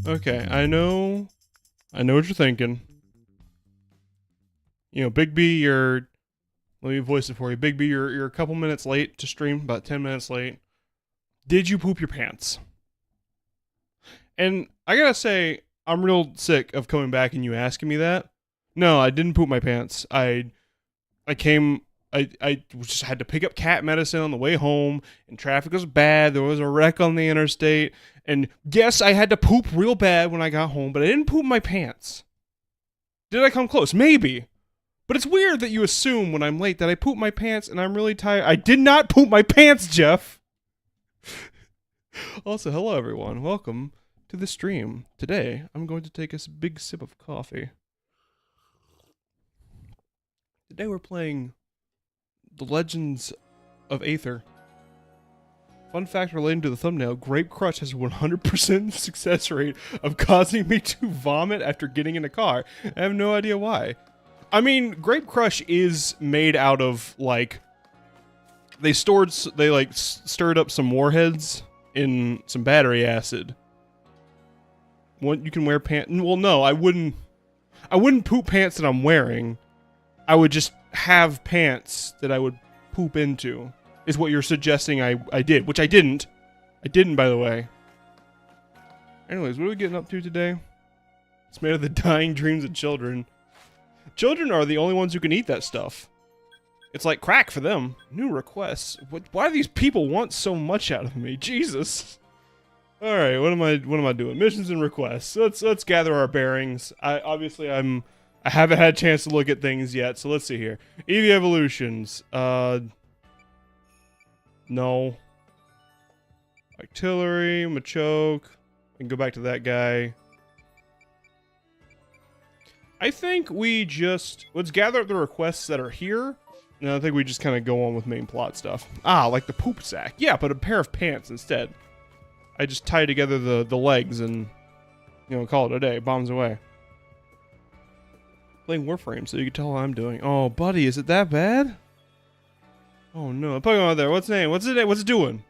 Okay, I know what you're thinking. You know, Bigby, let me voice it for you. Bigby, you're a couple minutes late to stream, about 10 minutes late. Did you poop your pants? And I gotta say, I'm real sick of coming back and you asking me that. No, I didn't poop my pants. I just had to pick up cat medicine on the way home, and traffic was bad. There was a wreck on the interstate, and yes, I had to poop real bad when I got home, but I didn't poop my pants. Did I come close? Maybe. But it's weird that you assume when I'm late that I poop my pants and I'm really tired. I did not poop my pants, Jeff. Also, hello everyone. Welcome to the stream. Today, I'm going to take a big sip of coffee. Today we're playing The Legends of Aether. Fun fact relating to the thumbnail, Grape Crush has a 100% success rate of causing me to vomit after getting in a car. I have no idea why. I mean, Grape Crush is made out of, like, they stirred up some warheads in some battery acid. What, you can wear pants? Well, no, I wouldn't poop pants that I'm wearing. I would just have pants that I would poop into. Is what you're suggesting I did, which I didn't. I didn't, by the way. Anyways, what are we getting up to today? It's made of the dying dreams of children. Children are the only ones who can eat that stuff. It's like crack for them. New requests. Why do these people want so much out of me? Jesus. All right, what am I doing? Missions and requests. Let's gather our bearings. I haven't had a chance to look at things yet, so let's see here. Eevee evolutions. No. Artillery, Machoke. I can go back to that guy. I think we just... let's gather up the requests that are here. And I think we just kind of go on with main plot stuff. Ah, like the poop sack. Yeah, but a pair of pants instead. I just tie together the legs and, you know, call it a day. Bombs away. Playing Warframe so you can tell how I'm doing. Oh, buddy, is it that bad? Oh no, Pokemon out there. What's the name? What's it name? What's it doing?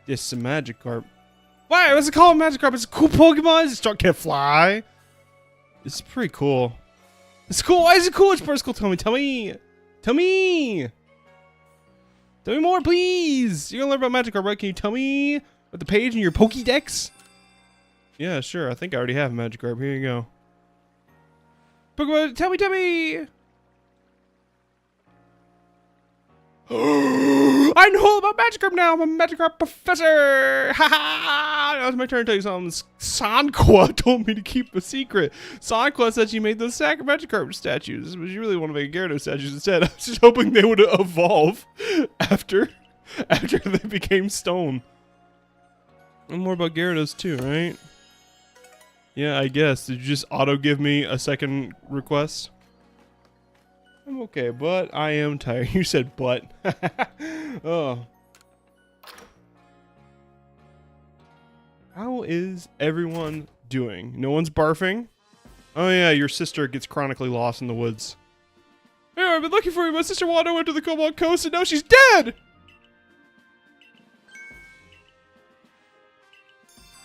This is a Magikarp. Why? What's it called? Magikarp? It's a cool Pokemon. It can't fly. It's pretty cool. It's cool. Why is it cool? It's pretty cool. Tell me. Tell me. Tell me. Tell me more, please. You're gonna learn about Magikarp, right? Can you tell me about the page in your Pokédex? Yeah, sure. I think I already have Magikarp. Here you go. Pokemon, tell me. I know all about Magikarp now! I'm a Magikarp professor! Ha ha! Now it's my turn to tell you something. Sanqua told me to keep a secret. Sanqua said she made those Magikarp statues, but she really wanted to make Gyarados statues instead. I was just hoping they would evolve after they became stone. And more about Gyarados too, right? Yeah, I guess. Did you just auto give me a second request? I'm okay, but I am tired. You said but. Oh. How is everyone doing? No one's barfing? Oh yeah, your sister gets chronically lost in the woods. Hey, I've been looking for you. My sister Wanda went to the Cobalt Coast and now she's dead!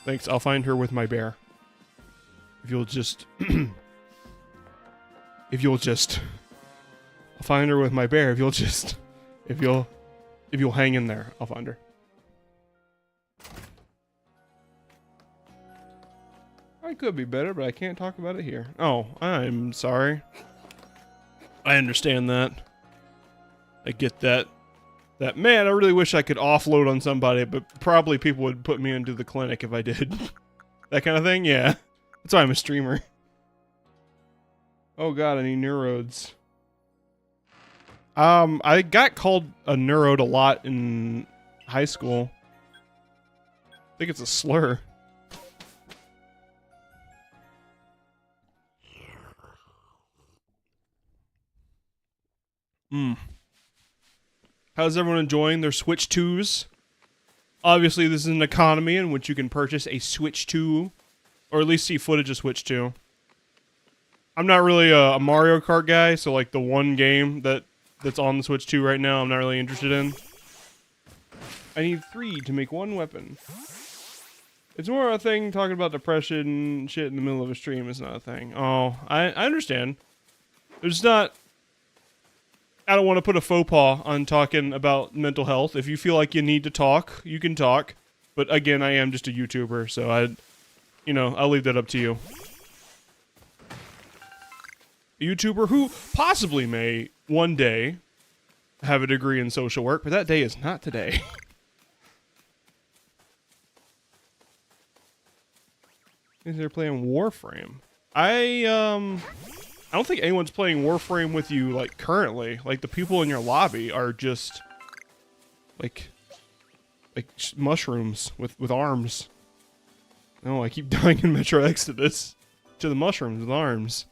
Thanks, I'll find her with my bear. If you'll just... I'll find her with my bear if you'll hang in there, I'll find her. I could be better, but I can't talk about it here. Oh, I'm sorry. I understand that. I get that. Man, I really wish I could offload on somebody, but probably people would put me into the clinic if I did. That kind of thing? Yeah. That's why I'm a streamer. Oh god, I need neurodes. I got called a neurode a lot in high school. I think it's a slur. How's everyone enjoying their Switch 2s? Obviously, this is an economy in which you can purchase a Switch 2, or at least see footage of Switch 2. I'm not really a Mario Kart guy, so like the one game that's on the Switch 2 right now, I'm not really interested in. I need 3 to make 1 weapon. It's more a thing talking about depression shit in the middle of a stream is not a thing. Oh, I understand. There's not... I don't want to put a faux pas on talking about mental health. If you feel like you need to talk, you can talk. But again, I am just a YouTuber, so I'll leave that up to you. A YouTuber who possibly may one day have a degree in social work, but that day is not today. They're playing Warframe. I don't think anyone's playing Warframe with you, like, currently. Like, the people in your lobby are just, like mushrooms with arms. Oh, I keep dying in Metro Exodus to the mushrooms with arms.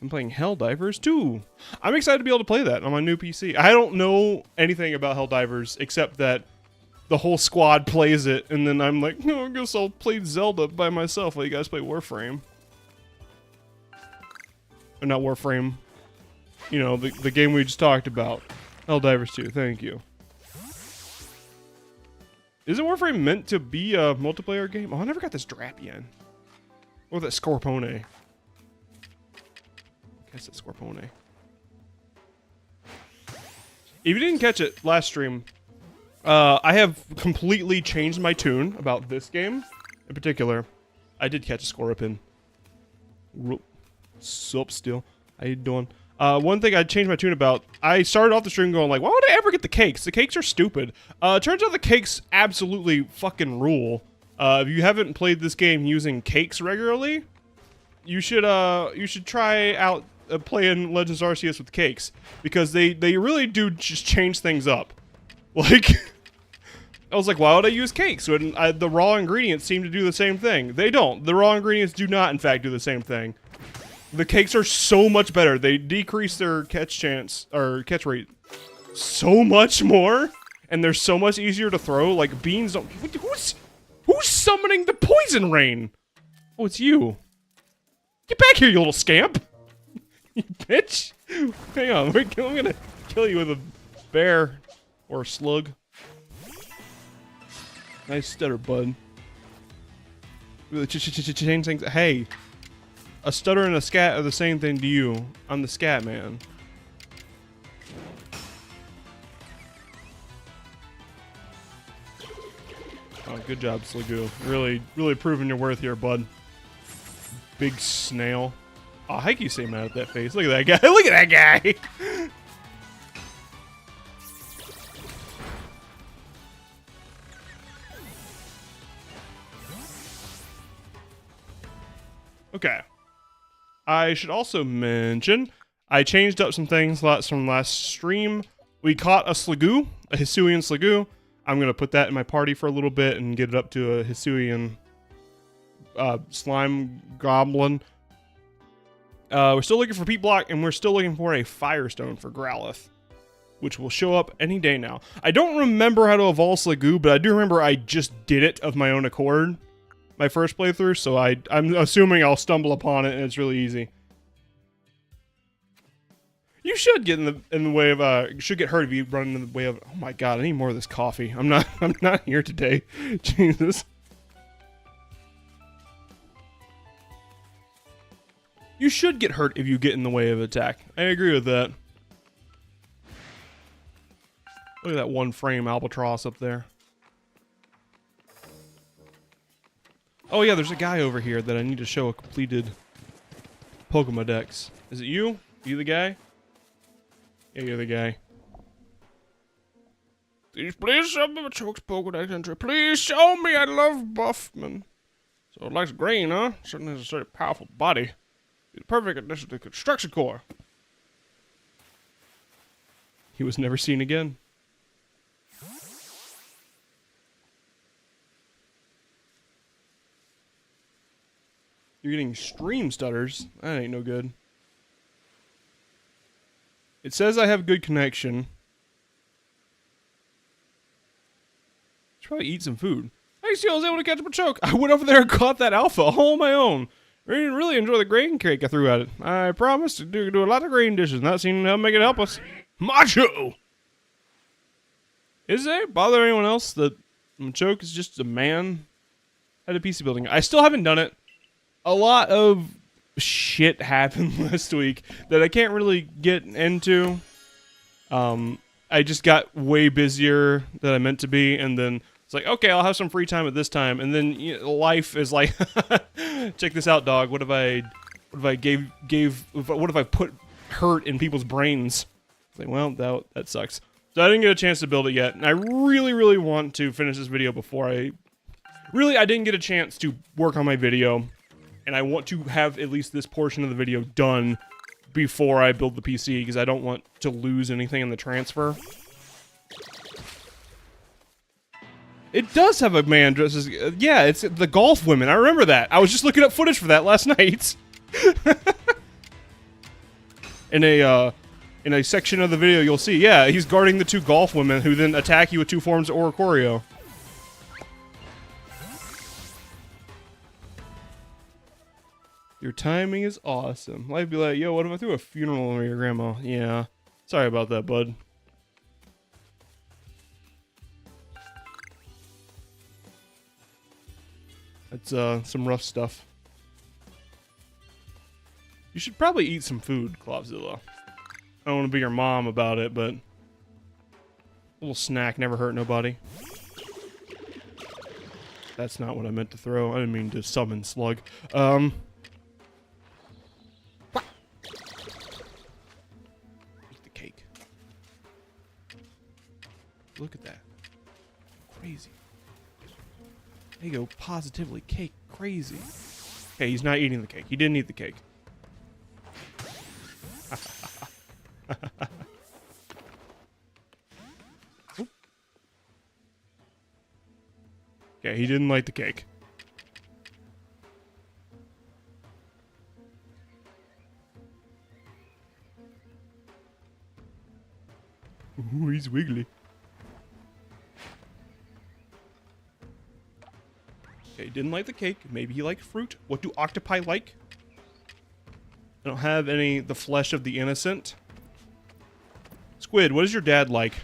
I'm playing Helldivers 2. I'm excited to be able to play that on my new PC. I don't know anything about Helldivers except that the whole squad plays it, and then I'm like, no, I guess I'll play Zelda by myself while you guys play Warframe. Or not Warframe. You know, the game we just talked about. Helldivers 2, thank you. Isn't Warframe meant to be a multiplayer game? Oh, I never got this Drapion. Or that Scorpone. I guess it's Scorpone. If you didn't catch it last stream, I have completely changed my tune about this game. In particular, I did catch a Scorpion. Sup still. How you doing? One thing I changed my tune about, I started off the stream going like, why would I ever get the cakes? The cakes are stupid. Turns out the cakes absolutely fucking rule. If you haven't played this game using cakes regularly, you should try out playing Legends Arceus with cakes, because they really do just change things up. Like, I was like, why would I use cakes when the raw ingredients seem to do the same thing? They don't. The raw ingredients do not, in fact, do the same thing. The cakes are so much better. They decrease their catch chance, or catch rate, so much more, and they're so much easier to throw. Like, beans don't... Who's summoning the poison rain? Oh, it's you. Get back here, you little scamp. You bitch. Hang on, I'm gonna kill you with a bear or a slug. Nice stutter, bud. Change things. Hey, a stutter and a scat are the same thing to you. I'm the scat man. Oh, good job, Slagoo. Really proving your worth here, bud. Big snail. Oh, how can you say mad at that face? Look at that guy. Look at that guy. Okay. I should also mention, I changed up some things from last stream. We caught a Slagoo, a Hisuian Slagoo. I'm going to put that in my party for a little bit and get it up to a Hisuian slime goblin. We're still looking for Peat Block, and we're still looking for a Firestone for Growlithe, which will show up any day now. I don't remember how to evolve Slagoo, but I do remember I just did it of my own accord my first playthrough, so I'm assuming I'll stumble upon it, and it's really easy. You should get in the way of should get hurt if you run in the way of. Oh my god, I need more of this coffee. I'm not here today. Jesus. You should get hurt if you get in the way of attack. I agree with that. Look at that one frame albatross up there. Oh yeah, there's a guy over here that I need to show a completed Pokemon Dex. Is it you? Are you the guy? Yeah, you're the guy. Please show me Machoke's Pokedex entry. Please show me. I love Buffman. So it likes green, huh? Certainly has a very powerful body. Be the perfect addition to the construction core. He was never seen again. You're getting stream stutters. That ain't no good. It says I have good connection. Should probably eat some food. I see I was able to catch a Machoke. I went over there and caught that alpha all on my own. I didn't really enjoy the grain cake I threw at it. I promised to do a lot of grain dishes, not seeing how to make it help us. Macho! Is it bother anyone else that Machoke is just a man at a PC building? I still haven't done it. A lot of shit happened last week that I can't really get into. I just got way busier than I meant to be, and then it's like, okay, I'll have some free time at this time, and then life is like, check this out, dog. What if I put hurt in people's brains? It's like, well, that sucks. So I didn't get a chance to build it yet, and I really want to finish this video before I didn't get a chance to work on my video. And I want to have at least this portion of the video done before I build the PC, because I don't want to lose anything in the transfer. It does have a man dressed as... yeah, it's the golf women. I remember that. I was just looking up footage for that last night. in a section of the video, you'll see, yeah, he's guarding the 2 golf women who then attack you with 2 forms of Overqwil. Your timing is awesome. I'd be like, yo, what if I threw a funeral on your grandma? Yeah. Sorry about that, bud. That's, some rough stuff. You should probably eat some food, Clovzilla. I don't want to be your mom about it, but... a little snack never hurt nobody. That's not what I meant to throw. I didn't mean to summon Slug. Eat the cake. Look at that. Crazy. There you go, positively cake crazy. Okay, he's not eating the cake. He didn't eat the cake. Okay, he didn't like the cake. Ooh, he's wiggly. Okay, didn't like the cake. Maybe he liked fruit. What do octopi like? I don't have the flesh of the innocent. Squid, what does your dad like?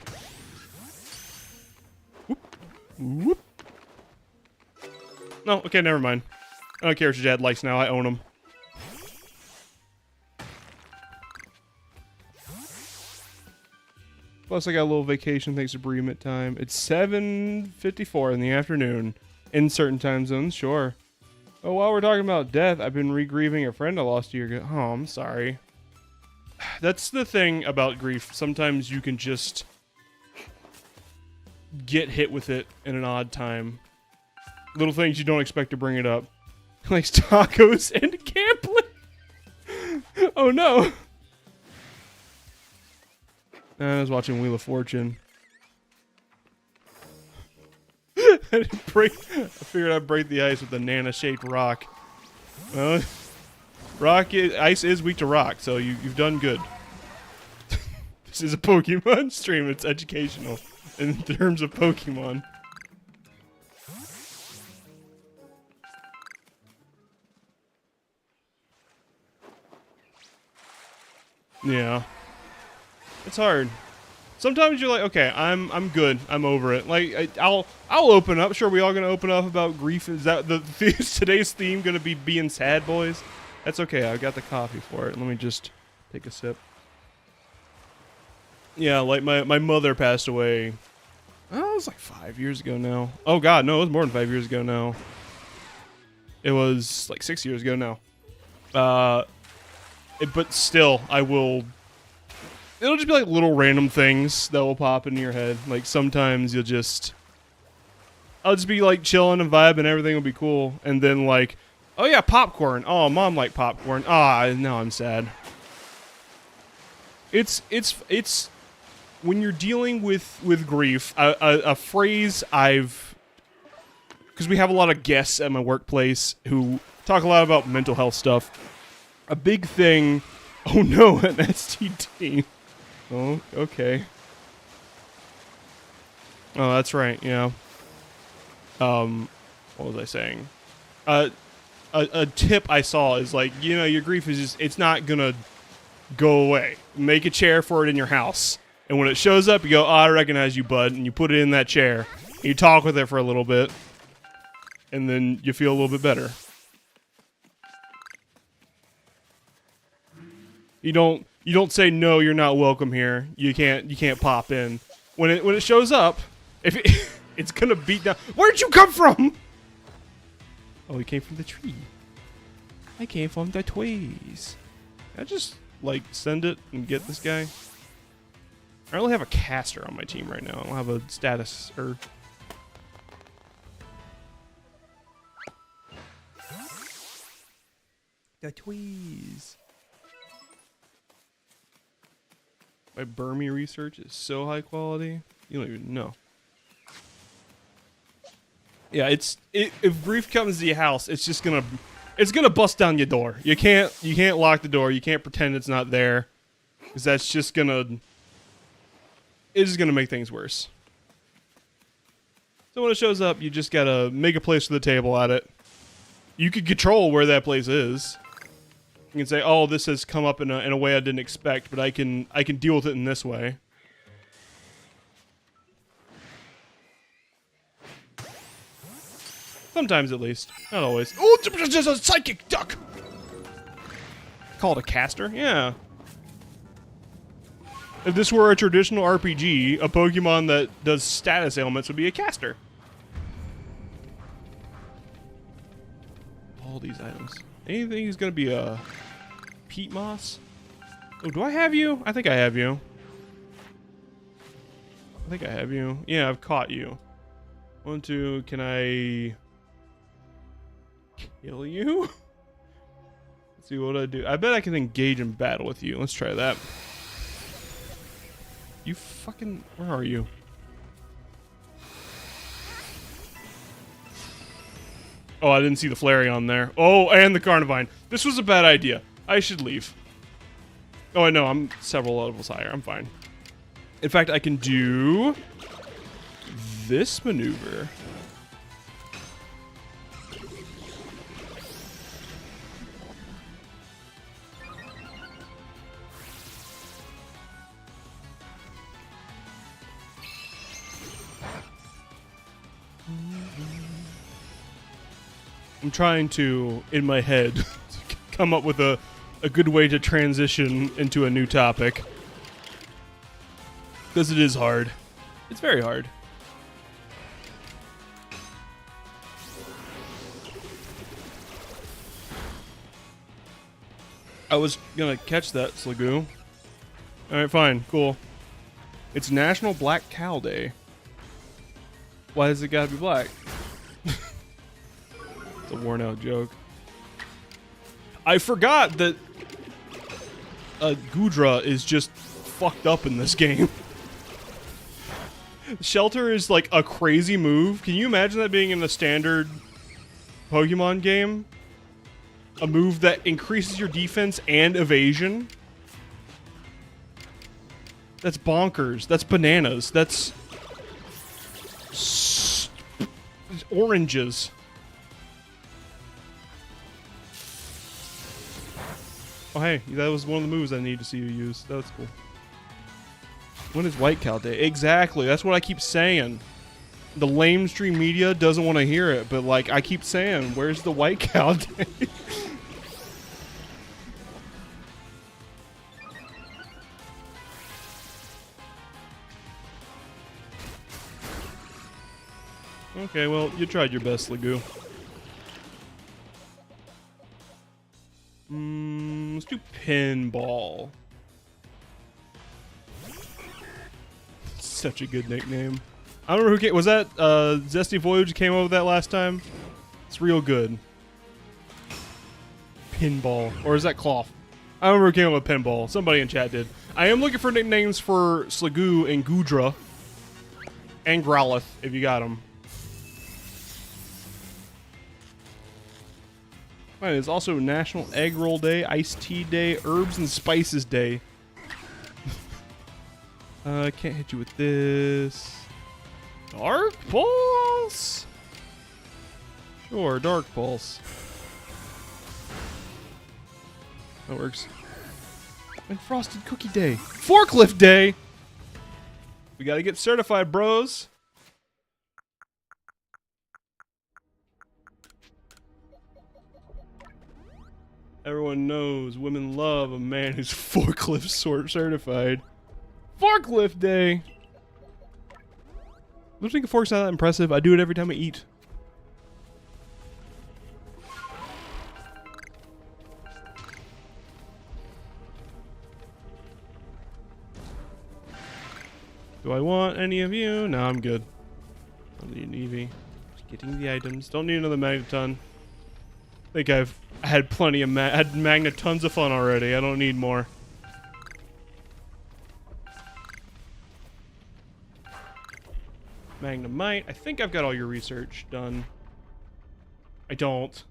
Whoop. Whoop. No, okay, never mind. I don't care what your dad likes now. I own him. Plus, I got a little vacation thanks to bereavement time. It's 7:54 in the afternoon. In certain time zones, sure. Oh, while we're talking about death, I've been re-grieving a friend I lost a year ago. Oh, I'm sorry. That's the thing about grief. Sometimes you can just get hit with it in an odd time. Little things you don't expect to bring it up. Like tacos and gambling. Oh no. I was watching Wheel of Fortune. I figured I'd break the ice with a nana-shaped rock. Well, ice is weak to rock, so you've done good. This is a Pokemon stream. It's educational in terms of Pokemon. Yeah, it's hard. Sometimes you're like, okay, I'm good. I'm over it. Like, I'll open up. Sure, we all gonna open up about grief. Is that today's theme gonna be being sad, boys? That's okay. I got the coffee for it. Let me just take a sip. Yeah, like my mother passed away. Oh, it was like 5 years ago now. Oh God, no, it was more than 5 years ago now. It was like 6 years ago now. But still, I will. It'll just be like little random things that will pop into your head. Like sometimes I'll just be like chilling and vibing, everything will be cool, and then like, oh yeah, popcorn. Oh, mom liked popcorn. Ah, now I'm sad. It's when you're dealing with grief, a phrase because we have a lot of guests at my workplace who talk a lot about mental health stuff. A big thing. Oh no, an STD. Oh, okay. Oh, that's right, yeah. What was I saying? A tip I saw is like, you know, your grief is just, it's not gonna go away. Make a chair for it in your house. And when it shows up, you go, oh, I recognize you, bud. And you put it in that chair. And you talk with it for a little bit. And then you feel a little bit better. You don't say no, you're not welcome here. You can't pop in. When it shows up, if it's gonna beat down. Where'd you come from? Oh, he came from the tree. I came from the trees. I just like send it and get this guy. I only have a caster on my team right now. I don't have a status or. The trees. My Burmy research is so high quality, you don't even know. Yeah, if grief comes to your house, it's gonna bust down your door. You can't lock the door. You can't pretend it's not there. Because that's just gonna... It's just gonna make things worse. So when it shows up, you just gotta make a place for the table at it. You could control where that place is. You can say, oh, this has come up in a way I didn't expect, but I can deal with it in this way. Sometimes, at least. Not always. Oh, just a psychic duck! Call it a caster? Yeah. If this were a traditional RPG, a Pokemon that does status ailments would be a caster. All these items. Anything is gonna be a peat moss? Oh, do I have you? I think I have you. I think I have you. Yeah, I've caught you. 1, 2, can I kill you? Let's see what I do. I bet I can engage in battle with you. Let's try that. You fucking... Where are you? Oh, I didn't see the Flareon there. Oh, and the Carnivine. This was a bad idea. I should leave. Oh, I know. I'm several levels higher. I'm fine. In fact, I can do... this maneuver. I'm trying to, in my head, come up with a good way to transition into a new topic. Because it is hard. It's very hard. I was gonna catch that, Sliggoo. Alright, fine, cool. It's National Black Cow Day. Why does it gotta be black? A worn out joke. I forgot that Goodra is just fucked up in this game. Shelter is like a crazy move. Can you imagine that being in a standard Pokemon game? A move that increases your defense and evasion? That's bonkers. That's bananas. That's... oranges. Oh, hey, that was one of the moves I need to see you use. That's cool. When is White Cow Day? Exactly, that's what I keep saying. The lamestream media doesn't want to hear it, but, like, I keep saying, where's the White Cow Day? Okay, well, you tried your best, Sliggoo. Let's do pinball. Such a good nickname. I don't remember who came. Was that Zesty Voyage who came over with that last time? It's real good. Pinball. Or is that Cloth? I don't remember who came up with pinball. Somebody in chat did. I am looking for nicknames for Sliggoo and Goodra. And Growlithe, if you got them. Right, it's also National Egg Roll Day, Iced Tea Day, Herbs and Spices Day. I can't hit you with this. Dark Pulse? Sure, Dark Pulse. That works. And Frosted Cookie Day. Forklift Day! We gotta get certified, bros. Everyone knows women love a man who's forklift certified. Forklift Day! Lifting a fork's not that impressive. I do it every time I eat. Do I want any of you? No, I'm good. I don't need an Eevee. Just getting the items. Don't need another Magneton. I think I've had plenty of had Magna tons of fun already. I don't need more. Magnemite. I think I've got all your research done. I don't.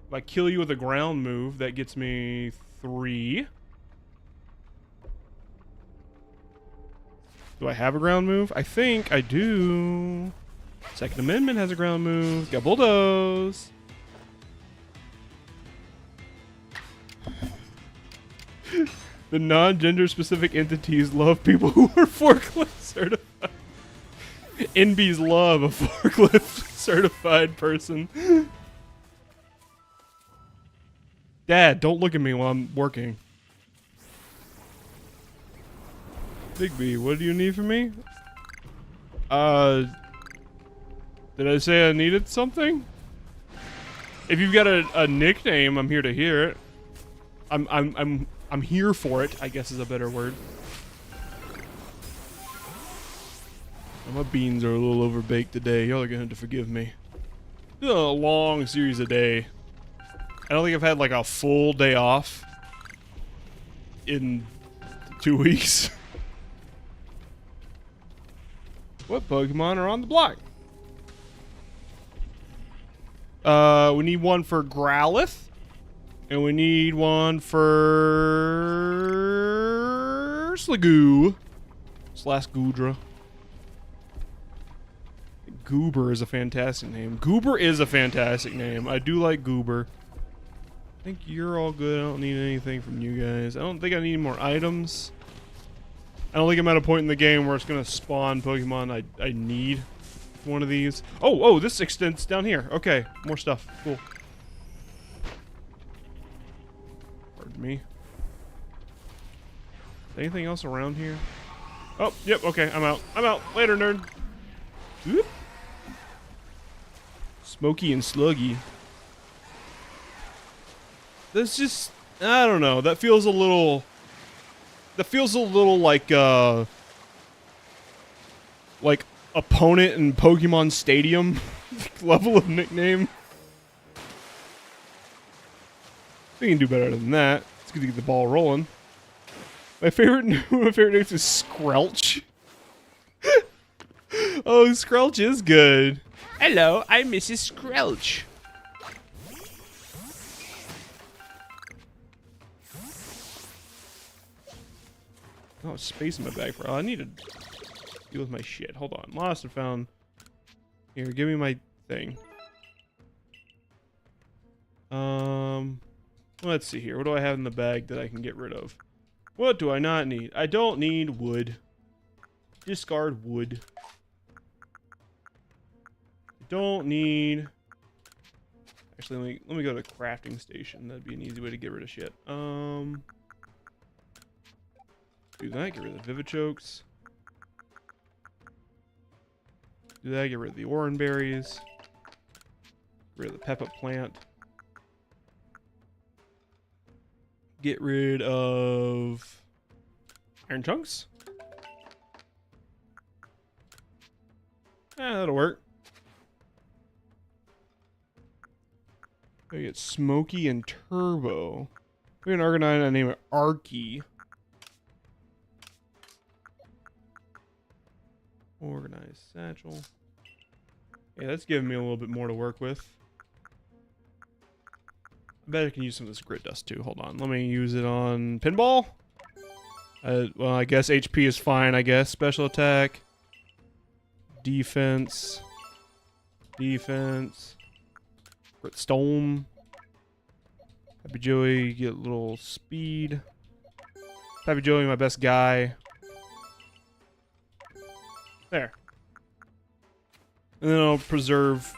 If I kill you with a ground move, that gets me 3. Do I have a ground move? I think I do. Second Amendment has a ground move. Got Bulldoze. The non-gender specific entities love people who are forklift certified. NBs love a forklift certified person. Dad, don't look at me while I'm working. Bigby, what do you need from me? Did I say I needed something? If you've got a nickname, I'm here to hear it. I'm here for it, I guess is a better word. My beans are a little overbaked today. Y'all are gonna have to forgive me. It's a long series of day. I don't think I've had like a full day off in 2 weeks. What Pokemon are on the block? We need one for Growlithe. And we need one for Sligoo. Slash Goodra. Goober is a fantastic name. Goober is a fantastic name. I do like Goober. I think you're all good. I don't need anything from you guys. I don't think I need more items. I don't think I'm at a point in the game where it's going to spawn Pokemon I need one of these. Oh, this extends down here. Okay, more stuff. Cool. Pardon me. Anything else around here? Oh, yep, okay, I'm out. I'm out. Later, nerd. Whoop. Smoky and Sluggy. That's just, I don't know. That feels a little like opponent in Pokemon Stadium level of nickname. We can do better than that. It's good to get the ball rolling. My favorite name is Skrelch. Oh, Skrelch is good. Hello, I'm Mrs. Skrelch. Oh, space in my bag, bro. I need to deal with my shit. Hold on. Lost and found. Here, give me my thing. Let's see here. What do I have in the bag that I can get rid of? What do I not need? I don't need wood. Discard wood. I don't need. Actually, let me go to the crafting station. That'd be an easy way to get rid of shit. Do that. Get rid of the Vivichokes. Do that. Get rid of the Oran berries. Get rid of the Peppa plant. Get rid of iron chunks. That'll work. We get Smoky and Turbo. We can organize and name it Arky. Organized satchel. Yeah, that's giving me a little bit more to work with. I bet I can use some of this grit dust too. Hold on. Let me use it on pinball. Well, I guess HP is fine, I guess. Special attack. Defense. Defense. Grit Stone. Happy Joey, get a little speed. Happy Joey, my best guy. There. And then I'll preserve.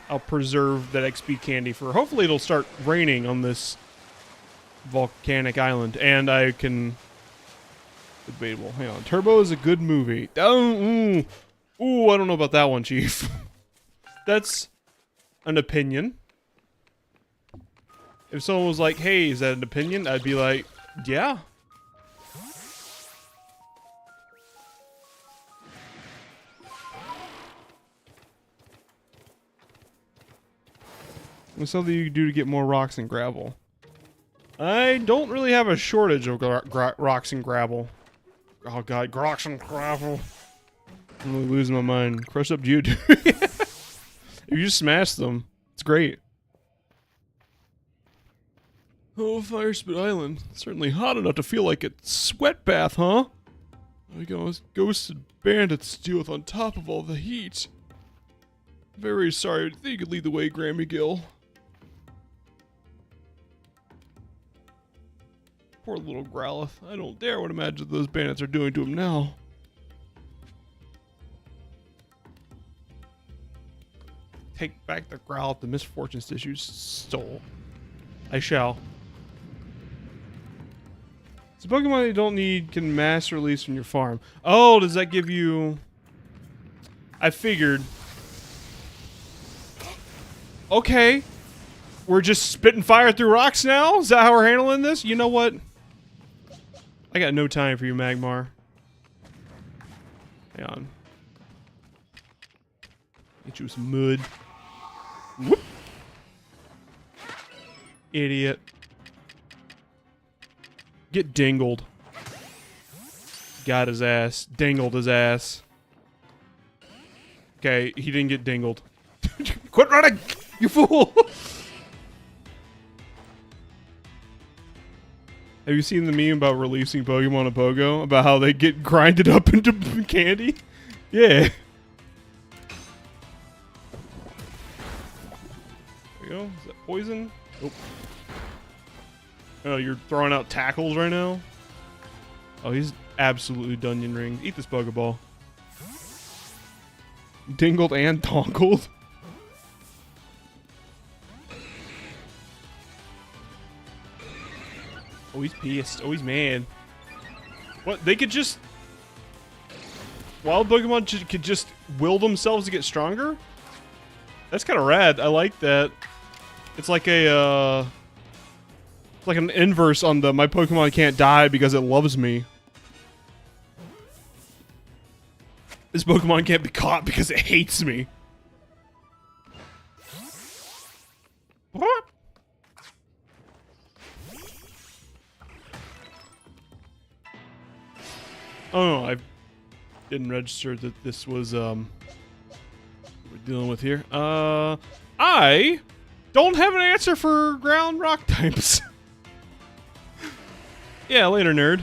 I'll preserve that XP candy for. Hopefully, it'll start raining on this volcanic island, and I can. Debatable. Hang on. Turbo is a good movie. Oh, ooh, I don't know about that one, Chief. That's an opinion. If someone was like, "Hey, is that an opinion?" I'd be like, "Yeah." What's something you can do to get more rocks and gravel? I don't really have a shortage of rocks and gravel. Oh god, rocks and gravel. I'm really losing my mind. Crush up Jude. If you just smash them, it's great. Oh, Firespit Island. Certainly hot enough to feel like a sweat bath, huh? I got ghosts and bandits to deal with on top of all the heat. Very sorry. I think you could lead the way, Grammy Gill. Poor little Growlithe. I don't dare would imagine what those bandits are doing to him now. Take back the Growlithe the misfortune stitches stole. I shall. So Pokemon you don't need can mass release from your farm. Oh, does that give you... I figured. Okay. We're just spitting fire through rocks now? Is that how we're handling this? You know what? I got no time for you, Magmar. Hang on. Get you some mud. Whoop. Idiot. Get dingled. Got his ass. Dingled his ass. Okay, he didn't get dingled. Quit running! You fool! Have you seen the meme about releasing Pokemon a Pogo? About how they get grinded up into candy? Yeah. There we go. Is that poison? Nope. Oh, you're throwing out tackles right now? Oh, he's absolutely Dungeon Ring. Eat this Pokeball. Dingled and donkled. Oh, he's pissed. Oh, he's mad. What? They could just... Wild Pokemon could just will themselves to get stronger? That's kind of rad. I like that. It's like a, it's like an inverse on the my Pokemon can't die because it loves me. This Pokemon can't be caught because it hates me. What? Oh no, I didn't register that this was what we're dealing with here. I don't have an answer for ground rock types. Yeah, later, nerd.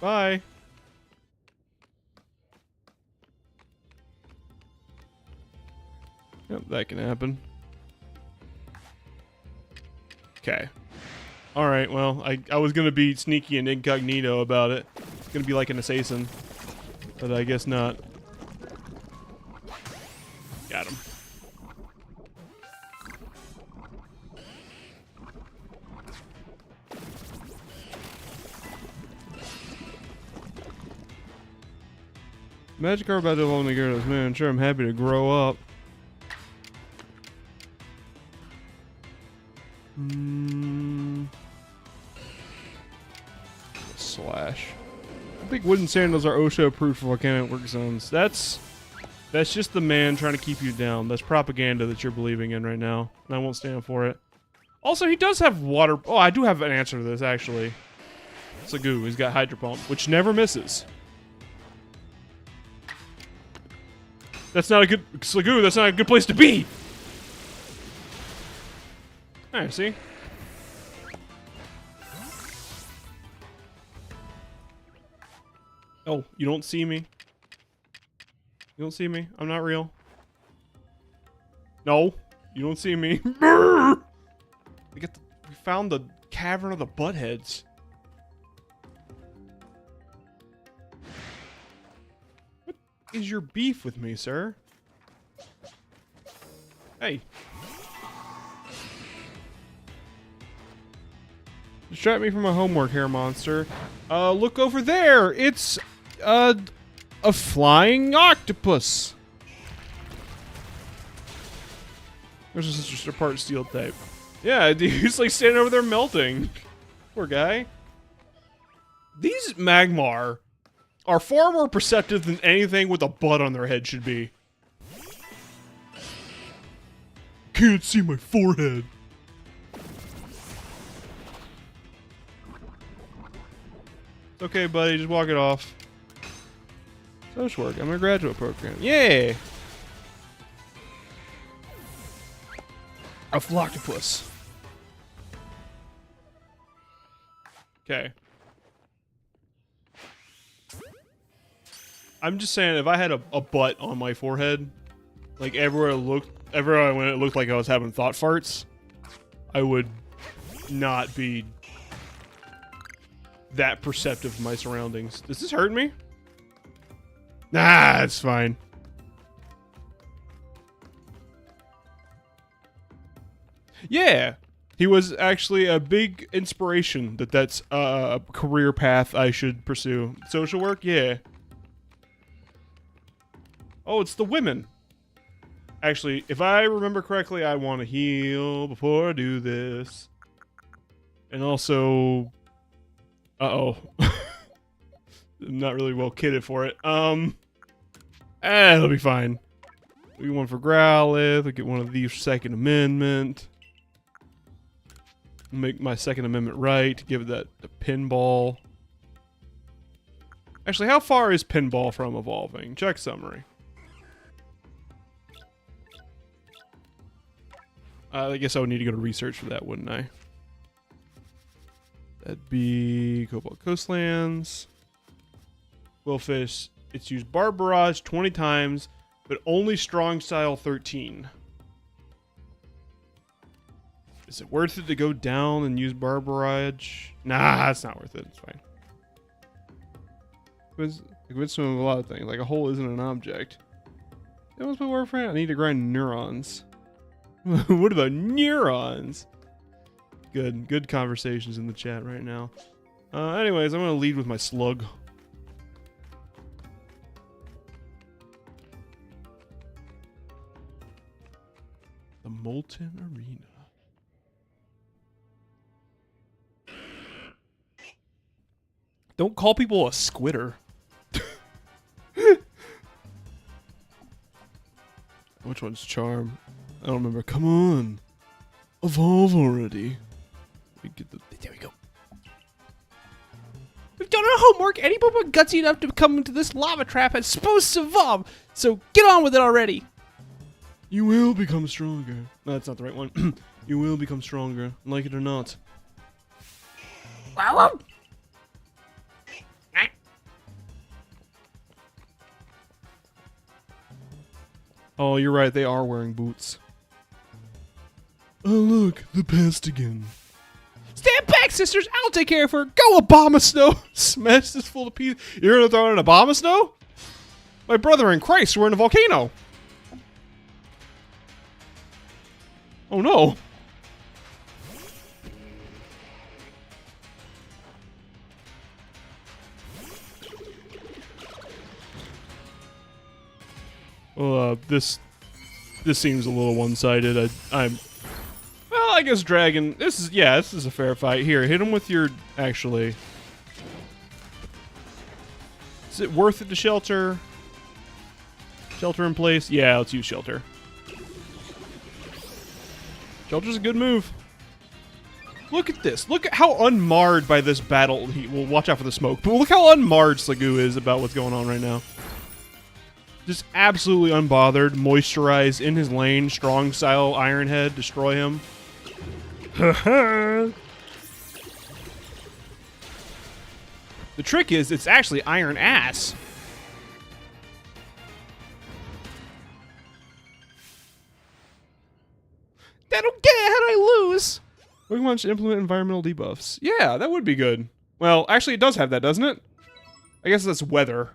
Bye. Yep, that can happen. Okay. Alright, well, I was gonna be sneaky and incognito about it. It's gonna be like an assassin. But I guess not. Got him. Magikarp about to evolve into Gyarados. Man, sure, I'm happy to grow up. Slash. I think wooden sandals are OSHA approved for volcanic work zones. That's just the man trying to keep you down. That's propaganda that you're believing in right now, and I won't stand for it. Also, he does have water. Oh, I do have an answer to this actually. Slagoo, he's got Hydro Pump, which never misses. That's not a good Slagoo. That's not a good place to be. Alright, see. Oh, you don't see me? You don't see me? I'm not real. No, you don't see me. We found the cavern of the buttheads. What is your beef with me, sir? Hey. Distract me from my homework, hair monster. Look over there. It's a flying octopus. There's just a part steel type. Yeah, he's like standing over there melting. Poor guy. These Magmar are far more perceptive than anything with a butt on their head should be. Can't see my forehead. It's okay, buddy. Just walk it off. Social work. I'm in a graduate program. Yay! A Flockopus. Okay. I'm just saying, if I had a butt on my forehead, like everywhere I went, it looked like I was having thought farts, I would not be that perceptive of my surroundings. Does this hurt me? Nah, it's fine. Yeah, he was actually a big inspiration that's a career path I should pursue. Social work, yeah. Oh, it's the women. Actually, if I remember correctly, I want to heal before I do this. And also... Uh-oh. I'm not really well kitted for it. It'll be fine. We get one for Growlithe. We get one of these for Second Amendment. Make my Second Amendment right. Give it that the pinball. Actually, how far is pinball from evolving? Check summary. I guess I would need to go to research for that, wouldn't I? That'd be Cobalt Coastlands. Quillfish. It's used Barb Barrage 20 times, but only Strong Style 13. Is it worth it to go down and use Barb Barrage? Nah, it's not worth it. It's fine. Convince them of a lot of things. Like a hole isn't an object. That was my word for it. I need to grind neurons. What about neurons? Good conversations in the chat right now. Anyways, I'm gonna lead with my slug. The Molten Arena. Don't call people a squitter. Which one's Charm? I don't remember. Come on. Evolve already. We get the... There we go. We've done our homework. Any Pokemon gutsy enough to come into this lava trap is supposed to evolve. So get on with it already. You will become stronger. No, that's not the right one. You will become stronger, like it or not. Wow. Oh, you're right. They are wearing boots. Oh, look. The pest again. Stand back, sisters. I'll take care of her. Go, Abomasnow. Smash this full of pieces. You're going to throw in an Abomasnow? My brother in Christ, we're in a volcano. Oh, no. Well, this seems a little one-sided. Well, I guess Dragon. This is a fair fight. Here, hit him with your. Actually, is it worth it to shelter? Shelter in place. Yeah, let's use shelter. Shelter's a good move. Look at this. Look at how unmarred by this battle. Well, watch out for the smoke. But look how unmarred Sliggoo is about what's going on right now. Just absolutely unbothered, moisturized in his lane, strong style Iron Head, destroy him. The trick is, it's actually Iron Ass. I don't get it, how did I lose? Pokemon should implement environmental debuffs. Yeah, that would be good. Well, actually it does have that, doesn't it? I guess that's weather.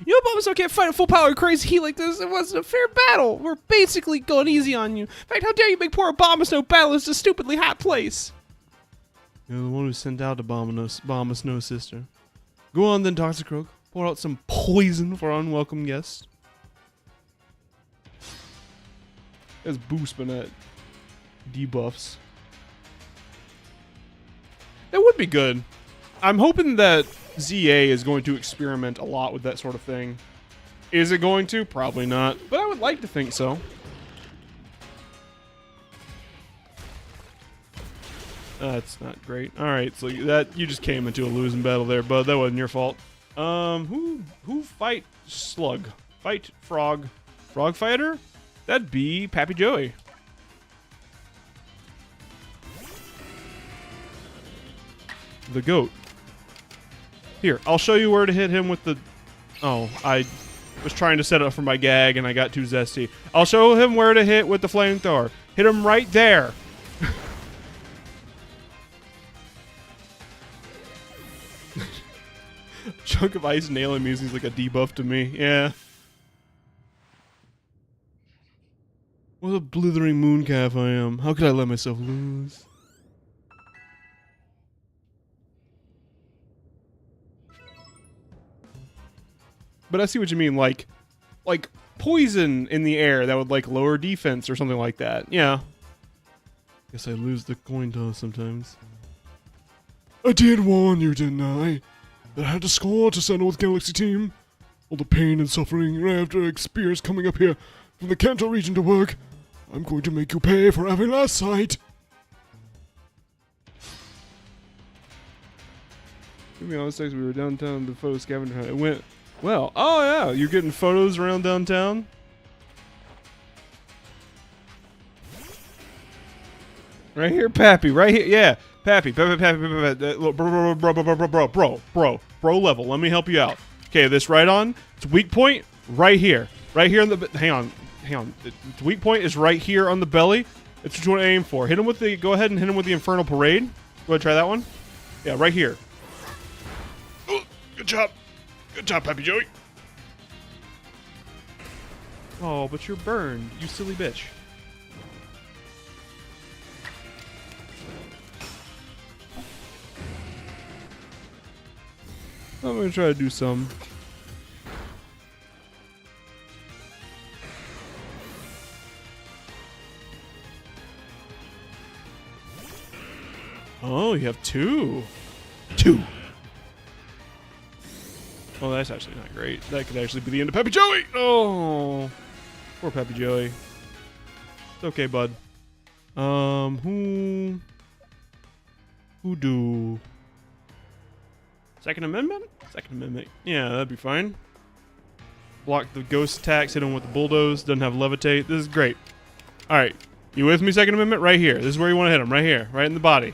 You know, Abomasnow can't fight a full power crazy heat like this. It wasn't a fair battle. We're basically going easy on you. In fact, how dare you make poor Abomasnow battle this stupidly hot place? You're the one who sent out Abomasnow sister. Go on then, Toxicroak. Pour out some poison for our unwelcome guest. That's boost, but not debuffs. That would be good. I'm hoping that ZA is going to experiment a lot with that sort of thing. Is it going to? Probably not. But I would like to think so. That's not great. Alright, so that you just came into a losing battle there, bud. That wasn't your fault. Who fight Slug? Fight Frog? Frog Fighter? That'd be Pappy Joey. The goat. Here, I'll show you where to hit him with the... Oh, I was trying to set it up for my gag and I got too zesty. I'll show him where to hit with the flamethrower. Hit him right there. Chunk of ice nailing me seems like a debuff to me. Yeah. What a blithering mooncalf I am. How could I let myself lose? But I see what you mean, like poison in the air that would like lower defense or something like that. Yeah. Guess I lose the coin toss sometimes. I did warn you, didn't I? That I had to score to send North Galaxy team. All the pain and suffering I have to experience coming up here from the Kanto region to work. I'm going to make you pay for having last sight. To be honest, we were downtown the photo scavenger hunt. It went well. Oh yeah, you're getting photos around downtown? Right here, Pappy. Right here, yeah. Pappy, bro level. Let me help you out. Okay, this right on. It's weak point right here. Right here on the... Hang on. The weak point is right here on the belly. That's what you want to aim for. Hit him with the... Go ahead and hit him with the Infernal Parade. Go ahead, try that one. Yeah, right here. Oh, good job. Good job, Pappy Joey. Oh, but you're burned, you silly bitch. I'm gonna try to do some. Oh, you have two. Oh, that's actually not great. That could actually be the end of Pappy Joey. Oh, poor Pappy Joey. It's okay, bud. Who do? Second Amendment? Second Amendment. Yeah, that'd be fine. Block the ghost attacks, hit him with the bulldoze, doesn't have levitate. This is great. Alright, you with me, Second Amendment? Right here. This is where you want to hit him, right here. Right in the body.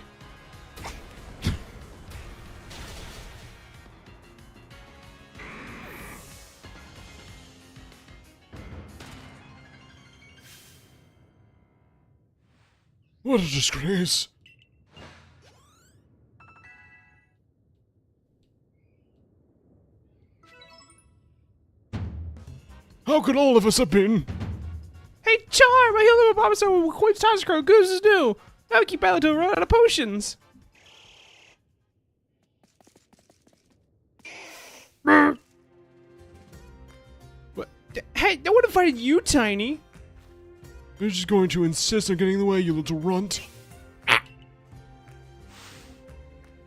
What a disgrace. How could all of us have been? Hey, Charm! I hear little Bob said with Queen's Tosscrow, Goose is new. Now keep Battle to run out of potions. What? Hey, no one invited you, Tiny. You're just going to insist on getting in the way, you little runt.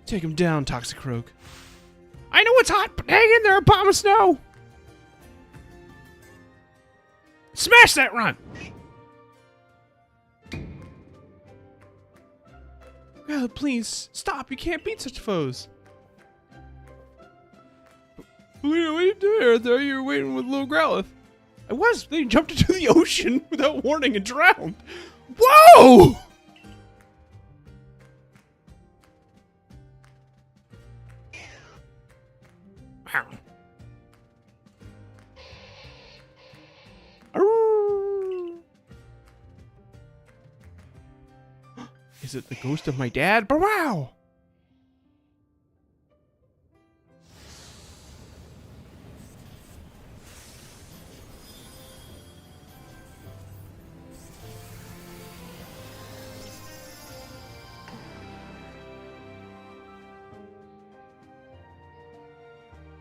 Take him down, Toxicroak. I know it's hot, but hang in there, Bomb of Snow! Smash that run! Well, please, stop. You can't beat such foes. What are you doing out there? You were waiting with little Growlithe. I was. They jumped into the ocean without warning and drowned. Whoa! Wow. Is it the ghost of my dad? But wow!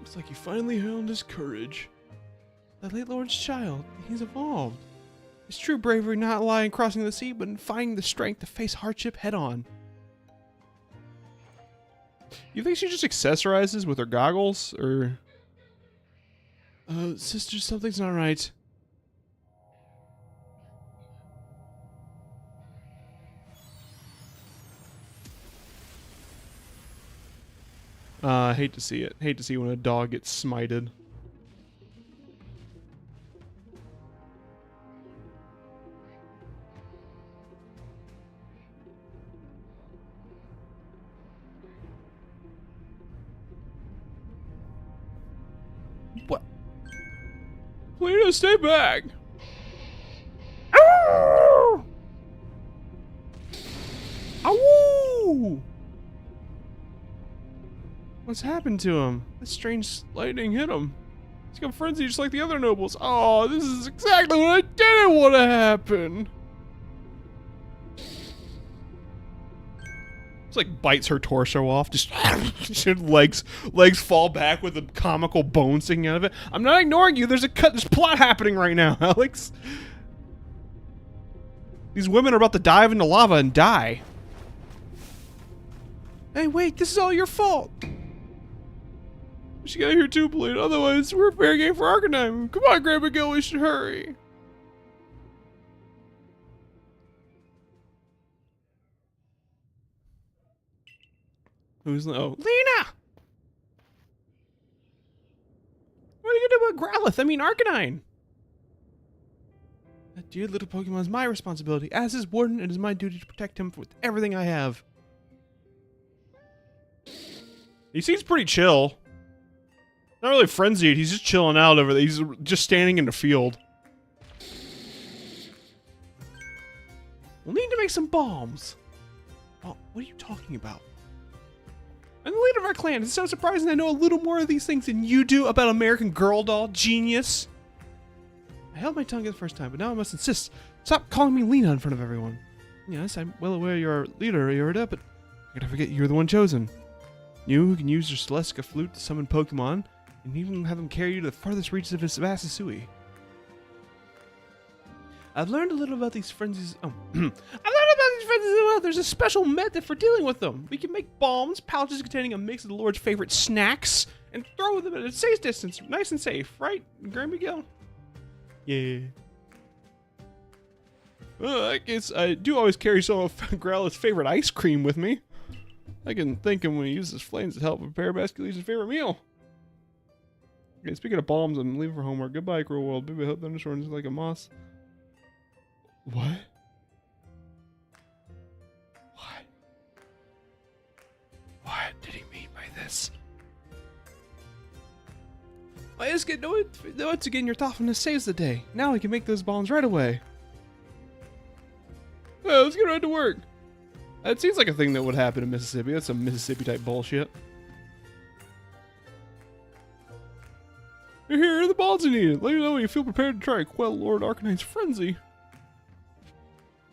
Looks like he finally found his courage. That late lord's child, he's evolved. It's true bravery not lie in crossing the sea, but in finding the strength to face hardship head on. You think she just accessorizes with her goggles, or... sister, something's not right. I hate to see it. Hate to see when a dog gets smited. Lena, stay back. Ow! Ow! What's happened to him? This strange lightning hit him. He's got frenzy just like the other nobles. Oh, this is exactly what I didn't want to happen. It's like bites her torso off. Just legs fall back with a comical bone sticking out of it. I'm not ignoring you. There's plot happening right now, Alex. These women are about to dive into lava and die. Hey, wait, this is all your fault. She got here too, Blade. Otherwise, we're fair game for Arcanine. Come on, Grandma Gill, we should hurry. Who's Lena? What are you gonna do about Growlithe? I mean, Arcanine. That dear little Pokemon is my responsibility. As his warden, it is my duty to protect him with everything I have. He seems pretty chill. Not really frenzied, he's just chilling out over there. He's just standing in the field. We'll need to make some bombs. Oh, what are you talking about? I'm the leader of our clan. It's so surprising I know a little more of these things than you do about American Girl doll. Genius. I held my tongue the first time, but now I must insist. Stop calling me Lena in front of everyone. Yes, I'm well aware you're a leader, Yorida, but I gotta forget you're the one chosen. You who can use your Celestica flute to summon Pokemon, and even have them carry you to the farthest reaches of his Vasasui. I've learned a little about these frenzies. Oh, I've learned about these frenzies as well. There's a special method for dealing with them. We can make bombs, pouches containing a mix of the Lord's favorite snacks, and throw them at a safe distance, nice and safe, right, Grandma Gill? Yeah. Well, I guess I do always carry some of Growlithe's favorite ice cream with me. I can thank him when he uses flames to help prepare Basculetion's favorite meal. Okay, speaking of bombs, I'm leaving for homework. Goodbye, cruel world. Baby, I hope thunderstorms is like a moss. What? What? What did he mean by this? I just get once again your thoughtfulness saves the day. Now we can make those bombs right away. Well, let's get right to work. It seems like a thing that would happen in Mississippi. That's some Mississippi type bullshit. You're here, the balls are needed. Let me know when you feel prepared to try and quell Lord Arcanine's frenzy.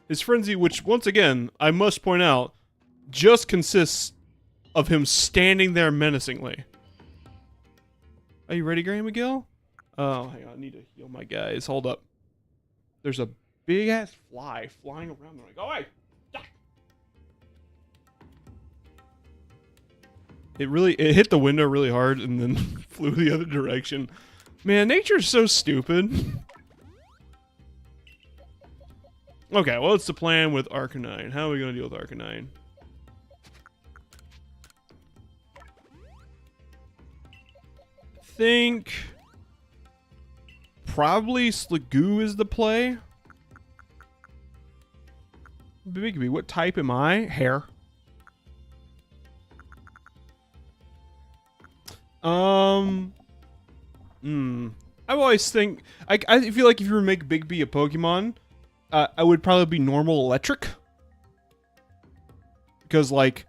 His frenzy, which, once again, I must point out, just consists of him standing there menacingly. Are you ready, Grandma Gill? Oh, hang on, I need to heal my guys. Hold up. There's a big-ass fly flying around. They're like, oh, hey! It hit the window really hard and then flew the other direction. Man, nature's so stupid. Okay, well, what's the plan with Arcanine? How are we gonna deal with Arcanine? I think probably Sligoo is the play. Bigby, what type am I? Hair. I always think I feel like if you were to make Bigby a Pokemon, I would probably be normal electric. Because like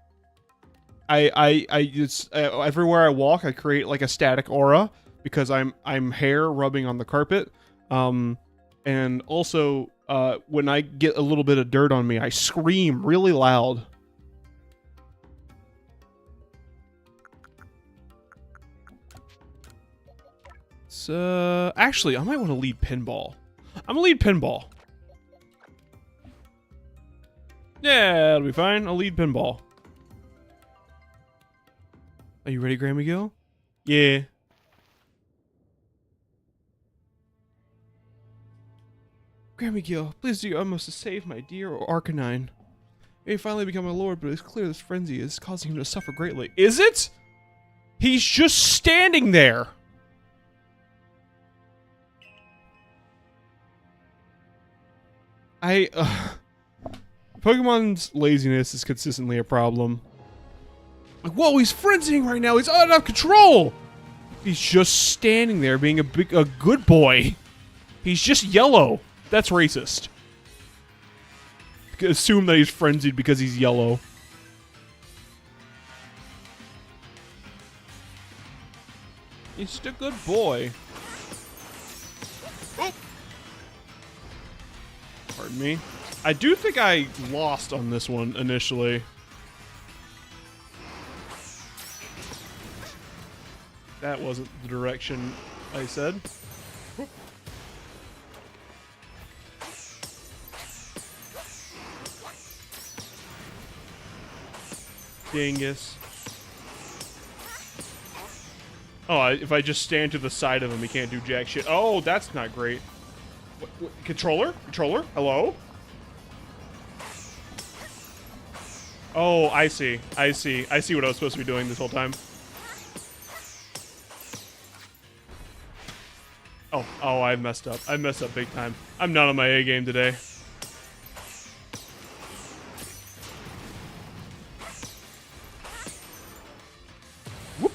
everywhere I walk I create like a static aura because I'm hair rubbing on the carpet. And also when I get a little bit of dirt on me, I scream really loud. So, actually, I might want to lead Pinball. I'm gonna lead Pinball. Yeah, it'll be fine. I'll lead Pinball. Are you ready, Grandma Gill? Yeah. Grandma Gill, please do your utmost to save my dear Arcanine. He may finally become a lord, but it's clear this frenzy is causing him to suffer greatly. Is it? He's just standing there. Pokemon's laziness is consistently a problem. Like, whoa, he's frenzying right now. He's out of control. He's just standing there being a good boy. He's just yellow. That's racist. Assume that he's frenzied because he's yellow. He's just a good boy. Oh. Pardon me. I do think I lost on this one initially. That wasn't the direction I said. Dingus. Oh, if I just stand to the side of him, he can't do jack shit. Oh, that's not great. What, controller? Controller? Hello? Oh, I see. I see. I see what I was supposed to be doing this whole time. Oh, I messed up. I messed up big time. I'm not on my A game today. Whoop.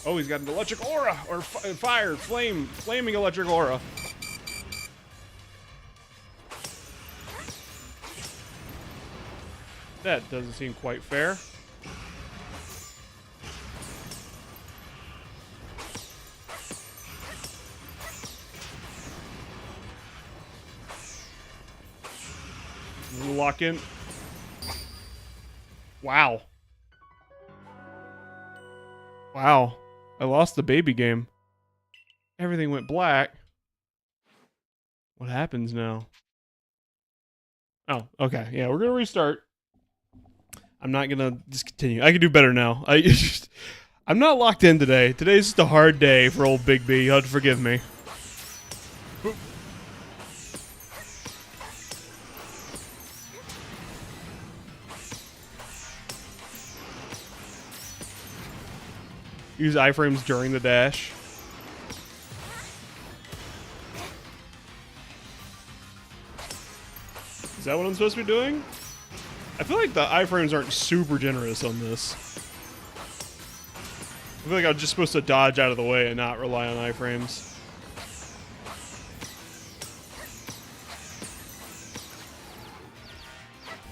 Oh, he's got an electric aura, or flaming electric aura. That doesn't seem quite fair. Lock in. Wow. Wow. I lost the baby game. Everything went black. What happens now? Oh, okay. Yeah, we're gonna restart. I'm not gonna discontinue. I can do better now. I'm not locked in today. Today's just a hard day for old Bigby. You'll have to forgive me. Use iframes during the dash. Is that what I'm supposed to be doing? I feel like the iframes aren't super generous on this. I feel like I'm just supposed to dodge out of the way and not rely on iframes.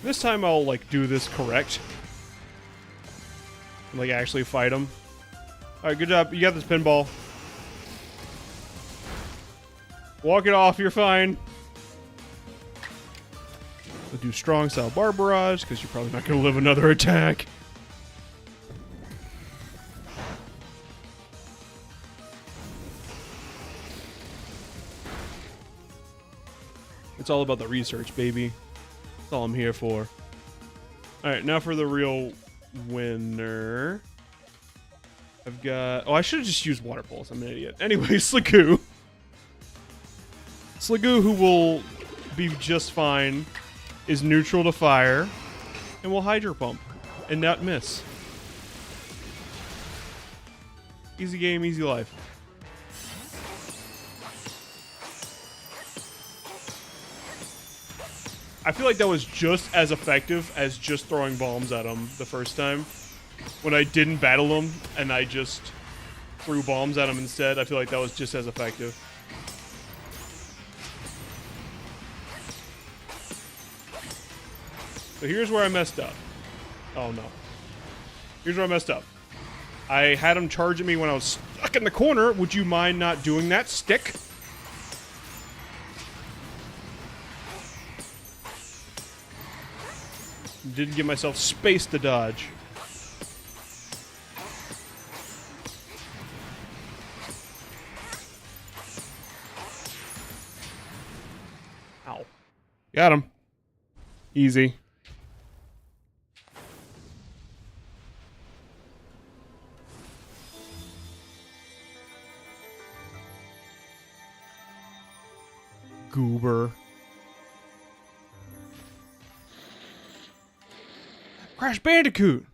This time I'll, like, do this correct. And, like, actually fight him. Alright, good job. You got this pinball. Walk it off, you're fine. We'll do strong style bar barrage, because you're probably not going to live another attack. It's all about the research, baby. That's all I'm here for. Alright, now for the real winner. I've got... Oh, I should have just used Water Pulse. I'm an idiot. Anyway, Sligoo. Sligoo, who will be just fine, is neutral to fire, and will Hydro Pump and not miss. Easy game, easy life. I feel like that was just as effective as just throwing bombs at him the first time. When I didn't battle him and I just threw bombs at him instead, I feel like that was just as effective. So here's where I messed up. Oh no. Here's where I messed up. I had him charge at me when I was stuck in the corner. Would you mind not doing that, stick? Didn't give myself space to dodge. Ow. Got him. Easy. Goober. Crash Bandicoot!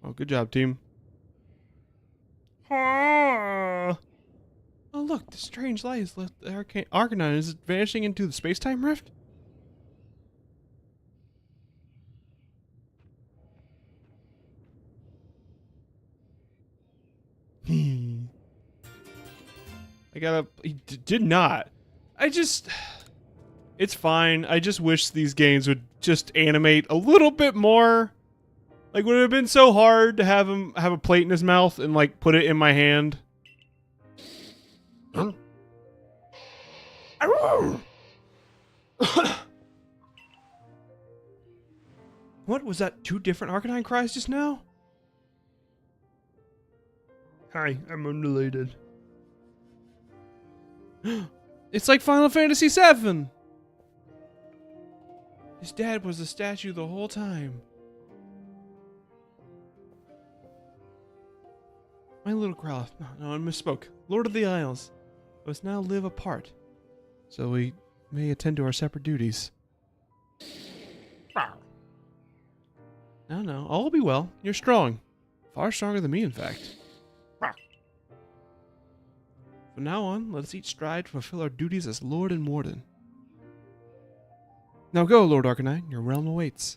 Oh, good job, team. Ah. Oh, look, the strange light has left the Arcanine. Is it vanishing into the space-time rift? He did not. It's fine. I just wish these games would just animate a little bit more. Like, would it have been so hard to have him have a plate in his mouth and, like, put it in my hand? Huh? What was that? 2 different Arcanine cries just now? Hi, I'm unrelated. It's like Final Fantasy VII! His dad was a statue the whole time. My little Growlithe. No, I misspoke. Lord of the Isles. Must now live apart, so we may attend to our separate duties. No, all will be well. You're strong. Far stronger than me, in fact. From now on, let us each strive to fulfill our duties as Lord and Warden. Now go, Lord Arcanine. Your realm awaits.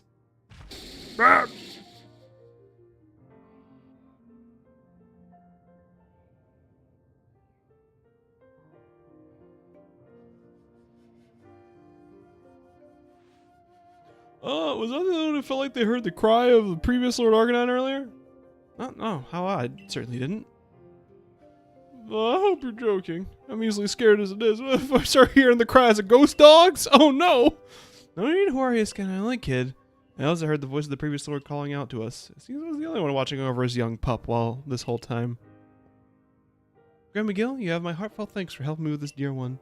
Was that the one who felt like they heard the cry of the previous Lord Arcanine earlier? No, how odd. Certainly didn't. Well, I hope you're joking. I'm easily scared as it is. If I start hearing the cries of ghost dogs? Oh no! No need to worry, Skyline kid. I also heard the voice of the previous Lord calling out to us. It seems I was the only one watching over his young pup while this whole time. Grandma Gill, you have my heartfelt thanks for helping me with this dear one.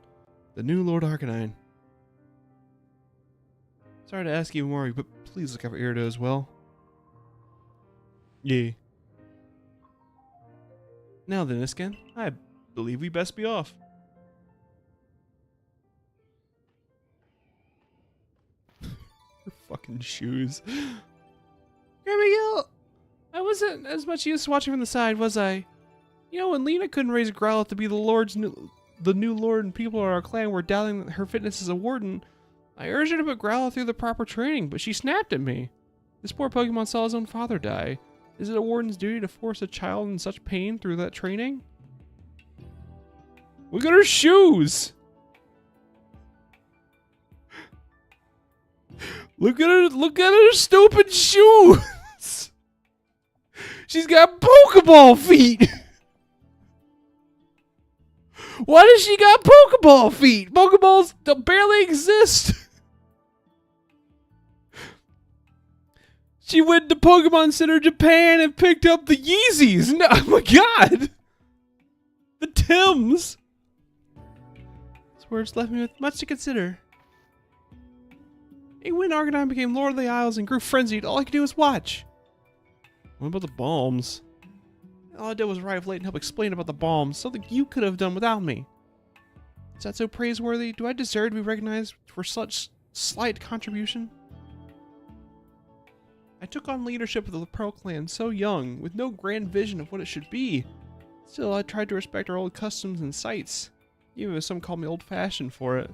The new Lord Arcanine. Sorry to ask you more, but please look after Irida as well. Yeah. Now then, Isken, I believe we best be off. Your fucking shoes. Grandma Gill, I wasn't as much used to watching from the side, was I? You know, when Lena couldn't raise Growlithe to be the new lord and people in our clan were doubting her fitness as a warden, I urged her to put Growlithe through the proper training, but she snapped at me. This poor Pokemon saw his own father die. Is it a warden's duty to force a child in such pain through that training? Look at her shoes! Look at her stupid shoes! She's got Pokeball feet! Why does she got Pokeball feet? Pokeballs barely exist! She went to Pokemon Center Japan and picked up the Yeezys. No, oh my god. The Tims. These words left me with much to consider. And when Arcanine became Lord of the Isles and grew frenzied, all I could do was watch. What about the bombs? All I did was arrive late and help explain about the bombs, something you could have done without me. Is that so praiseworthy? Do I deserve to be recognized for such slight contribution? I took on leadership of the Pearl Clan so young, with no grand vision of what it should be. Still, I tried to respect our old customs and sites, even if some call me old-fashioned for it.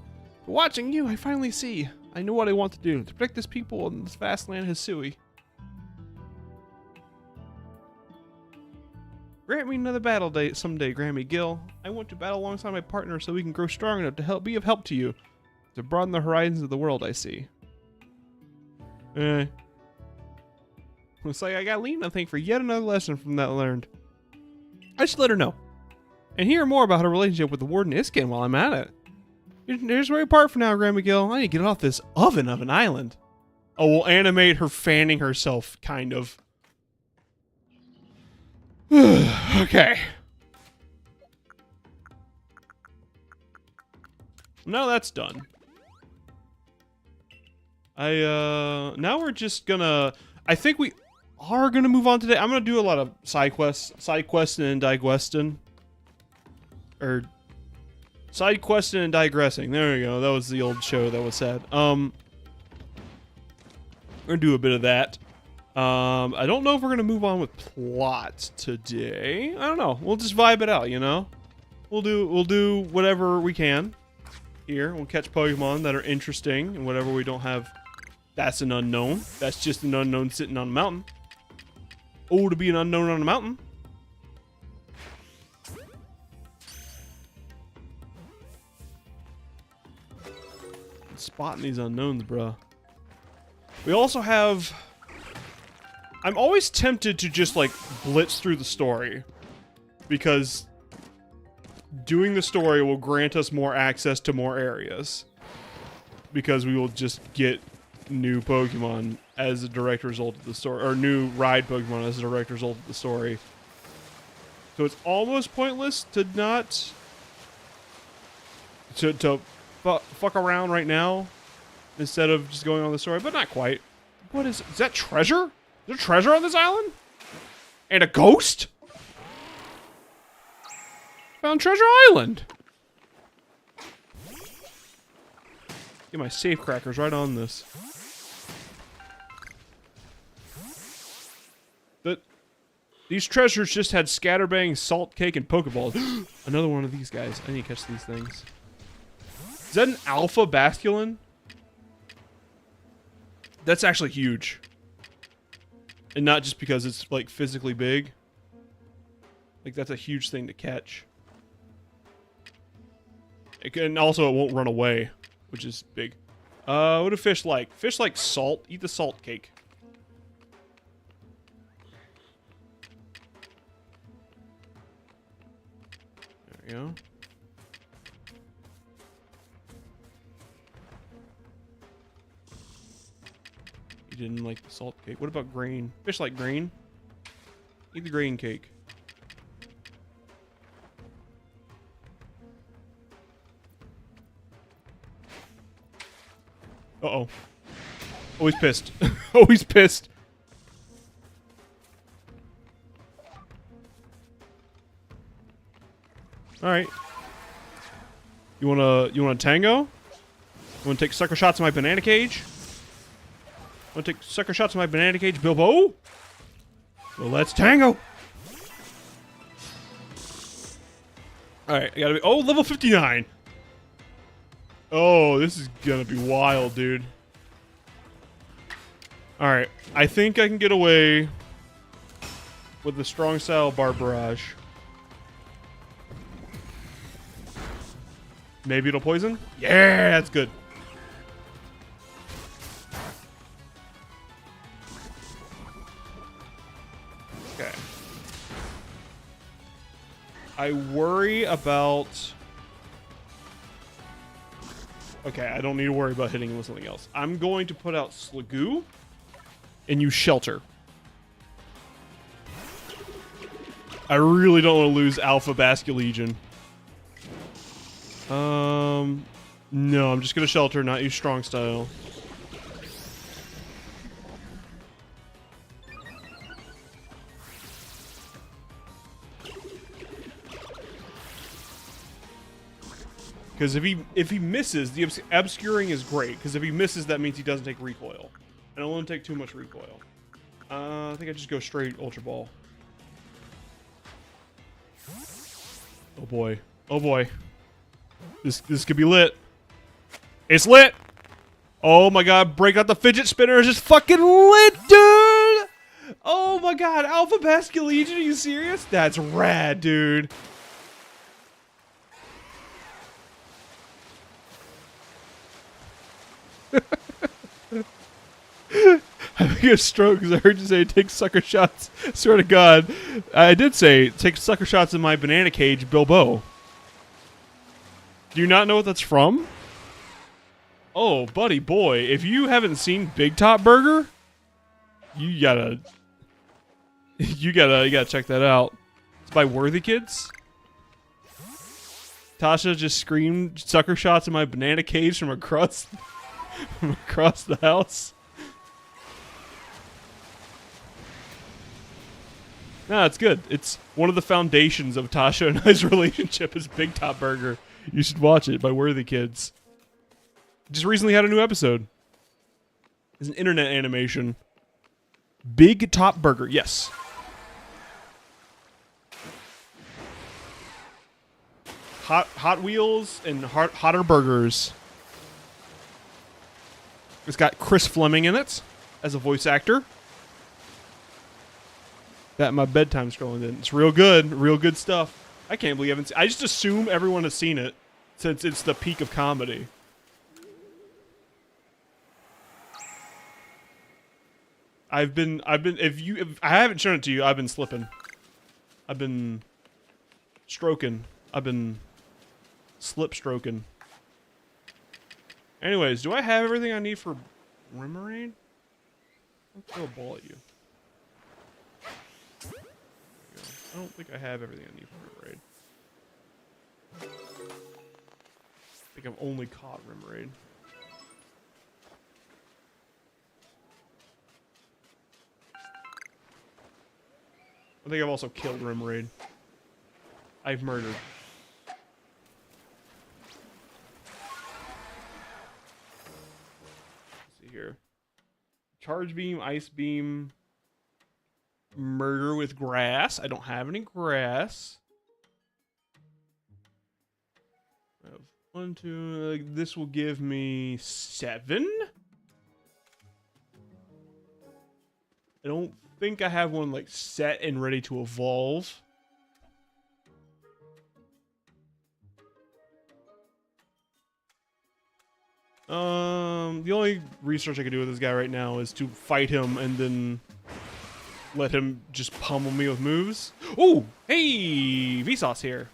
But watching you, I finally see. I know what I want to do, to protect this people in this vast land of Hisui. Grant me another battle day someday, Grammy Gill. I want to battle alongside my partner so we can grow strong enough to be of help to you. To broaden the horizons of the world I see. Looks like I got Lena to thank for yet another lesson from that learned. I should let her know. And hear more about her relationship with the Warden Isken while I'm at it. Here's where we part for now, Grandma Gill. I need to get off this oven of an island. Oh, we'll animate her fanning herself, kind of. Okay. Now that's done. Now we're just gonna... I think we are gonna move on today. I'm gonna do a lot of side questing and digressing. Or... side questing and digressing. There we go. That was the old show that was said. We're gonna do a bit of that. I don't know if we're gonna move on with plot today. I don't know. We'll just vibe it out, you know? We'll do whatever we can here. We'll catch Pokemon that are interesting, and whatever we don't have, that's an unknown. That's just an unknown sitting on a mountain. Oh, to be an unknown on a mountain. Spotting these unknowns, bruh. We also have... I'm always tempted to just, like, blitz through the story. Because doing the story will grant us more access to more areas. Because we will just get new Pokemon as a direct result of the story. Or new ride Pokemon as a direct result of the story. So it's almost pointless to not... To fuck around right now. Instead of just going on the story. But not quite. What is that treasure? Is there treasure on this island? And a ghost? Found Treasure Island. Get my safe crackers right on this. These treasures just had scatterbang, salt cake, and Pokeballs. Another one of these guys. I need to catch these things. Is that an alpha basculin? That's actually huge. And not just because it's, like, physically big. Like, that's a huge thing to catch. And also, it won't run away, which is big. What do fish like? Fish like salt. Eat the salt cake. There we go. You didn't like the salt cake. What about grain? Fish like grain. Eat the grain cake. Uh-oh. Always pissed. Always pissed. Alright. You wanna tango? You wanna take sucker shots at my banana cage? Wanna take sucker shots at my banana cage, Bilbo? Well, let's tango! Alright, I gotta be... Oh, level 59! Oh, this is gonna be wild, dude. Alright, I think I can get away with the strong style bar barrage. Maybe it'll poison? Yeah, that's good. Okay. I worry about... Okay, I don't need to worry about hitting him with something else. I'm going to put out Sligoo and use Shelter. I really don't want to lose Alpha Basculegion. No, I'm just going to Shelter, not use Strong Style. Because if he misses, the obscuring is great. Because if he misses, that means he doesn't take recoil. And I won't take too much recoil. I think I just go straight Ultra Ball. Oh boy. Oh boy. This could be lit. It's lit! Oh my god, break out the fidget spinner is just fucking lit, dude! Oh my god, Alpha Basculegion, are you serious? That's rad, dude. I think a stroke because I heard you say take sucker shots. Swear to God. I did say take sucker shots in my banana cage, Bilbo. Do you not know what that's from? Oh, buddy boy. If you haven't seen Big Top Burger, you gotta check that out. It's by Worthy Kids. Tasha just screamed sucker shots in my banana cage from across the house. No, it's good. It's one of the foundations of Tasha and I's relationship is Big Top Burger. You should watch it by Worthy Kids. Just recently had a new episode. It's an internet animation. Big Top Burger, yes. Hot Wheels and hotter burgers. It's got Chris Fleming in it as a voice actor. That my bedtime scrolling in. It's real good stuff. I can't believe I haven't seen. I just assume everyone has seen it since it's the peak of comedy. If I haven't shown it to you, I've been slipping. I've been stroking. I've been slip stroking. Anyways, do I have everything I need for Remoraid? I'll throw a ball at you. There you go. I don't think I have everything I need for Remoraid. I think I've only caught Remoraid. I think I've also killed Remoraid. I've murdered. Let's see here. Charge Beam, Ice Beam, Murder with Grass. I don't have any grass. I have 1, 2. This will give me 7. I don't think I have one like set and ready to evolve. The only research I can do with this guy right now is to fight him and then let him just pummel me with moves. Oh, hey, Vsauce here.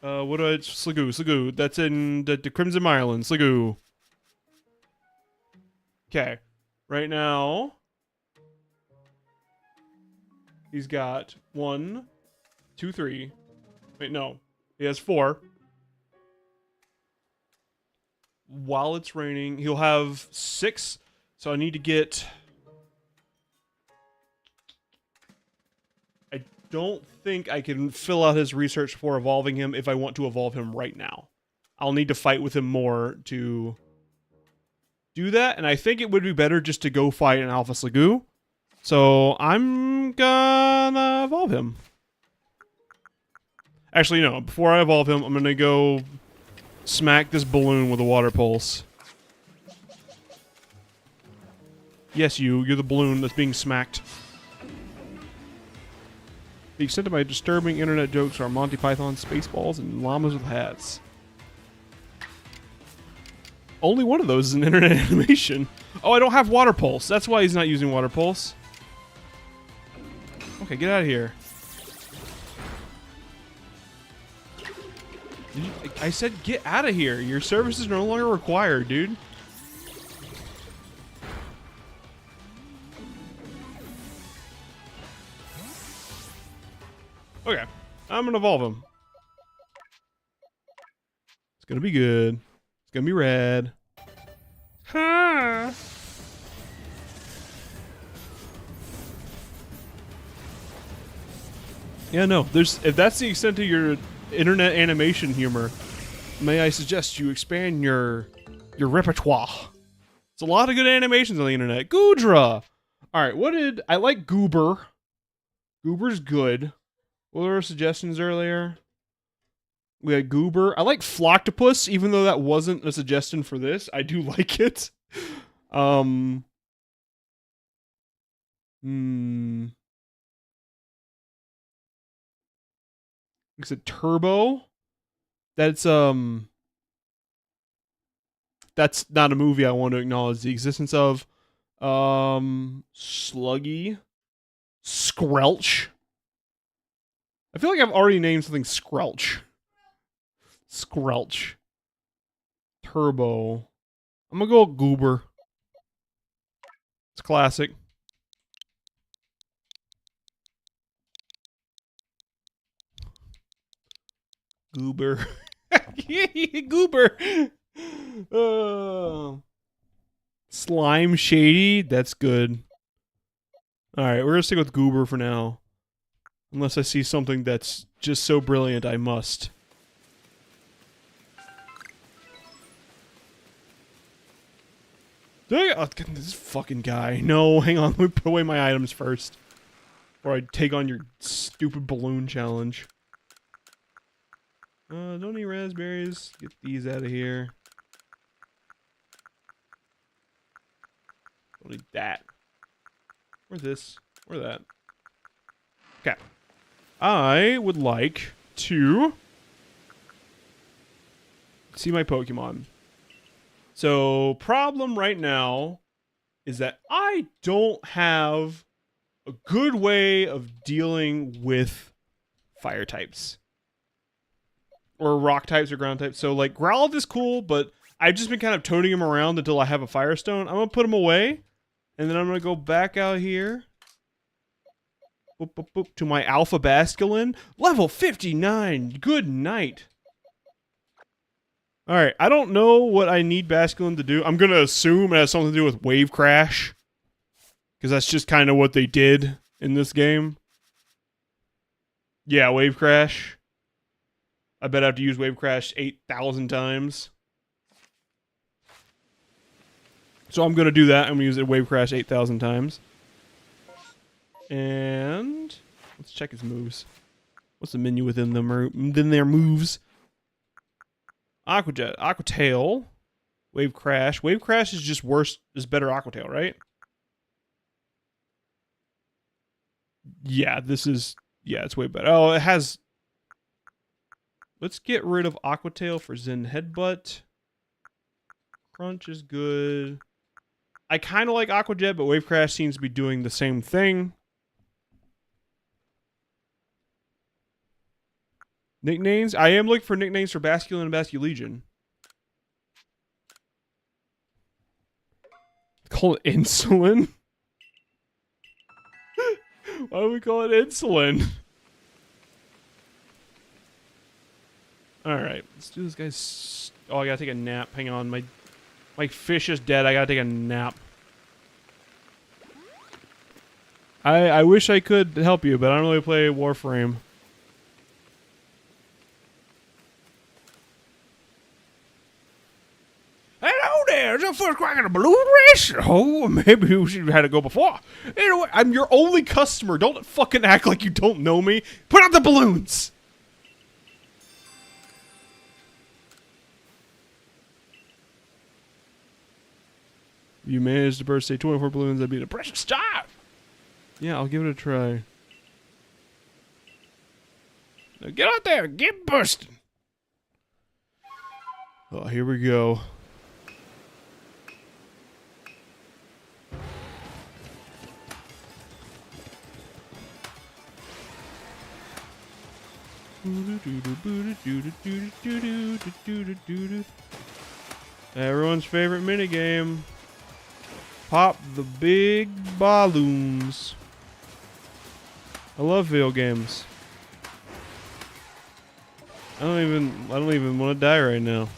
What do I? Sligoo. That's in the Crimson Island. Sligoo. Okay. Right now, he's got 1, 2, 3. Wait, no. He has 4. While it's raining, he'll have 6. So I need to get... I don't think I can fill out his research for evolving him if I want to evolve him right now. I'll need to fight with him more to do that, and I think it would be better just to go fight an Alpha Sligoo. So I'm gonna evolve him. Actually, no. Before I evolve him, I'm gonna go smack this balloon with a water pulse. Yes, you're the balloon that's being smacked. The extent of my disturbing internet jokes are Monty Python, Spaceballs, and llamas with hats. Only one of those is an internet animation. Oh, I don't have Water Pulse. That's why he's not using Water Pulse. Okay, get out of here. I said get out of here. Your service is no longer required, dude. Okay, I'm gonna evolve him. It's gonna be good. It's gonna be red. Huh. Yeah, no. If that's the extent of your internet animation humor, may I suggest you expand your repertoire. It's a lot of good animations on the internet. Goodra. All right, I like Goober. Goober's good. What were our suggestions earlier? We had Goober. I like Floctopus, even though that wasn't a suggestion for this. I do like it. It's a Turbo. That's not a movie I want to acknowledge the existence of. Sluggy. Squelch. I feel like I've already named something Squelch. Squelch. Turbo. I'm gonna go with Goober. It's classic. Goober. Goober. Slime Shady. That's good. Alright, we're gonna stick with Goober for now. Unless I see something that's just so brilliant, I must. Dang it. Oh, this fucking guy. No, hang on. Let me put away my items first. Or I take on your stupid balloon challenge. Don't eat raspberries. Get these out of here. Don't eat that. Or this. Or that. Okay. I would like to see my Pokemon. So, problem right now is that I don't have a good way of dealing with fire types. Or rock types or ground types. So, like, Growlithe is cool, but I've just been kind of toting him around until I have a Firestone. I'm going to put him away, and then I'm going to go back out here. Boop, boop, boop, to my Alpha Basculin. Level 59. Good night. Alright, I don't know what I need Basculin to do. I'm going to assume it has something to do with Wave Crash. Because that's just kind of what they did in this game. Yeah, Wave Crash. I bet I have to use Wave Crash 8,000 times. So I'm going to do that. I'm going to use it Wave Crash 8,000 times. And let's check his moves. What's the menu within their moves? Aqua Jet, Aqua Tail, Wave Crash. Wave Crash is just worse, is better Aqua Tail, right? Yeah, it's way better. Oh, it has... Let's get rid of Aqua Tail for Zen Headbutt. Crunch is good. I kind of like Aqua Jet, but Wave Crash seems to be doing the same thing. Nicknames? I am looking for nicknames for Basculin and Basculegion. Call it Insulin? Why do we call it Insulin? Alright, let's do this guy's... Oh, I gotta take a nap. Hang on, my fish is dead. I gotta take a nap. I wish I could help you, but I don't really play Warframe. Hello there, it's the first crack in the balloon race. Oh, maybe you should have had to go before. Anyway, I'm your only customer. Don't fucking act like you don't know me. Put out the balloons. You managed to burst, say 24 balloons, that'd be a precious start. Yeah, I'll give it a try. Now get out there, get bursting. Oh, here we go. Everyone's favorite minigame. Pop the big balloons. I love video games. I don't even want to die right now.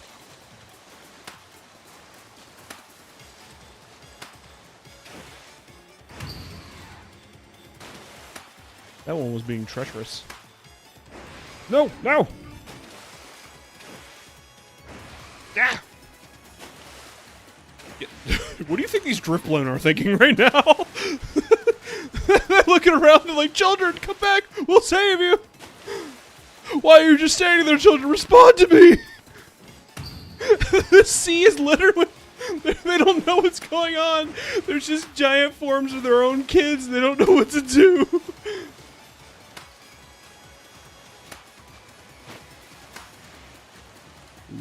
That one was being treacherous. No, no! Ah! What do you think these Drifloon are thinking right now? They're looking around and like, children, come back! We'll save you! Why are you just standing there, children? Respond to me! The sea is littered with... They don't know what's going on. There's just giant forms of their own kids. And they don't know what to do.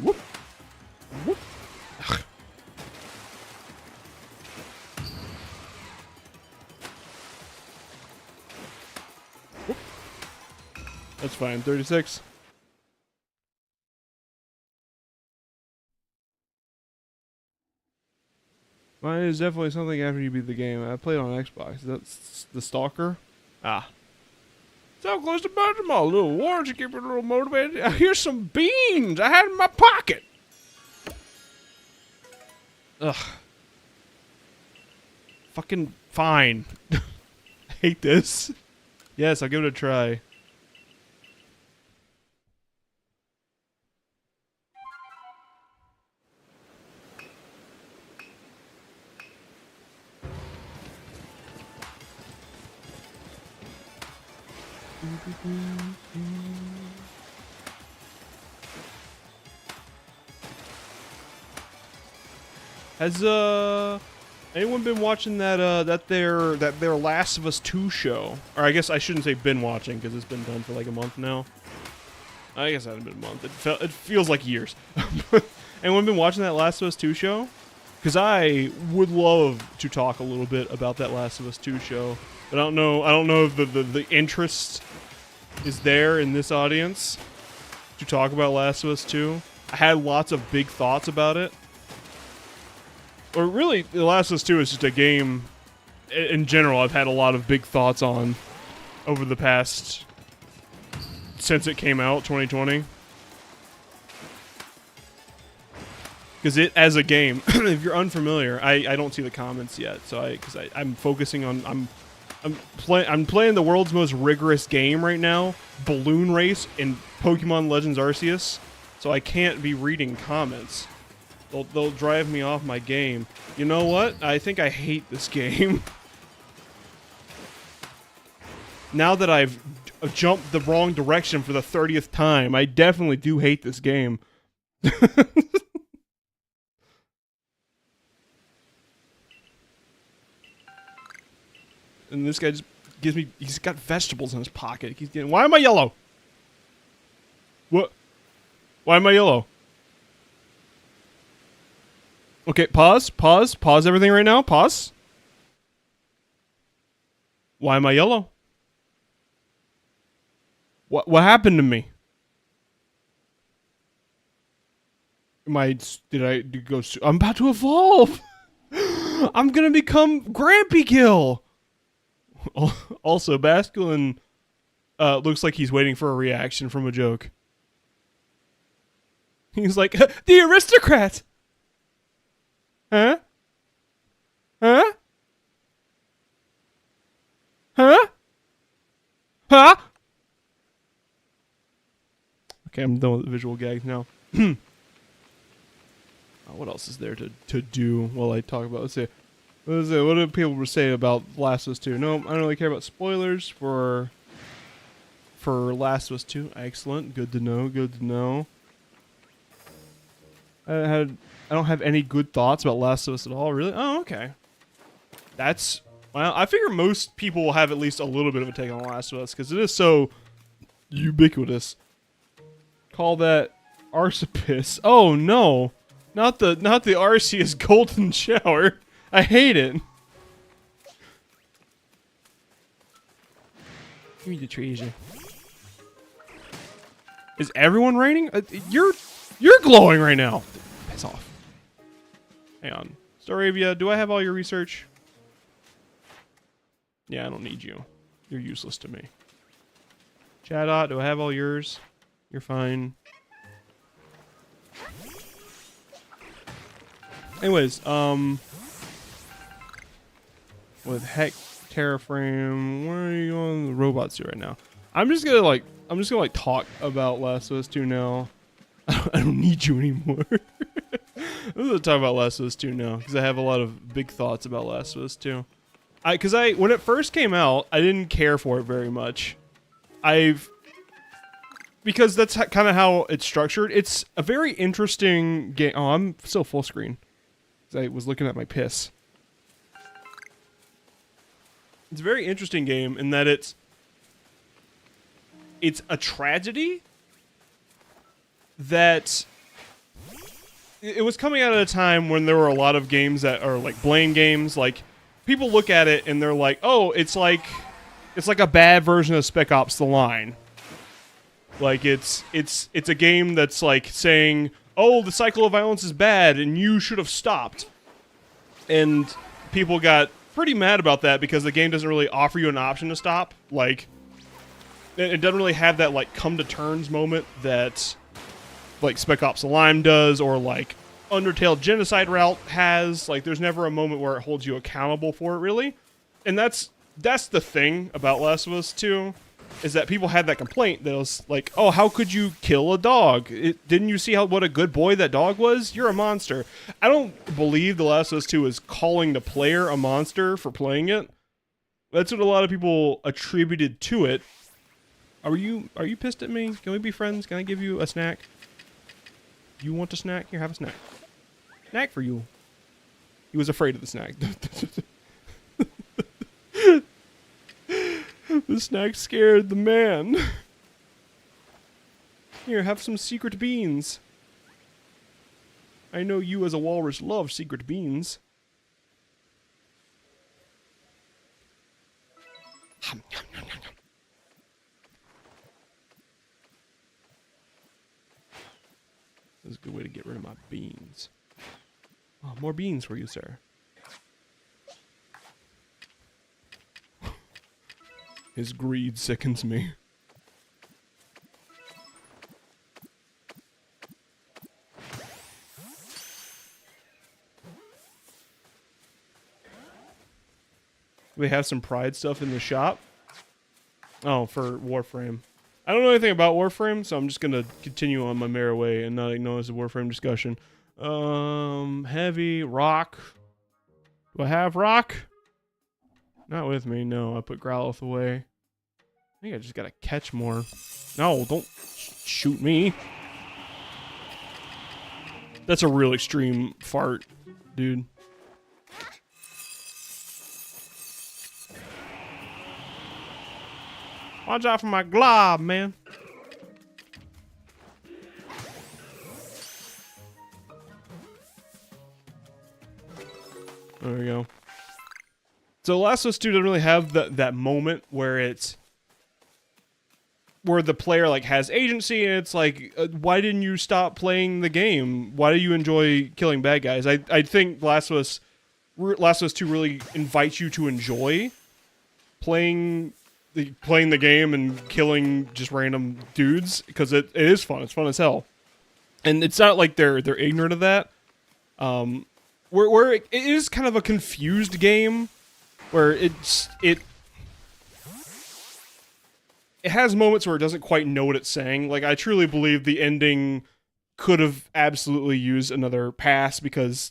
Whoop. Whoop. Whoop. That's fine. 36. Mine is definitely something after you beat the game. I played on Xbox. That's the Stalker. Ah. So close to bunch of my little warrants to keep you a little motivated. Here's some beans I had in my pocket. Ugh. Fucking fine. I hate this. Yes, I'll give it a try. Has anyone been watching that their Last of Us 2 show? Or I guess I shouldn't say been watching because it's been done for like a month now. I guess it hasn't been a month. It feels like years. Anyone been watching that Last of Us 2 show? Because I would love to talk a little bit about that Last of Us 2 show, but I don't know if the interest is there in this audience to talk about Last of Us 2. I had lots of big thoughts about it. Or really, The Last of Us 2 is just a game, in general, I've had a lot of big thoughts on over the past, since it came out, 2020. Because it, as a game, if you're unfamiliar, I don't see the comments yet, so I'm focusing on, I'm playing the world's most rigorous game right now, Balloon Race in Pokemon Legends Arceus, so I can't be reading comments. They'll drive me off my game. You know what? I think I hate this game. Now that I've jumped the wrong direction for the 30th time, I definitely do hate this game. And this guy just gives me... He's got vegetables in his pocket. He's getting... Why am I yellow? What? Why am I yellow? Okay, pause. Pause everything right now. Pause. Why am I yellow? What happened to me? Did I go... I'm about to evolve! I'm gonna become Grampy Gill! Also, Basculin looks like he's waiting for a reaction from a joke. He's like, the aristocrat! Huh? Huh? Huh? Huh? Okay, I'm done with the visual gags now. What else is there to do while I talk about... Let's see. What do people say about Last of Us 2? No, I don't really care about spoilers for Last of Us 2. Excellent. Good to know. Good to know. I don't have any good thoughts about Last of Us at all, really? Oh, okay. That's... Well, I figure most people will have at least a little bit of a take on Last of Us, because it is so ubiquitous. Call that Arceus. Oh, no. Not the Arceus golden shower. I hate it. Give me the treasure. Is everyone raining? You're glowing right now. Piss off. Hang on. Staravia, do I have all your research? Yeah, I don't need you. You're useless to me. Chadot, do I have all yours? You're fine. Anyways, with Heck, Terraframe, where are you on the robots to right now? I'm just gonna talk about Last of Us 2 now. I don't need you anymore. I'm gonna talk about Last of Us 2 now, because I have a lot of big thoughts about Last of Us 2. When it first came out, I didn't care for it very much. Because that's kind of how it's structured. It's a very interesting game. Oh, I'm still full screen. I was looking at my piss. It's a very interesting game in that it's a tragedy that it was coming out at a time when there were a lot of games that are like blame games. Like, people look at it and they're like, oh, it's like a bad version of Spec Ops: The Line. Like, it's a game that's like saying, oh, the cycle of violence is bad and you should have stopped. And people got pretty mad about that because the game doesn't really offer you an option to stop. Like, it doesn't really have that like come to terms moment that like Spec Ops: The Line does, or like Undertale Genocide Route has. Like, there's never a moment where it holds you accountable for it, really. And that's the thing about Last of Us 2, is that people had that complaint that was like, oh, how could you kill a dog? Didn't you see what a good boy that dog was? You're a monster. I don't believe The Last of Us 2 is calling the player a monster for playing it. That's what a lot of people attributed to it. Are you pissed at me? Can we be friends? Can I give you a snack? You want a snack? Here, have a snack. Snack for you. He was afraid of the snack. The snack scared the man. Here, have some secret beans. I know you as a walrus love secret beans. This is a good way to get rid of my beans. Oh, more beans for you, sir. His greed sickens me. They have some Pride stuff in the shop. Oh, for Warframe. I don't know anything about Warframe, so I'm just gonna continue on my merry way and not acknowledge the Warframe discussion. Heavy, rock. Do I have rock? Not with me, no. I put Growlithe away. I think I just gotta catch more. No, don't shoot me. That's a real extreme fart, dude. Watch out for my glob, man. There we go. So Last of Us 2 doesn't really have that moment where it's where the player like has agency and it's like, why didn't you stop playing the game? Why do you enjoy killing bad guys? I think Last of Us 2 really invites you to enjoy playing the game and killing just random dudes, because it is fun. It's fun as hell, and it's not like they're ignorant of that. Where it is kind of a confused game, where it has moments where it doesn't quite know what it's saying. Like, I truly believe the ending could have absolutely used another pass, because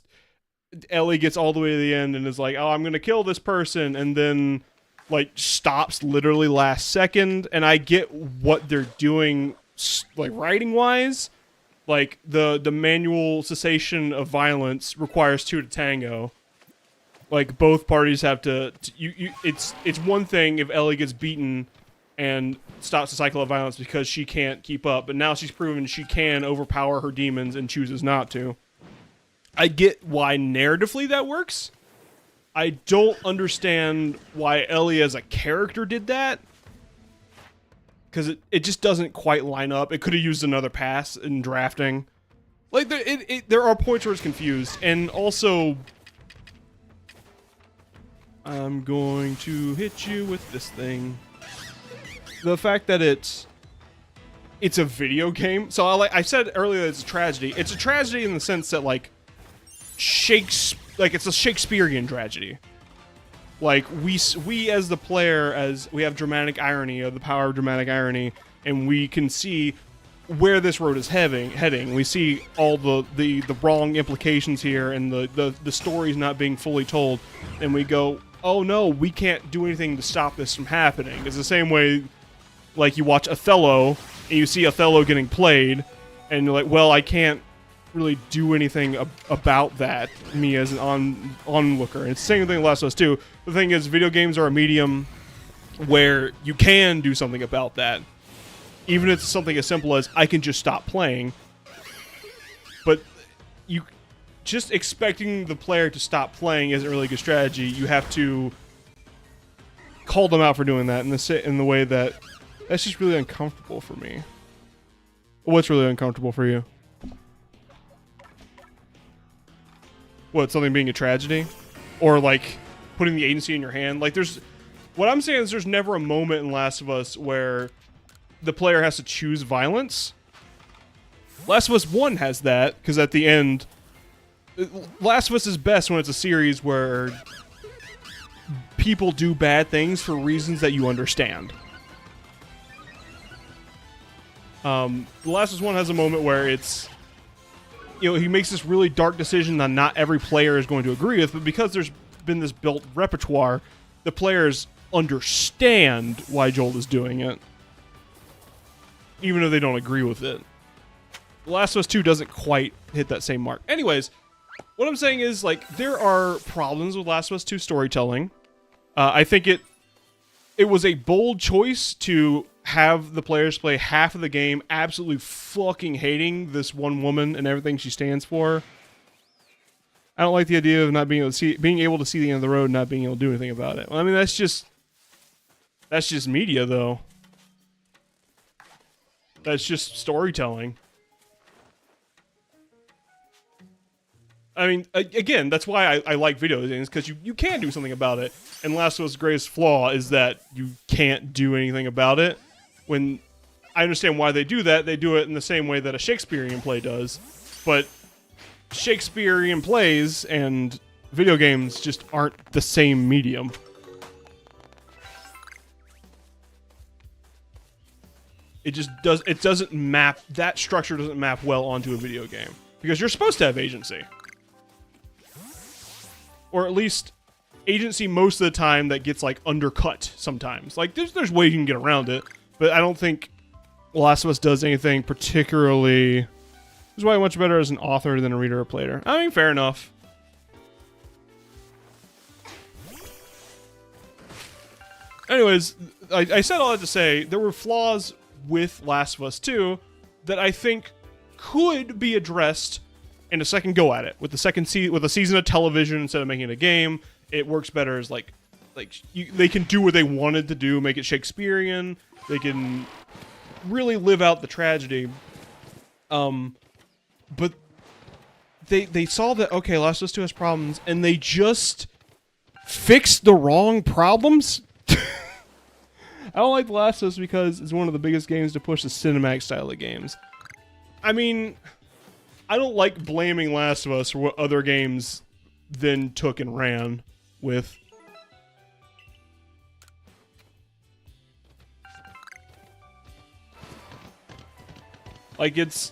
Ellie gets all the way to the end and is like, oh, I'm gonna kill this person, and then like stops literally last second. And I get what they're doing, like writing wise. Like the manual cessation of violence requires two to tango. Like both parties have to it's one thing if Ellie gets beaten and stops the cycle of violence because she can't keep up, but now she's proven she can overpower her demons and chooses not to. I get why narratively that works. I don't understand why Ellie as a character did that, because it just doesn't quite line up. It could have used another pass in drafting. Like, there are points where it's confused. And also, I'm going to hit you with this thing. The fact that it's a video game. So I said earlier it's a tragedy. It's a tragedy in the sense that, like, it's a Shakespearean tragedy. Like, we as the player, as we have dramatic irony, or the power of dramatic irony, and we can see where this road is heading. We see all the wrong implications here, and the story's not being fully told, and we go, oh no, we can't do anything to stop this from happening. It's the same way, like, you watch Othello, and you see Othello getting played, and you're like, well, I can't really do anything about that, me as an onlooker. And it's the same thing with Last of Us 2. The thing is, video games are a medium where you can do something about that. Even if it's something as simple as, I can just stop playing. But you just expecting the player to stop playing isn't really a good strategy. You have to call them out for doing that in the way that's just really uncomfortable for me. What's really uncomfortable for you? What, something being a tragedy? Or, like, putting the agency in your hand? Like, what I'm saying is there's never a moment in Last of Us where the player has to choose violence. Last of Us 1 has that, because at the end, Last of Us is best when it's a series where people do bad things for reasons that you understand. The Last of Us 1 has a moment where it's, you know, he makes this really dark decision that not every player is going to agree with, but because there's been this built repertoire, the players understand why Joel is doing it. even if they don't agree with it. The Last of Us 2 doesn't quite hit that same mark. Anyways, what I'm saying is, like, there are problems with Last of Us 2 storytelling. I think it was a bold choice to have the players play half of the game absolutely fucking hating this one woman and everything she stands for. I don't like the idea of not being able to see the end of the road and not being able to do anything about it. Well, I mean, that's just media, though. That's just storytelling. I mean, again, that's why I like video games, because you can do something about it. And Last of Us' greatest flaw is that you can't do anything about it. When I understand why they do that, they do it in the same way that a Shakespearean play does. But Shakespearean plays and video games just aren't the same medium. It just doesn't map, that structure doesn't map well onto a video game. Because you're supposed to have agency. Or at least agency most of the time that gets, like, undercut sometimes. Like, there's ways you can get around it, but I don't think Last of Us does anything particularly... This is why I'm much better as an author than a reader or player. I mean, fair enough. Anyways, I said all that to say, there were flaws with Last of Us 2 that I think could be addressed in a second go at it. With a season of television instead of making it a game, it works better as they can do what they wanted to do, make it Shakespearean. They can really live out the tragedy. But they saw that, okay, Last of Us 2 has problems, and they just fixed the wrong problems. I don't like The Last of Us because it's one of the biggest games to push the cinematic style of games. I mean, I don't like blaming Last of Us for what other games then took and ran with. Like, it's...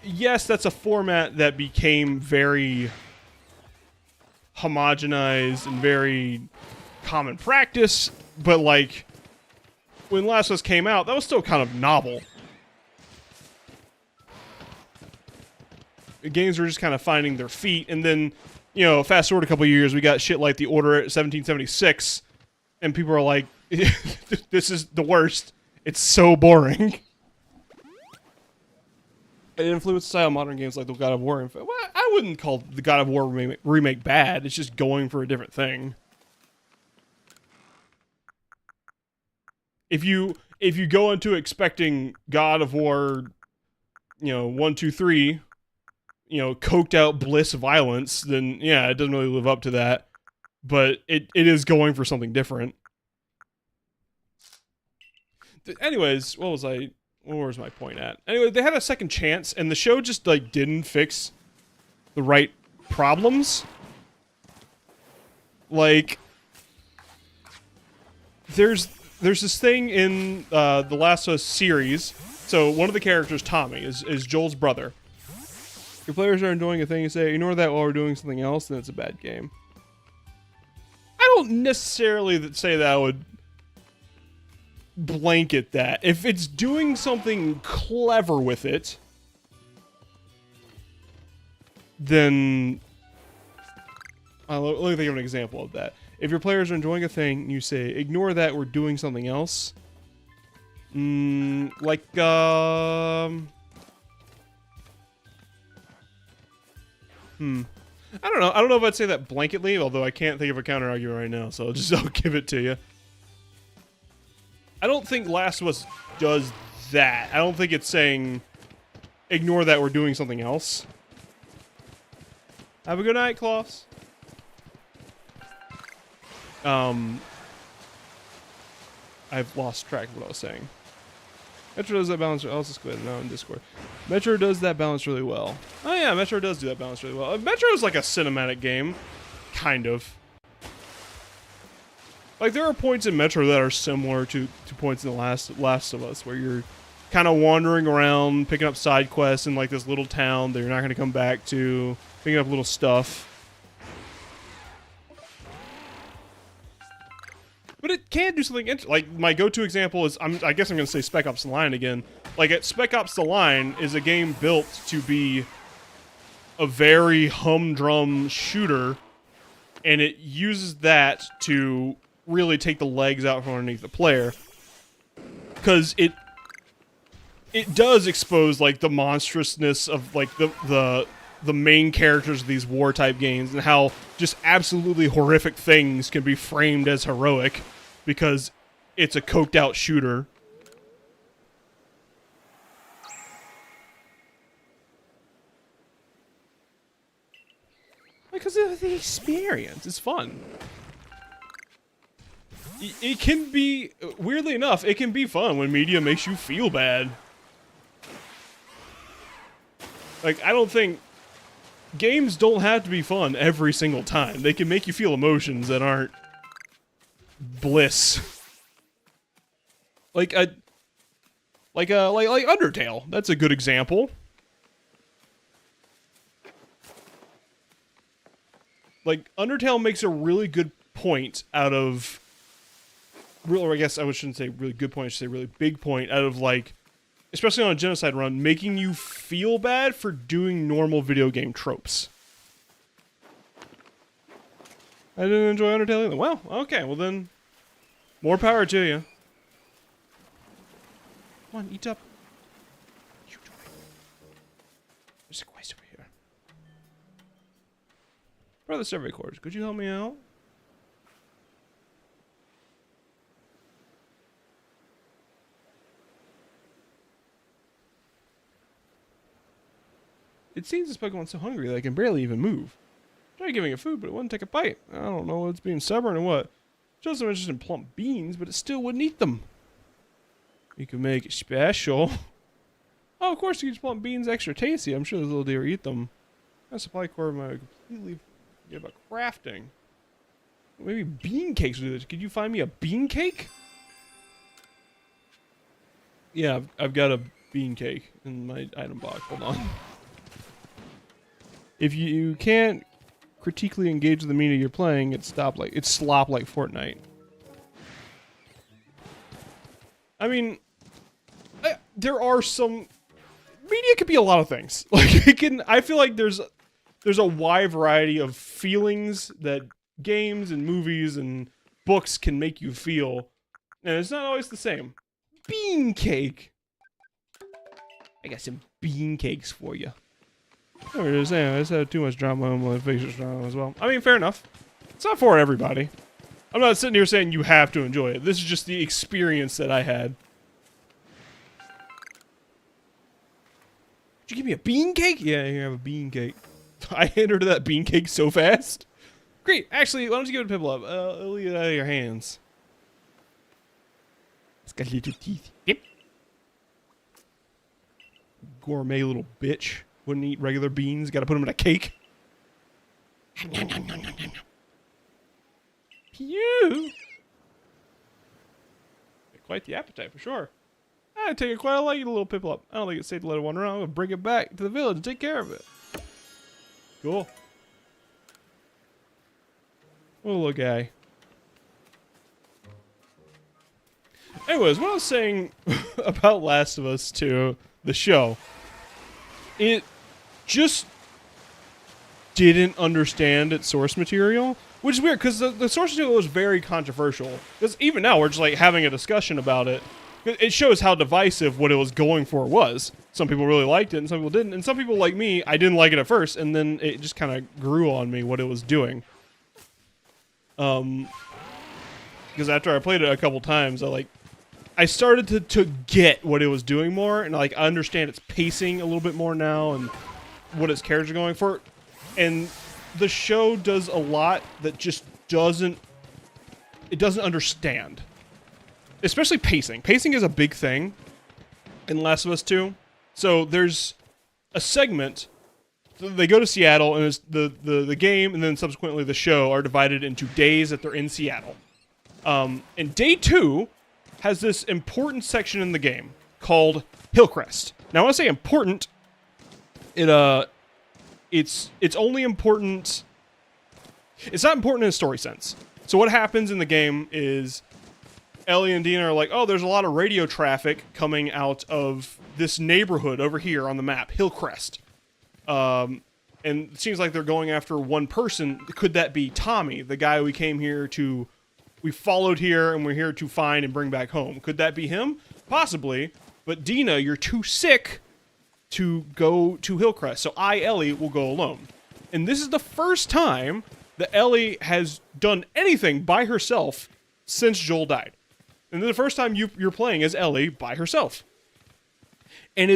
Yes, that's a format that became very homogenized and very common practice, but, like, when Last of Us came out, that was still kind of novel. Games were just kind of finding their feet, and then, you know, fast forward a couple years, we got shit like The Order 1776, and people are like, this is the worst. It's so boring. It influenced style of modern games like the God of War. Well, I wouldn't call the God of War remake bad. It's just going for a different thing. If you go into expecting God of War, you know, 1, 2, 3, you know, coked out bliss violence, then yeah, it doesn't really live up to that. But it is going for something different. Anyways, where was my point at? Anyway, they had a second chance, and the show just, like, didn't fix the right problems. Like, there's this thing in the Last of Us series. So one of the characters, Tommy, is Joel's brother. Your players are doing a thing, you say, ignore that while we're doing something else, then it's a bad game. I don't necessarily say that I would blanket that. If it's doing something clever with it, then... let me think of an example of that. If your players are enjoying a thing, you say, ignore that, we're doing something else. I don't know. I don't know if I'd say that blanketly, although I can't think of a counter argument right now, so I'll give it to you. I don't think Last of Us does that. I don't think it's saying, ignore that, we're doing something else. Have a good night, Klaus. I've lost track of what I was saying. Metro does that balance. I'll just go ahead now in Discord. Metro does that balance really well. Oh yeah, Metro does do that balance really well. Metro is like a cinematic game, kind of. Like, there are points in Metro that are similar to points in the Last of Us, where you're kind of wandering around, picking up side quests in like this little town that you're not going to come back to, picking up little stuff. But it can do something interesting. Like, my go-to example is, I guess I'm going to say Spec Ops: The Line again. Like, Spec Ops: The Line is a game built to be a very humdrum shooter, and it uses that to really take the legs out from underneath the player. Because it does expose, like, the monstrousness of, like, the main characters of these war-type games, and how just absolutely horrific things can be framed as heroic because it's a coked-out shooter. Because of the experience. It's fun. It can be, weirdly enough, it can be fun when media makes you feel bad. Like, I don't think... Games don't have to be fun every single time. They can make you feel emotions that aren't bliss. Like Undertale. That's a good example. Like, Undertale makes a really good point out of... Or I guess I shouldn't say really good point, I should say really big point out of, like, especially on a genocide run, making you feel bad for doing normal video game tropes. I didn't enjoy Undertale either. Well, okay, well then, more power to you. Come on, eat up. There's a quest over here. Brother Survey Corps, could you help me out? It seems this Pokemon's so hungry that I can barely even move. Tried giving it food, but it wouldn't take a bite. I don't know, it's being stubborn or what. Shows some interest in plump beans, but it still wouldn't eat them. You can make it special. Oh, of course you can just plump beans extra tasty. I'm sure this little deer eat them. My supply core might completely forget about crafting. Maybe bean cakes would do this. Could you find me a bean cake? Yeah, I've got a bean cake in my item box. Hold on. If you can't critically engage the media you're playing, it's slop like Fortnite. I mean, there are some media could be a lot of things. Like it can. I feel like there's a wide variety of feelings that games and movies and books can make you feel, and it's not always the same. Bean cake. I got some bean cakes for you. I was saying, I just had too much drama on my facial drama as well. I mean, fair enough. It's not for everybody. I'm not sitting here saying you have to enjoy it. This is just the experience that I had. Did you give me a bean cake? Yeah, you have a bean cake. I entered that bean cake so fast. Great. Actually, why don't you give it a pimple up? I'll leave it out of your hands. It's got little teeth. Yep. Gourmet little bitch. Wouldn't eat regular beans. Got to put them in a cake. Pew. Quite the appetite for sure. I take it quite a lot. Eat a little pimple up. I don't think it's safe to let it wander around. I'm gonna bring it back to the village and take care of it. Cool. What a little guy. Anyways, what I was saying about Last of Us 2, the show, it just didn't understand its source material, which is weird because the source material was very controversial. Because even now we're just like having a discussion about it. It shows how divisive what it was going for was. Some people really liked it and some people didn't. And some people like me, I didn't like it at first, and then it just kind of grew on me what it was doing. Because after I played it a couple times, I started to get what it was doing more, and like I understand its pacing a little bit more now and what its characters are going for. And the show does a lot that just doesn't understand. Especially pacing. Pacing is a big thing in Last of Us 2. So there's a segment, they go to Seattle, and it's the game and then subsequently the show are divided into days that they're in Seattle. And day 2 has this important section in the game called Hillcrest. Now, when I say important, it's only important. It's not important in a story sense. So what happens in the game is Ellie and Dina are like, oh, there's a lot of radio traffic coming out of this neighborhood over here on the map, Hillcrest. And it seems like they're going after one person. Could that be Tommy, the guy we followed here and we're here to find and bring back home? Could that be him? Possibly. But Dina, you're too sick to go to Hillcrest, so I, Ellie, will go alone. And this is the first time that Ellie has done anything by herself since Joel died. And this is the first time you're playing as Ellie by herself. And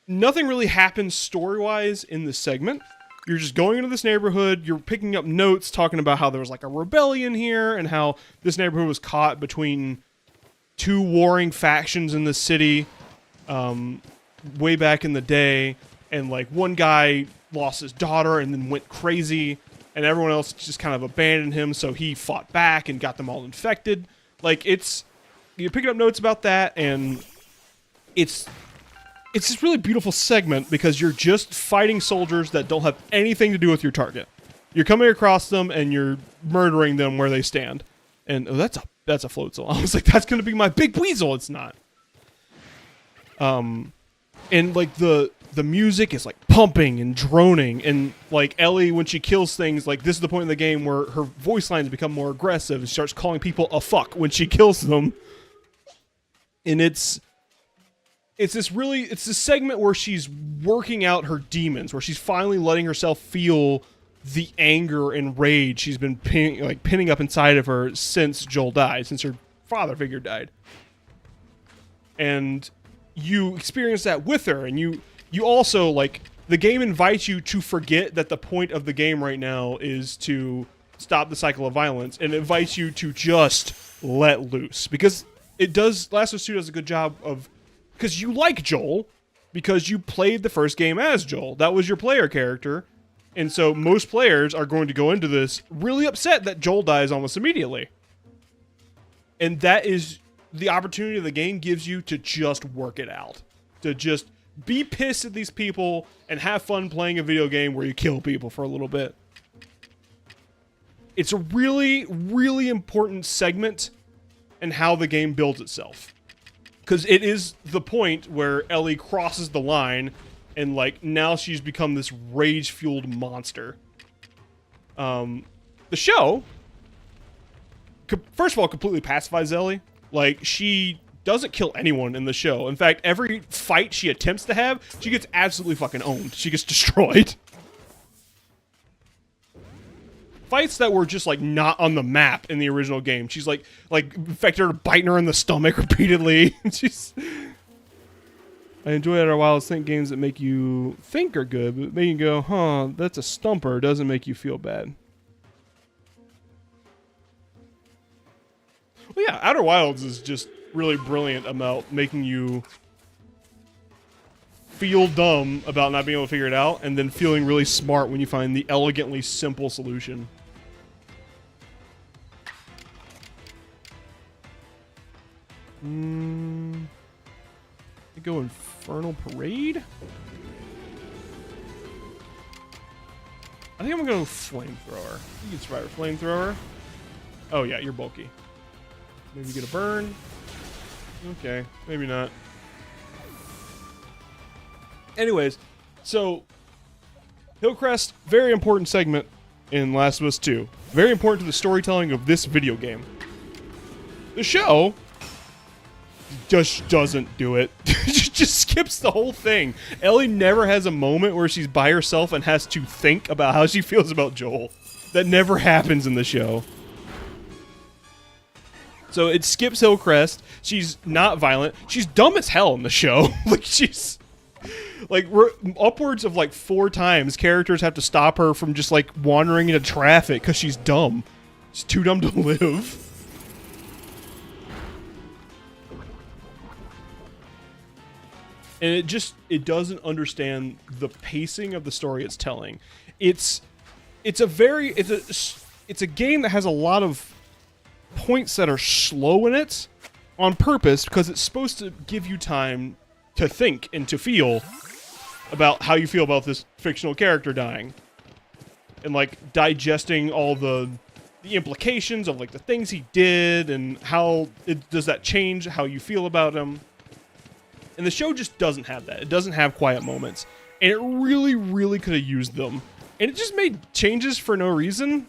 nothing really happens story-wise in this segment. You're just going into this neighborhood, you're picking up notes talking about how there was like a rebellion here, and how this neighborhood was caught between two warring factions in the city way back in the day, and like one guy lost his daughter and then went crazy, and everyone else just kind of abandoned him, so he fought back and got them all infected. Like, you're picking up notes about that, and it's this really beautiful segment because you're just fighting soldiers that don't have anything to do with your target. You're coming across them and you're murdering them where they stand. And oh, that's a floatzel. I was like, that's gonna be my big weasel. It's not. And like the music is like pumping and droning, and like Ellie, when she kills things, like this is the point in the game where her voice lines become more aggressive and she starts calling people a fuck when she kills them. And it's this segment where she's working out her demons, where she's finally letting herself feel the anger and rage she's been pinning up inside of her since Joel died, since her father figure died. And you experience that with her, and you also, like, the game invites you to forget that the point of the game right now is to stop the cycle of violence, and it invites you to just let loose. Because Last of Us 2 does a good job of, because you like Joel, because you played the first game as Joel. That was your player character. And so most players are going to go into this really upset that Joel dies almost immediately. And that is the opportunity the game gives you to just work it out. To just be pissed at these people and have fun playing a video game where you kill people for a little bit. It's a really, really important segment in how the game builds itself. Because it is the point where Ellie crosses the line, and like now she's become this rage-fueled monster. The show, first of all, completely pacifies Ellie. Like, she doesn't kill anyone in the show. In fact, every fight she attempts to have, she gets absolutely fucking owned. She gets destroyed. Fights that were just like not on the map in the original game, she's like infected her, biting her in the stomach repeatedly. I enjoy Outer Wilds. Think games that make you think are good, but make you go, huh, that's a stumper, doesn't make you feel bad. Well, yeah, Outer Wilds is just really brilliant about making you feel dumb about not being able to figure it out, and then feeling really smart when you find the elegantly simple solution. I go Infernal Parade? I think I'm gonna go Flamethrower. You can survive a Flamethrower. Oh yeah, you're bulky. Maybe get a burn. Okay, maybe not. Anyways, so Hillcrest, very important segment in Last of Us 2. Very important to the storytelling of this video game. The show just doesn't do it. Just skips the whole thing. Ellie never has a moment where she's by herself and has to think about how she feels about Joel. That never happens in the show. So it skips Hillcrest. She's not violent. She's dumb as hell in the show. Like, she's... like, upwards of, like, 4 times, characters have to stop her from just, like, wandering into traffic because she's dumb. She's too dumb to live. And it doesn't understand the pacing of the story it's telling. It's a game that has a lot of points that are slow in it on purpose, because it's supposed to give you time to think and to feel about how you feel about this fictional character dying. And like digesting all the the implications of like the things he did and how does that change how you feel about him. And the show just doesn't have that. It doesn't have quiet moments. And it really, really could have used them. And it just made changes for no reason.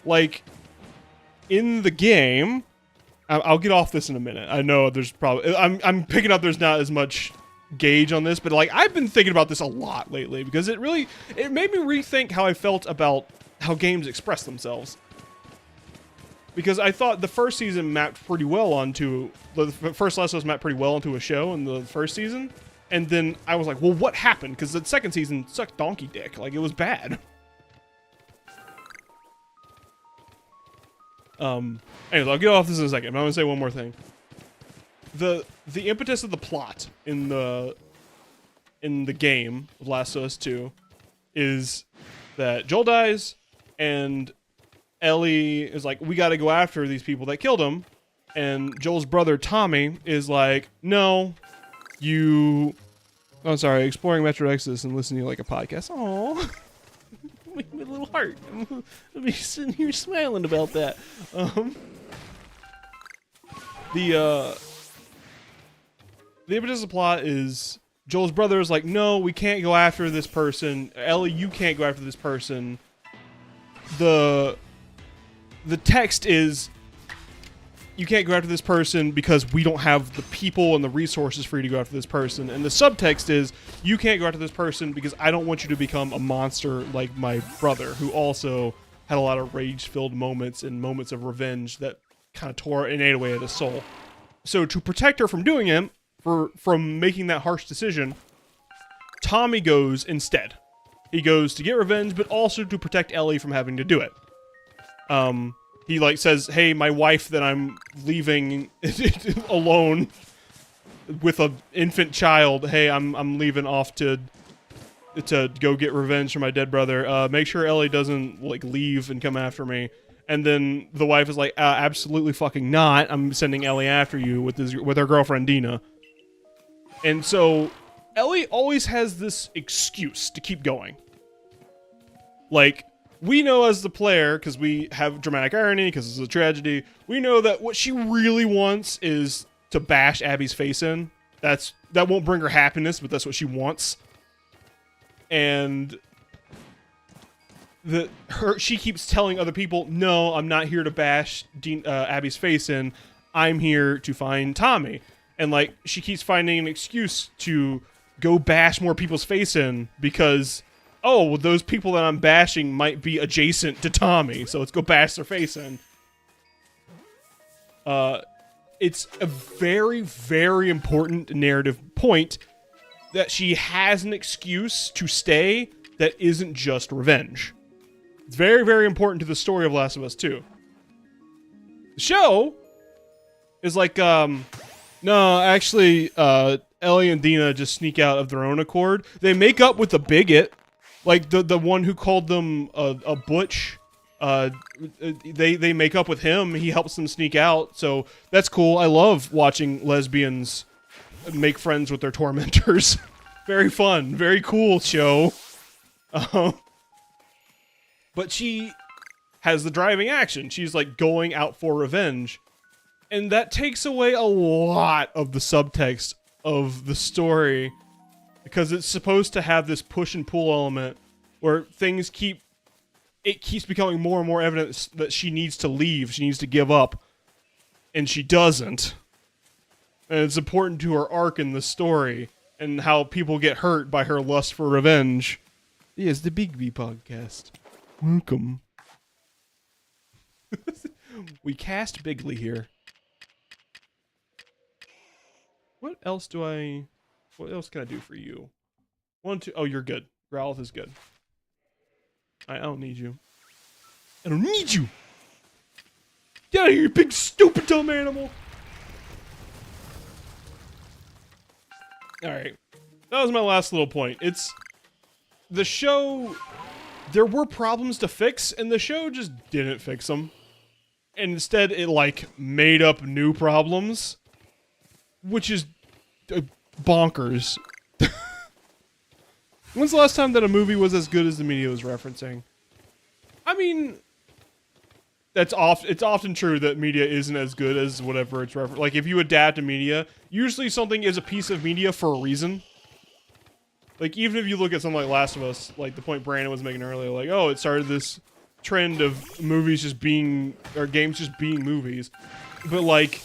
Like, in the game, I'll get off this in a minute. I know there's probably, I'm picking up there's not as much gauge on this, but like, I've been thinking about this a lot lately because it made me rethink how I felt about how games express themselves. Because I thought the first season mapped pretty well onto, the first Last of Us mapped pretty well into a show in the first season. And then I was like, well, what happened? Because the second season sucked donkey dick. Like, it was bad. Anyways, I'll get off this in a second, but I'm gonna say one more thing. The impetus of the plot in the game of Last of Us 2 is that Joel dies, and Ellie is like, we gotta go after these people that killed him. And Joel's brother, Tommy, is like, no, I'm sorry, exploring Metro Exodus and listening to like a podcast. Aww. Make me a little heart. I'll be sitting here smiling about that. The impetus of the plot is Joel's brother is like, no, we can't go after this person. Ellie, you can't go after this person. The text is, you can't go after this person because we don't have the people and the resources for you to go after this person. And the subtext is, you can't go after this person because I don't want you to become a monster like my brother, who also had a lot of rage-filled moments and moments of revenge that kind of tore and ate away at his soul. So to protect her from doing it, from making that harsh decision, Tommy goes instead. He goes to get revenge, but also to protect Ellie from having to do it. He like says, hey, my wife that I'm leaving alone with an infant child, hey, I'm leaving off to go get revenge for my dead brother. Make sure Ellie doesn't like leave and come after me. And then the wife is like, absolutely fucking not. I'm sending Ellie after you with her girlfriend Dina. And so Ellie always has this excuse to keep going. Like, we know as the player, because we have dramatic irony, because it's a tragedy, we know that what she really wants is to bash Abby's face in. That won't bring her happiness, but that's what she wants. And she keeps telling other people, no, I'm not here to bash Abby's face in. I'm here to find Tommy. And like, she keeps finding an excuse to go bash more people's face in because, oh, well, those people that I'm bashing might be adjacent to Tommy, so let's go bash their face in. It's a very, very important narrative point that she has an excuse to stay that isn't just revenge. It's very, very important to the story of Last of Us 2. The show is like, no, actually, Ellie and Dina just sneak out of their own accord. They make up with the bigot, like the one who called them a butch. They make up with him. He helps them sneak out, so that's cool. I love watching lesbians make friends with their tormentors. Very fun, very cool show. But she has the driving action. She's like going out for revenge. And that takes away a lot of the subtext of the story, because it's supposed to have this push and pull element where it keeps becoming more and more evident that she needs to leave, she needs to give up, and she doesn't. And it's important to her arc in the story and how people get hurt by her lust for revenge. Yes, the Bigby podcast. Welcome. We cast Bigley here. What else can I do for you? 1, 2, oh, you're good. Growlithe is good. I don't need you. I don't need you! Get out of here, you big stupid dumb animal! Alright. That was my last little point. The show, there were problems to fix, and the show just didn't fix them. And instead, it, like, made up new problems. Which is bonkers. When's the last time that a movie was as good as the media was referencing? I mean, it's often true that media isn't as good as whatever it's referenced. Like, if you adapt a media, usually something is a piece of media for a reason. Like, even if you look at something like Last of Us, like the point Brandon was making earlier, like, oh, it started this trend of movies just being, or games just being movies. But, like,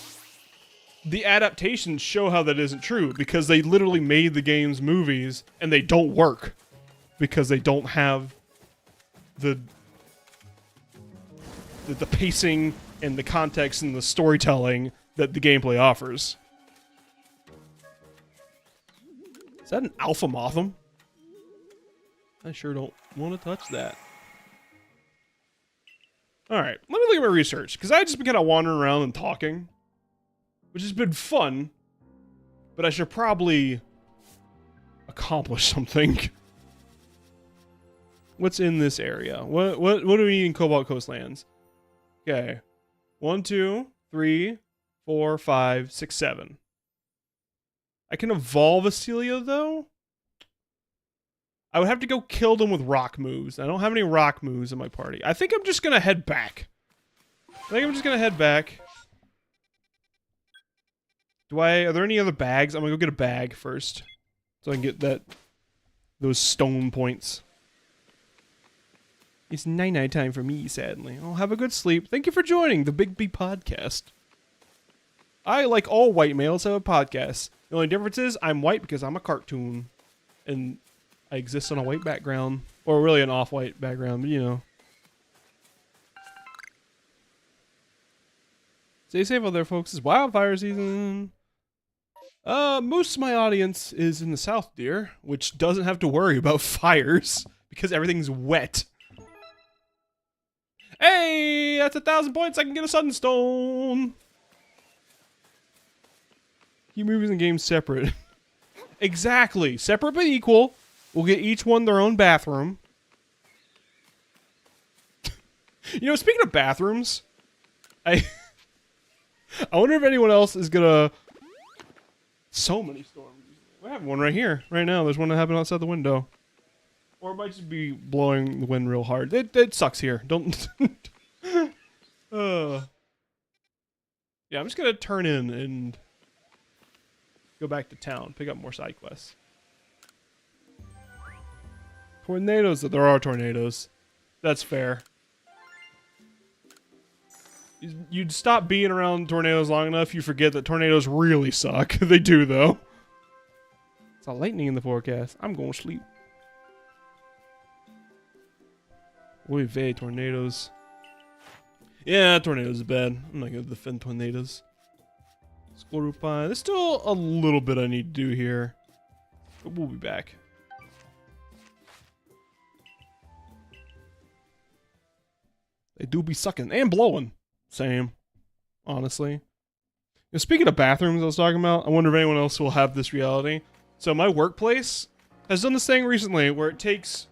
the adaptations show how that isn't true, because they literally made the games movies, and they don't work. Because they don't have the pacing and the context and the storytelling that the gameplay offers. Is that an alpha motham? I sure don't want to touch that. Alright, let me look at my research, because I've just been kind of wandering around and talking, which has been fun, but I should probably accomplish something. What's in this area? What do we need in Cobalt Coastlands? Okay. 1, 2, 3, 4, 5, 6, 7. I can evolve a Celia, though? I would have to go kill them with rock moves. I don't have any rock moves in my party. I think I'm just gonna head back. Are there any other bags? I'm gonna go get a bag first. So I can get those stone points. It's night-night time for me, sadly. I'll have a good sleep. Thank you for joining the Bigby podcast. I, like all white males, have a podcast. The only difference is I'm white because I'm a cartoon. And I exist on a white background. Or really an off-white background, but you know. Stay safe out there, folks. It's wildfire season. Most of my audience is in the South, dear. Which doesn't have to worry about fires. Because everything's wet. Hey, that's 1,000 points. I can get a Sunstone. Keep movies and games separate. Exactly. Separate but equal. We'll get each one their own bathroom. You know, speaking of bathrooms, I wonder if anyone else is gonna... So many storms. We're having one right here, right now. There's one that happened outside the window. Or it might just be blowing the wind real hard. It sucks here. Don't... Yeah, I'm just gonna turn in and go back to town. Pick up more side quests. Tornadoes. There are tornadoes. That's fair. You'd stop being around tornadoes long enough, you forget that tornadoes really suck. They do, though. It's all lightning in the forecast. I'm going to sleep. Oy vey, tornadoes. Yeah, tornadoes are bad. I'm not going to defend tornadoes. Scleropine. There's still a little bit I need to do here. But we'll be back. They do be sucking and blowing. Same. Honestly. Now, speaking of bathrooms I was talking about, I wonder if anyone else will have this reality. So my workplace has done this thing recently where it takes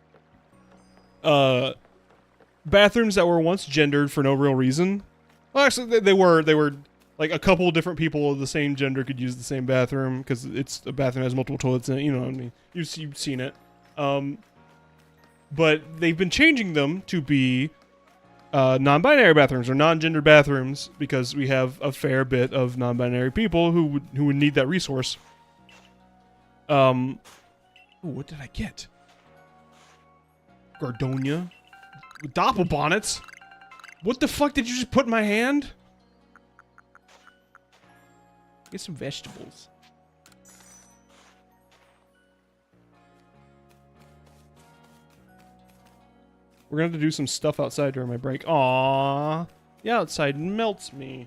bathrooms that were once gendered for no real reason. Well, actually, they were like a couple of different people of the same gender could use the same bathroom because it's a bathroom that has multiple toilets in it. You know what I mean? You've seen it. But they've been changing them to be non-binary bathrooms or non-gendered bathrooms because we have a fair bit of non-binary people who would need that resource. Ooh, what did I get? Gardonia. Doppelbonnets? What the fuck did you just put in my hand? Get some vegetables. We're gonna have to do some stuff outside during my break. Aww. The outside melts me.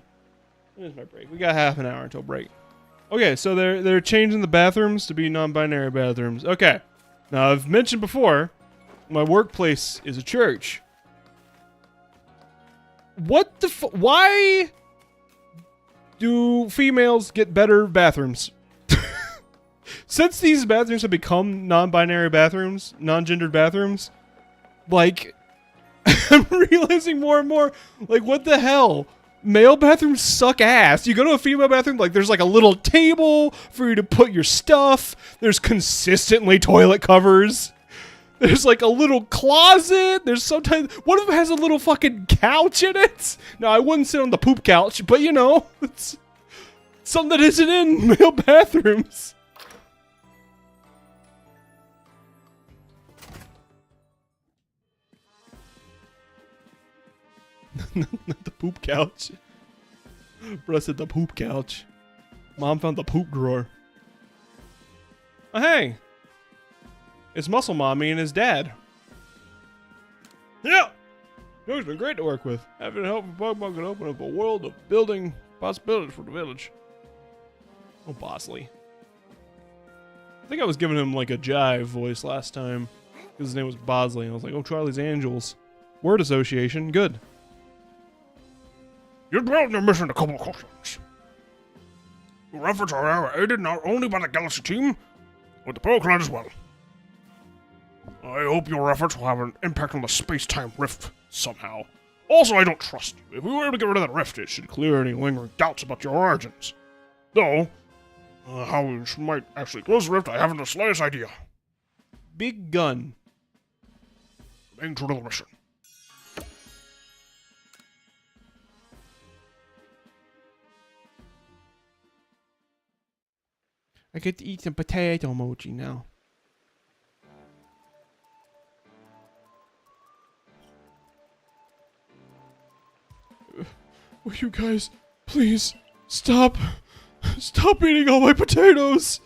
There's my break. We got half an hour until break. Okay, so they're changing the bathrooms to be non-binary bathrooms. Okay. Now, I've mentioned before, my workplace is a church. What the why do females get better bathrooms? Since these bathrooms have become non-binary bathrooms, non-gendered bathrooms, like, I'm realizing more and more, like, what the hell? Male bathrooms suck ass. You go to a female bathroom, like, there's like a little table for you to put your stuff. There's consistently toilet covers. There's like a little closet. There's sometimes one of them has a little fucking couch in it. Now I wouldn't sit on the poop couch, but you know, it's something that isn't in male bathrooms. Not the poop couch. Bro said the poop couch. Mom found the poop drawer. Oh, hey. It's Muscle Mommy and his dad. Yeah! Doug's been great to work with. Having help from Pokemon can open up a world of building possibilities for the village. Oh, Bosley. I think I was giving him like a jive voice last time. Because his name was Bosley. And I was like, oh, Charlie's Angels. Word association. Good. You're dwelling your mission a couple of questions. Your efforts are aided not only by the Galaxy team, but the Pokemon as well. I hope your efforts will have an impact on the space-time rift somehow. Also, I don't trust you. If we were able to get rid of that rift, it should clear any lingering doubts about your origins. Though, how we might actually close the rift, I haven't the slightest idea. Big gun. Remain true to the mission. I get to eat some potato emoji now. Will you guys please stop? Stop eating all my potatoes!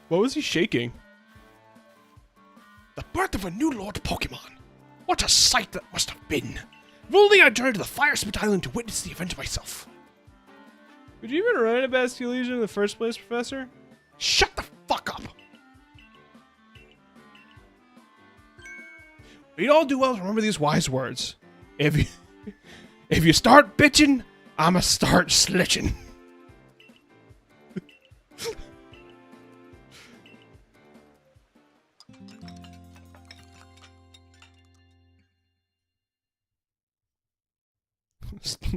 What was he shaking? The birth of a new Lord Pokemon. What a sight that must have been. If only I journeyed to the Fire Spit Island to witness the event myself. Would you even run a Basculegion in the first place, Professor? Shut the fuck up! We'd all do well to remember these wise words. If you start bitching, I'ma start slitching.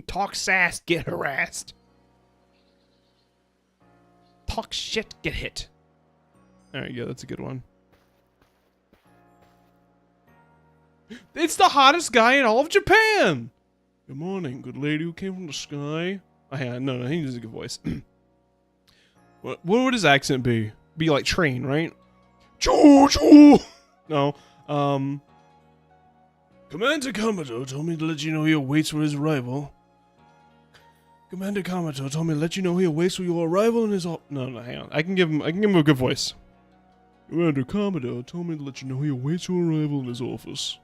Talk sass, get harassed. Talk shit, get hit. There you go, that's a good one. It's the hottest guy in all of Japan! Good morning, good lady who came from the sky. Oh, yeah, no, he has a good voice. What would his accent be? Be like train, right? Choo-choo! No, Commander Kamato told me to let you know he awaits for his arrival. Commander Kamato told me to let you know he awaits for your arrival in his No, hang on. I can give him a good voice. Commander Kamato told me to let you know he awaits your arrival in his office.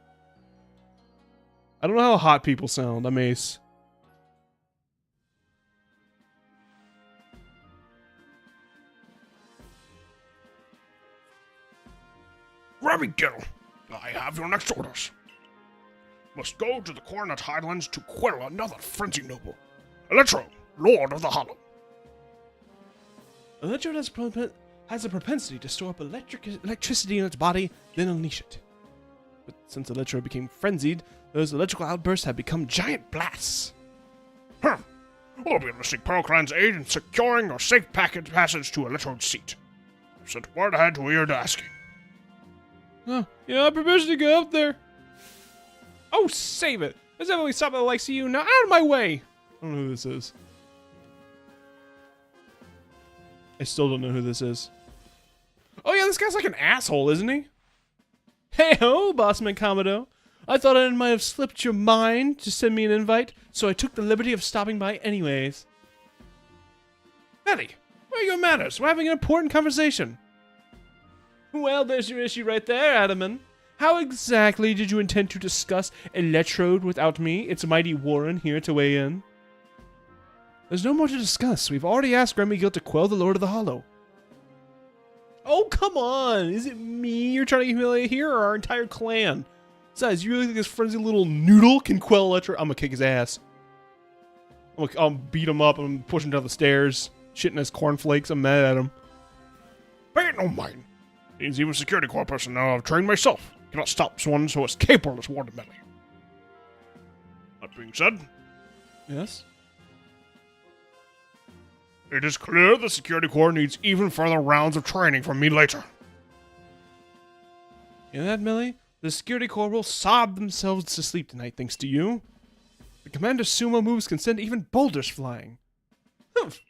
I don't know how hot people sound. I'm Ace. Rabbigittle, I have your next orders. Must go to the Coronet Highlands to quell another frenzied noble. Electro, Lord of the Hollow. Electro has a propensity to store up electricity in its body, then unleash it. But since Electro became frenzied, those electrical outbursts have become giant blasts. Huh. We'll be able to seek Pearl-Clan's aid in securing a safe passage to Electro's seat. I've sent word ahead to Weird asking. Oh, yeah, permission to go up there. Oh, save it. There's definitely something that likes you. Now out of my way. I don't know who this is. I still don't know who this is. Oh yeah, this guy's like an asshole, isn't he? Hey-ho, Bossman Komodo. I thought it might have slipped your mind to send me an invite, so I took the liberty of stopping by anyways. Eddie, where are your manners? We're having an important conversation. Well, there's your issue right there, Adaman. How exactly did you intend to discuss Electrode without me? It's Mighty Warren here to weigh in. There's no more to discuss. We've already asked Remigil to quell the Lord of the Hollow. Oh, come on! Is it me you're trying to humiliate here, or our entire clan? Besides, you really think this frenzy little noodle can quell Electrode? I'm gonna kick his ass. I'll beat him up. I'm pushing down the stairs, shitting his cornflakes. I'm mad at him. Pay it no mind. Means even security corps personnel I've trained myself cannot stop someone so as capable as Warden Melly. That being said, yes, it is clear the security corps needs even further rounds of training from me later. You know that, Millie? The security corps will sob themselves to sleep tonight thanks to you. The Commander Sumo moves can send even boulders flying. Humph.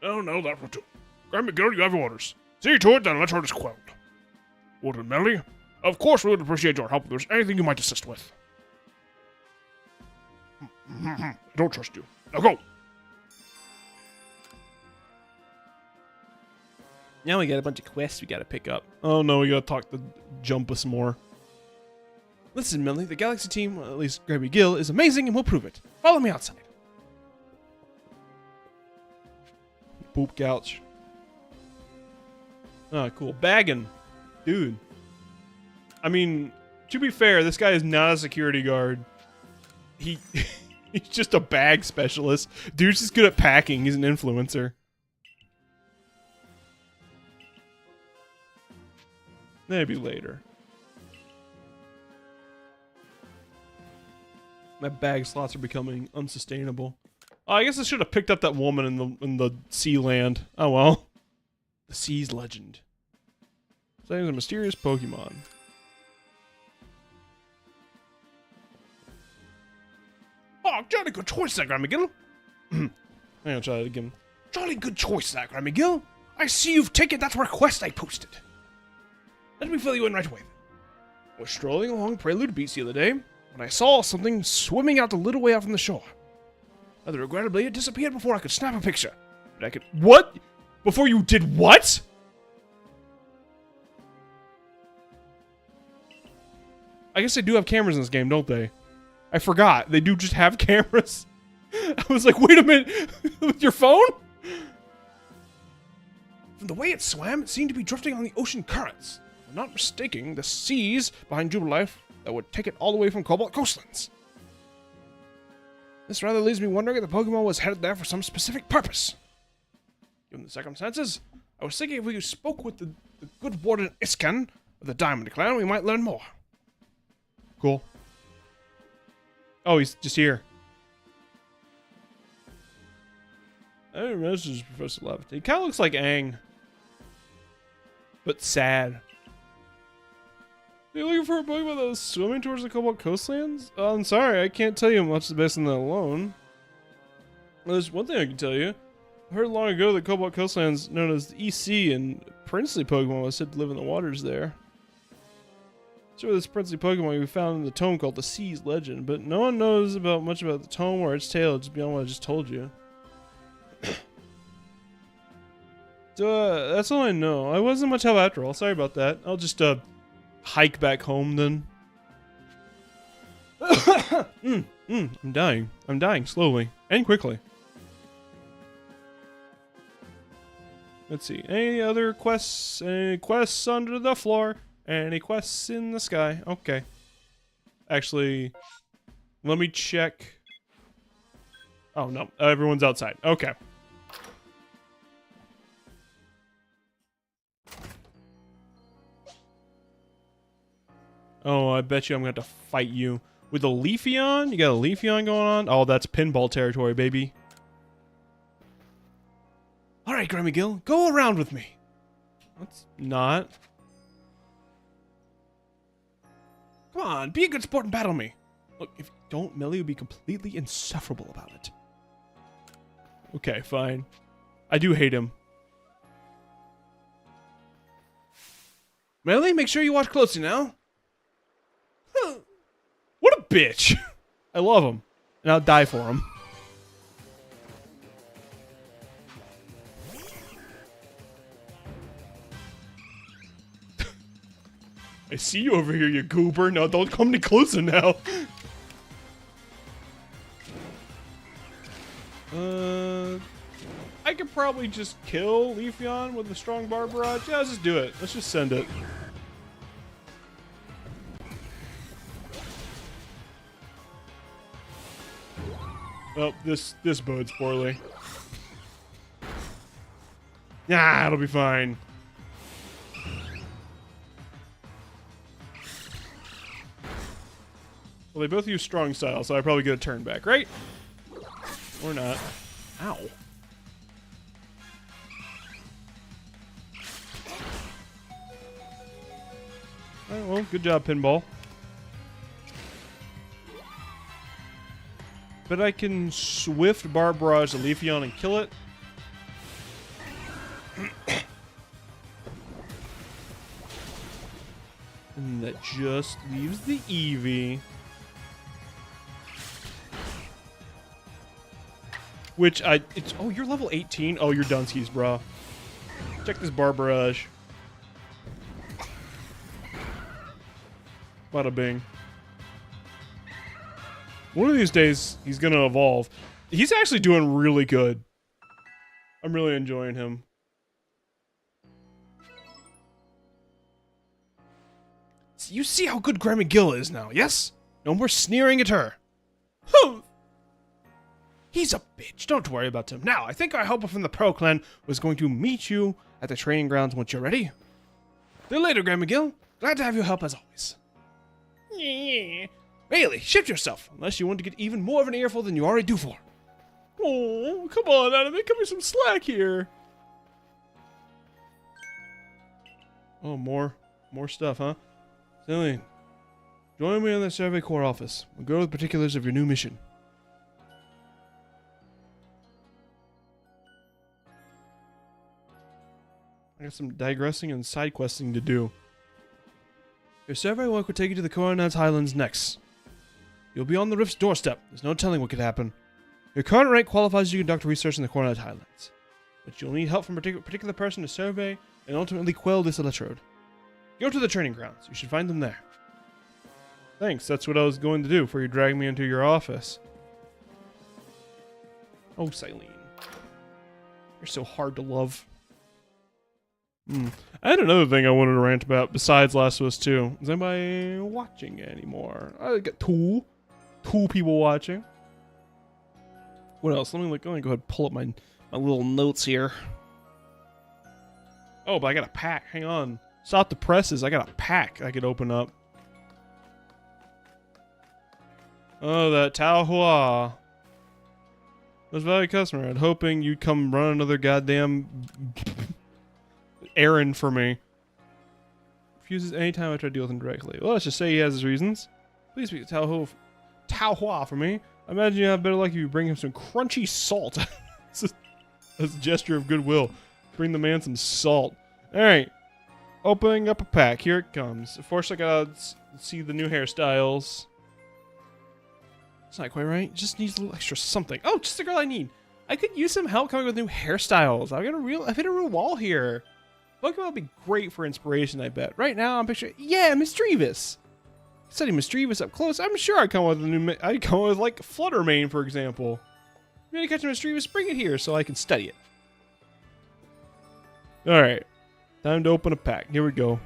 Oh, no, that will do. Grandma Girl, you have your orders. See to it, then let's her is quelled. Ordered, Melly? Of course we would appreciate your help if there's anything you might assist with. I don't trust you. Now go! Now we got a bunch of quests we gotta pick up. Oh no, we gotta talk to Jumpus more. Listen, Millie, the Galaxy team, well, at least Grandma Gill, is amazing and we'll prove it. Follow me outside. Poop couch. Oh, cool. Bagging. Dude. I mean, to be fair, this guy is not a security guard. He's just a bag specialist. Dude's just good at packing. He's an influencer. Maybe later. My bag slots are becoming unsustainable. Oh, I guess I should have picked up that woman in the sea land. Oh well. The sea's legend. Saying a mysterious Pokemon. Oh, jolly good choice there, Grandma Gill. I'm gonna try that again. Jolly good choice there, Grandma Gill. I see you've taken that request I posted. Let me fill you in right away. I was strolling along Prelude Beach the other day when I saw something swimming out a little way out from the shore. Rather regrettably, it disappeared before I could snap a picture. But I could— What? Before you did what? I guess they do have cameras in this game, don't they? I forgot. They do just have cameras. I was like, wait a minute. With your phone? From the way it swam, it seemed to be drifting on the ocean currents. If I'm not mistaken, the seas behind Jubilife that would take it all the way from Cobalt Coastlands. This rather leaves me wondering if the Pokemon was headed there for some specific purpose. Given the circumstances, I was thinking if we spoke with the good warden Iskan of the Diamond Clan, we might learn more. Cool. Oh, he's just here. I don't know, this is Professor Lavity. He kind of looks like Aang. But sad. Are you looking for a Pokemon that was swimming towards the Cobalt Coastlands? I'm sorry, I can't tell you much based on that alone. Well, there's one thing I can tell you. I heard long ago that Cobalt Coastlands, known as the EC, and princely Pokemon was said to live in the waters there. Sure, this princely Pokemon we found in the tome called the Sea's Legend, but no one knows much about the tome or its tale just beyond what I just told you. So, that's all I know. I wasn't much help after all. Sorry about that. I'll just, hike back home then. I'm dying. I'm dying slowly and quickly. Let's see. Any other quests? Any quests under the floor? Any quests in the sky? Okay. Actually, let me check. Oh, no. Everyone's outside. Okay. Oh, I bet you I'm going to have to fight you. With a Leafeon? You got a Leafeon going on? Oh, that's pinball territory, baby. Alright, Grandma Gill, go around with me. Let's not. Come on, be a good sport and battle me. Look, if you don't, Millie will be completely insufferable about it. Okay, fine. I do hate him. Millie, make sure you watch closely now. What a bitch. I love him. And I'll die for him. I see you over here, you goober. No, don't come any closer now. I could probably just kill Leafeon with a strong bar barrage. Yeah, let's just do it. Let's just send it. Oh, this bodes poorly. Nah, it'll be fine. Well, they both use strong style, so I probably get a turn back, right? Or not. Ow. Alright, well, good job, Pinball. But I can Swift Barb Barrage the Leafeon and kill it. And that just leaves the Eevee. Which it's, oh, you're level 18? Oh, you're Dunskies, bro. Check this Barb Barrage. Bada bing. One of these days, he's gonna evolve. He's actually doing really good. I'm really enjoying him. You see how good Grandma Gill is now, yes? No more sneering at her. He's a bitch. Don't worry about him. Now, I think our helper from the Pearl Clan was going to meet you at the training grounds once you're ready. See you later, Grandma Gill. Glad to have your help as always. Yeah. Bailey, shift yourself, unless you want to get even more of an earful than you already do for. Oh, come on, Anime. Cut me some slack here. Oh, more stuff, huh? Celine, join me in the Survey Corps office. We'll go over the particulars of your new mission. I got some digressing and side questing to do. Your survey work will take you to the Coronad's Highlands next. You'll be on the Rift's doorstep. There's no telling what could happen. Your current rank qualifies you to conduct research in the Coronad's Highlands. But you'll need help from a particular person to survey and ultimately quell this electrode. Go to the training grounds. You should find them there. Thanks, that's what I was going to do before you drag me into your office. Oh, Silene. You're so hard to love. I had another thing I wanted to rant about besides Last of Us 2. Is anybody watching anymore? I got two people watching. What else? Let me go ahead and pull up my little notes here. Oh, but I got a pack. Hang on. Stop the presses. I got a pack I could open up. Oh, that Tao Hua. Most valued customer. I'm hoping you'd come run another goddamn errand for me. Refuses anytime I try to deal with him directly. Well, let's just say he has his reasons. Please speak to Tao Hua for me. I imagine you have better luck if you bring him some crunchy salt. That's a gesture of goodwill. Bring the man some salt. Alright. Opening up a pack. Here it comes. Of course, I gotta see the new hairstyles. It's not quite right. It just needs a little extra something. Oh, just the girl I need. I could use some help coming with new hairstyles. I've hit a real wall here. Pokemon would be great for inspiration, I bet. Right now, I'm picturing, yeah, Misdreavus. Study Misdreavus up close. I'm sure I'd come with like Fluttermane, for example. I'm gonna catch a Misdreavus, bring it here so I can study it. Alright. Time to open a pack. Here we go.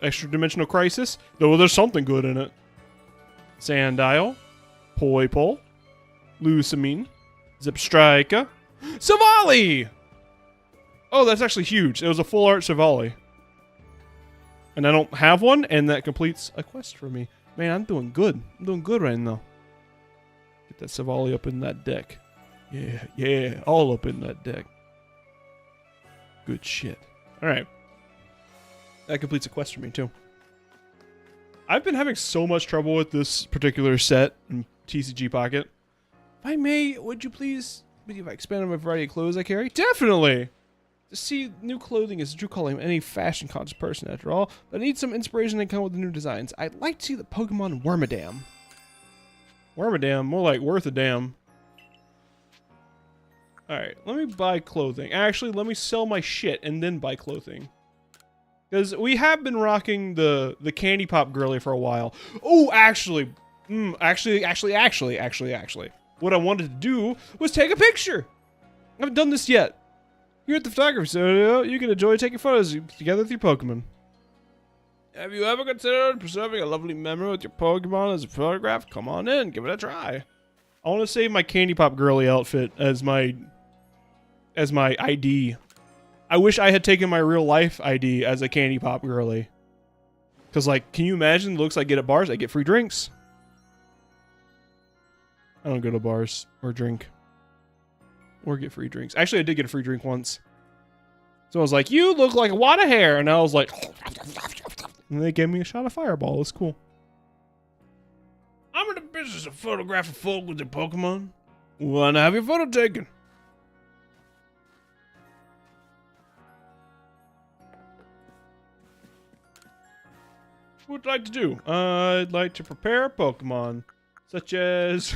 Extra Dimensional Crisis. Though there's something good in it. Sandile. Poipole. Lusamine. Zipstrika. Savali! Oh, that's actually huge. It was a full art Savali. And I don't have one, and that completes a quest for me. Man, I'm doing good. I'm doing good right now. Get that Savali up in that deck. Yeah, all up in that deck. Good shit. Alright. That completes a quest for me, too. I've been having so much trouble with this particular set in TCG Pocket. If I may, would you please, if I expand on my variety of clothes I carry? Definitely! To see new clothing is Drew calling any fashion-conscious person, after all, but I need some inspiration to come with the new designs. I'd like to see the Pokemon Wormadam. Wormadam? More like Worth a Damn. Alright, let me buy clothing. Actually, let me sell my shit and then buy clothing. Because we have been rocking the Candy Pop girly for a while. Oh, actually. Actually. What I wanted to do was take a picture. I haven't done this yet. Here at the photography studio, you can enjoy taking photos together with your Pokemon. Have you ever considered preserving a lovely memory with your Pokemon as a photograph? Come on in, give it a try. I want to save my Candy Pop girly outfit as my ID. I wish I had taken my real life ID as a Candy Pop girly. Because, like, can you imagine the looks I get at bars? I get free drinks. I don't go to bars or drink. Or get free drinks. Actually, I did get a free drink once. So I was like, you look like a wad of hair. And I was like, And they gave me a shot of Fireball. It was cool. I'm in the business of photographing folk with their Pokemon. Wanna have your photo taken? What would you like to do? I'd like to prepare a Pokemon, such as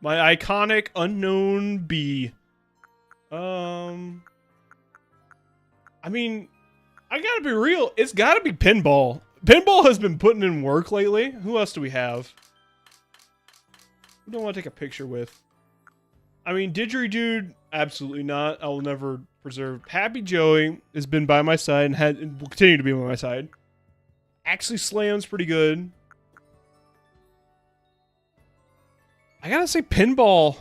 my iconic unknown bee. I mean, I gotta be real. It's gotta be Pinball. Pinball has been putting in work lately. Who else do we have? Who do I want to take a picture with? I mean, Didgeridoo, absolutely not. I will never preserve. Happy Joey has been by my side and will continue to be by my side. Actually, Slam's pretty good. I gotta say, Pinball.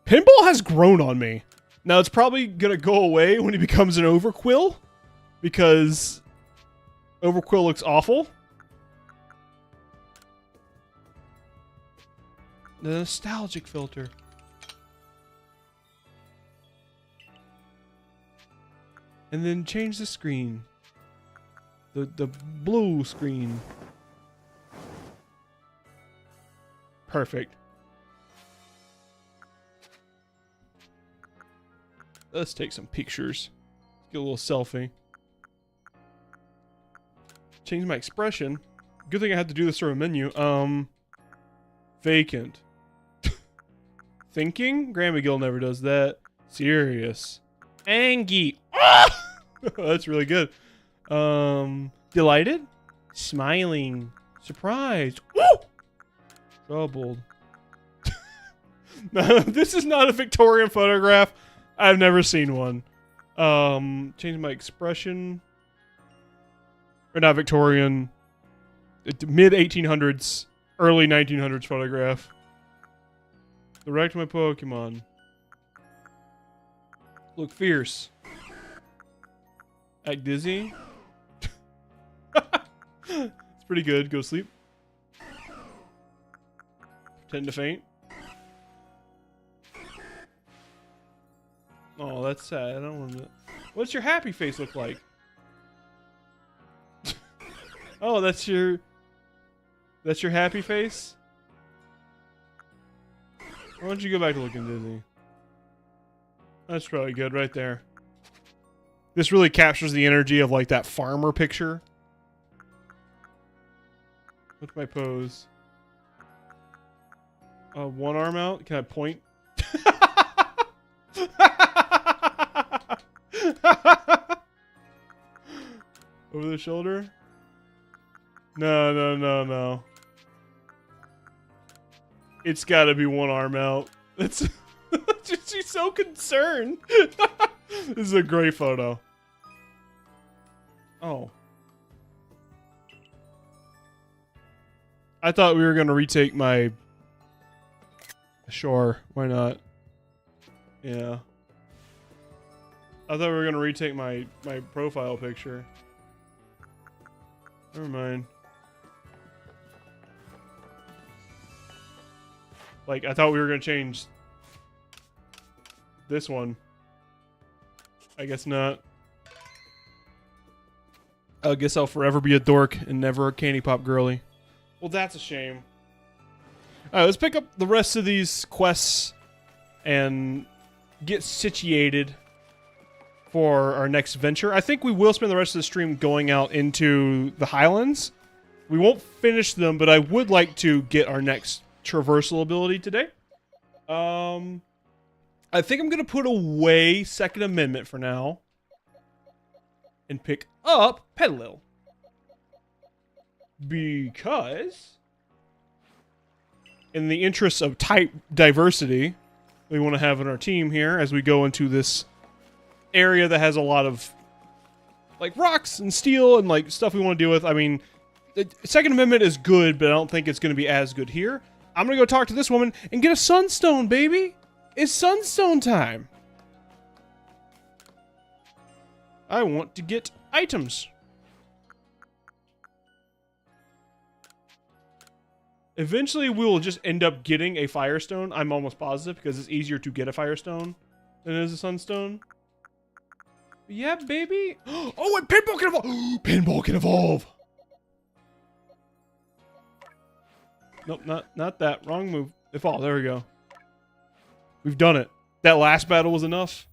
Pinball has grown on me. Now, it's probably gonna go away when he becomes an Overqwil, because Overqwil looks awful. The nostalgic filter. And then change the screen. The blue screen. Perfect. Let's take some pictures. Get a little selfie. Change my expression. Good thing I had to do this through a menu. Vacant. Thinking? Grammy never does that. Serious. Angie. Ah! That's really good. Delighted? Smiling. Surprised. Woo! Troubled. No, this is not a Victorian photograph. I've never seen one. Change my expression. Or not Victorian. Mid 1800s, early 1900s photograph. Direct my Pokemon. Look fierce. Act dizzy. It's pretty good. Go sleep. Pretend to faint. Oh, that's sad. I don't want to. What's your happy face look like? Oh, that's your happy face? Why don't you go back to looking dizzy? That's probably good right there. This really captures the energy of like that farmer picture. What's my pose? One arm out? Can I point? Over the shoulder? No. It's gotta be one arm out. That's just, she's so concerned. This is a great photo. Oh. I thought we were gonna retake my... Sure, why not? Yeah. I thought we were gonna retake my profile picture. Never mind. Like, I thought we were gonna change this one. I guess not. I guess I'll forever be a dork and never a candy pop girly. Well, that's a shame. Alright, let's pick up the rest of these quests and get situated for our next venture. I think we will spend the rest of the stream going out into the Highlands. We won't finish them, but I would like to get our next traversal ability today. I think I'm going to put away Second Amendment for now and pick up Petalil. Because in the interest of type diversity we want to have in our team here as we go into this area that has a lot of like rocks and steel and like stuff we want to deal with. I mean, the Second Amendment is good, but I don't think it's going to be as good here. I'm going to go talk to this woman and get a sunstone, baby. It's sunstone time. I want to get items. Eventually, we will just end up getting a firestone. I'm almost positive because it's easier to get a firestone than it is a sunstone. Yeah, baby. Oh, and pinball can evolve. Pinball can evolve. Nope, not that. Wrong move. Evolve. There we go. We've done it. That last battle was enough.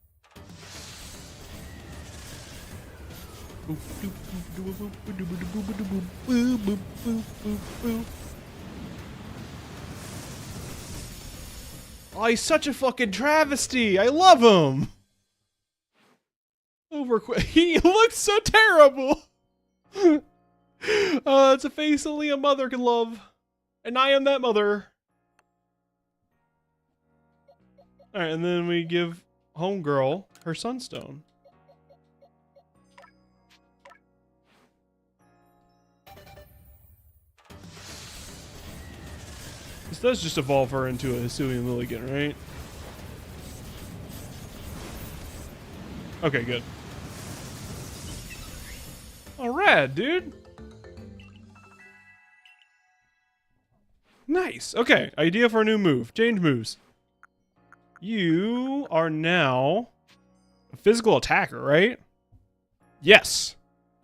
Oh, he's such a fucking travesty. I love him. Overqwil. He looks so terrible. It's a face only a mother can love. And I am that mother. Alright, and then we give Homegirl her Sunstone. This does just evolve her into a Hisuian Lilligant, right? Okay, good. Oh, rad, dude. Nice. Okay, idea for a new move. Change moves. You are now a physical attacker, right? Yes.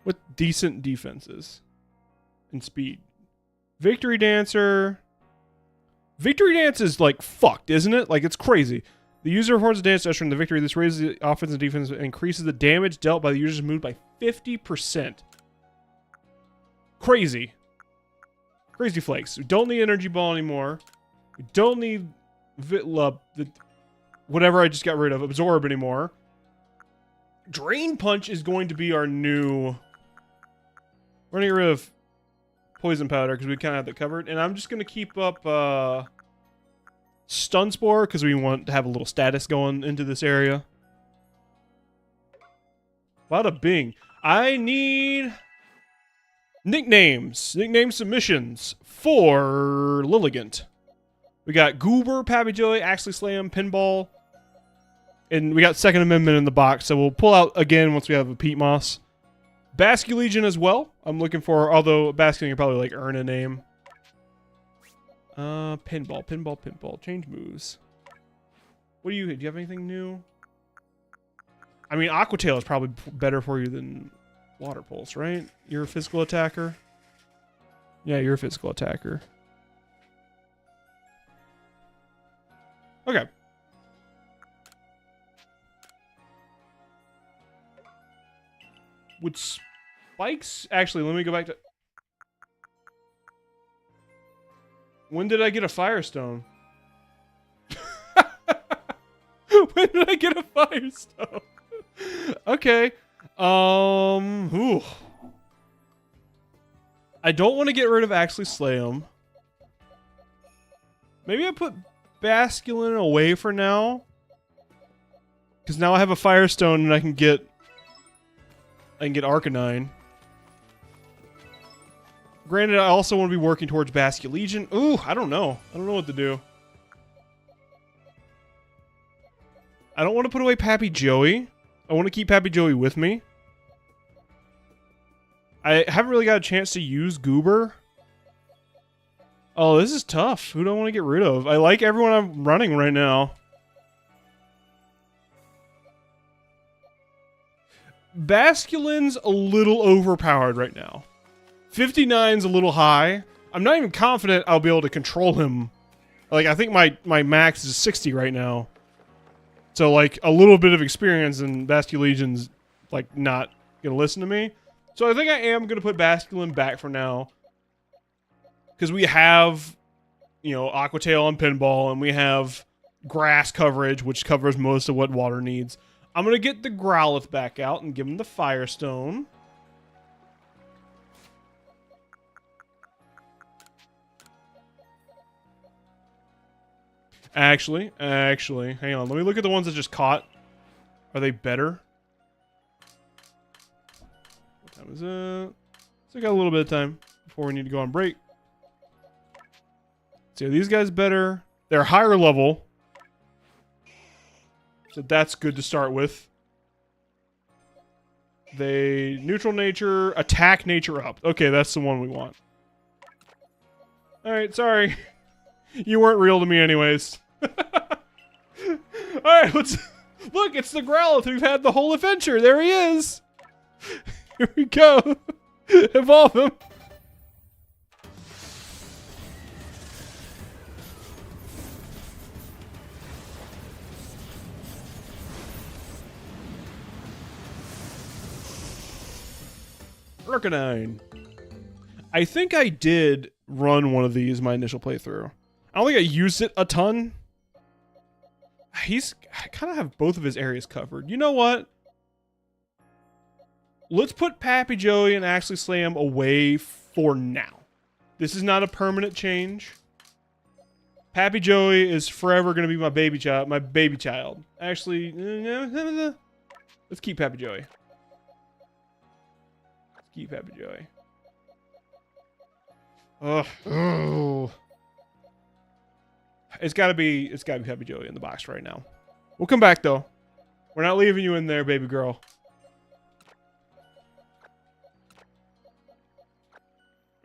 With decent defenses and speed. Victory Dancer. Victory Dance is like fucked, isn't it? Like it's crazy. The user performs a dance during the victory. This raises the offense and defense and increases the damage dealt by the user's move by 50%. Crazy. Crazy flakes. We don't need Energy Ball anymore. We don't need whatever I just got rid of, Absorb anymore. Drain Punch is going to be our new... We're gonna get rid of Poison Powder because we kind of have that covered. And I'm just going to keep up Stun Spore because we want to have a little status going into this area. Bada bing. I need nicknames. Nickname submissions for Lilligant. We got Goober, Pappy Joey, Axley Slam, Pinball. And we got Second Amendment in the box, so we'll pull out again once we have a Pete Moss. Basculegion as well. I'm looking for, although Basculegion can probably like earn a name. Pinball. Change moves. What do you have anything new? I mean, Aqua Tail is probably better for you than Water Pulse, right? You're a physical attacker? Yeah, you're a physical attacker. Okay. Would Spikes... Actually, let me go back to... When did I get a Firestone? When did I get a Firestone? Okay. Ooh. I don't want to get rid of Axley Slam. Maybe I put Basculin away for now. Because now I have a Firestone and I can get Arcanine. Granted, I also want to be working towards Basculegion. Ooh, I don't know. I don't know what to do. I don't want to put away Pappy Joey. I want to keep Pappy Joey with me. I haven't really got a chance to use Goober. Oh, this is tough. Who do I want to get rid of? I like everyone I'm running right now. Basculin's a little overpowered right now. 59's a little high. I'm not even confident I'll be able to control him. Like, I think my max is 60 right now. So, like, a little bit of experience and Basculegion's, like, not gonna listen to me. So I think I am gonna put Basculin back for now. Because we have, you know, Aqua Tail and Pinball, and we have Grass coverage, which covers most of what water needs. I'm gonna get the Growlithe back out and give him the Firestone. Actually, hang on. Let me look at the ones that just caught. Are they better? What time is it? So I got a little bit of time before we need to go on break. So these guys better. They're higher level. So that's good to start with. They neutral nature, attack nature up. Okay, that's the one we want. Alright, sorry. You weren't real to me anyways. Alright, Look, it's the Growlithe we've had the whole adventure. There he is. Here we go. Evolve him. Arcanine. I think I did run one of these my initial playthrough. I don't think I used it a ton. I kind of have both of his areas covered. You know what? Let's put Pappy Joey and Ashley Slam away for now. This is not a permanent change. Pappy Joey is forever going to be my baby child. Actually, let's keep Pappy Joey. Let's keep Pappy Joey. Ugh. It's gotta be Pappy Joey in the box right now. We'll come back though. We're not leaving you in there, baby girl.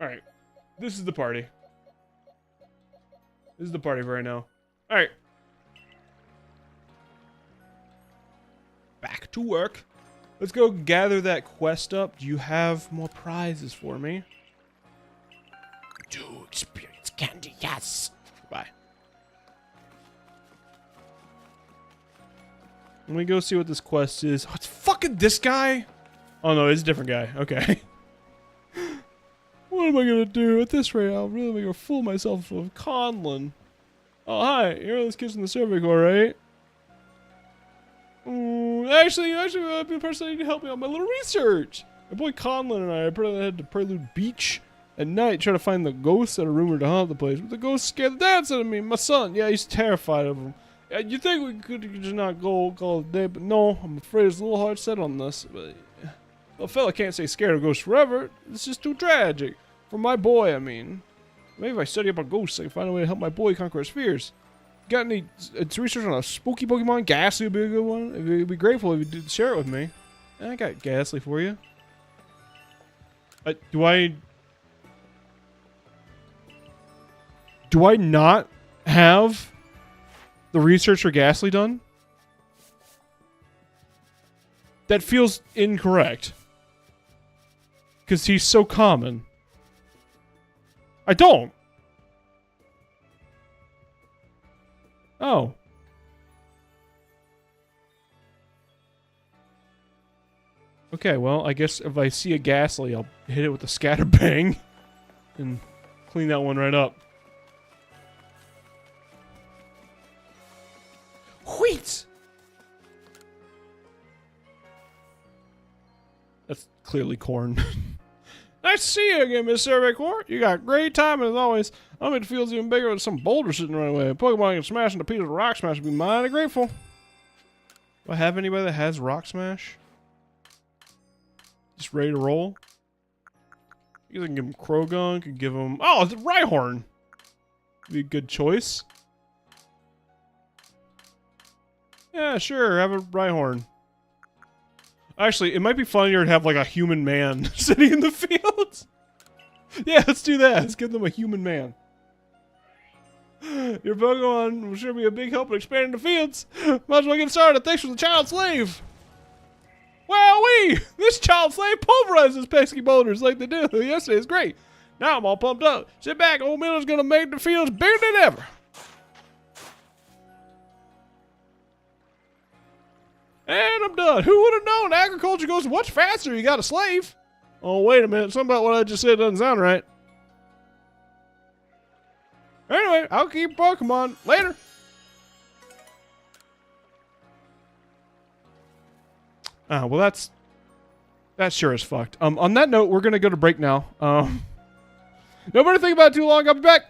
Alright. This is the party. This is the party for right now. Alright. Back to work. Let's go gather that quest up. Do you have more prizes for me? Do experience candy, yes. Bye. Let me go see what this quest is. Oh, it's fucking this guy? Oh no, it's a different guy. Okay. What am I gonna do? At this rate, I'll really make a fool of myself of Conlon. Oh, hi. You're this kid's in the survey corps, right? Actually, you be the person that need to help me on my little research. My boy Conlon and I put on the head to Prelude Beach at night, trying to find the ghosts that are rumored to haunt the place. But the ghosts scared the dance out of me. My son, yeah, he's terrified of them. You think we could just not go call it a day, but no, I'm afraid it's a little hard set on this. But a fella can't stay scared of ghosts forever. It's just too tragic. For my boy, I mean. Maybe if I study up on ghosts, I can find a way to help my boy conquer his fears. Got any research on a spooky Pokemon? Ghastly would be a good one. It'd be grateful if you did share it with me. I got Ghastly for you. Do I not have the research for Ghastly done? That feels incorrect. Because he's so common. I don't. Oh. Okay, well, I guess if I see a Ghastly, I'll hit it with a Scatterbang and clean that one right up. Wheat! That's clearly corn. Nice to see you again, Miss Survey Corps. You got great timing as always. I'm in the field's even bigger with some boulders sitting right away. Pokemon can smash into pieces of Rock Smash would be mighty grateful. Do I have anybody that has Rock Smash? Just ready to roll? I guess I can give him Croagunk, can give him... Oh, it's Rhyhorn! Be a good choice. Yeah, sure, have a Rhyhorn. Actually, it might be funnier to have like a human man sitting in the field. Yeah, let's do that. Let's give them a human man. Your Pokemon will sure be a big help in expanding the fields. Might as well get started. Thanks for the child slave. Wowee! This child slave pulverizes pesky boulders like they do. Yesterday is great. Now I'm all pumped up. Sit back. Old Miller's gonna make the fields bigger than ever. And I'm done. Who would have known agriculture goes much faster? You got a slave. Oh, wait a minute. Something about what I just said doesn't sound right. Anyway, I'll keep Pokemon. Later. Ah, well, that's sure as fucked. On that note, we're gonna go to break now. Nobody think about it too long. I'll be back.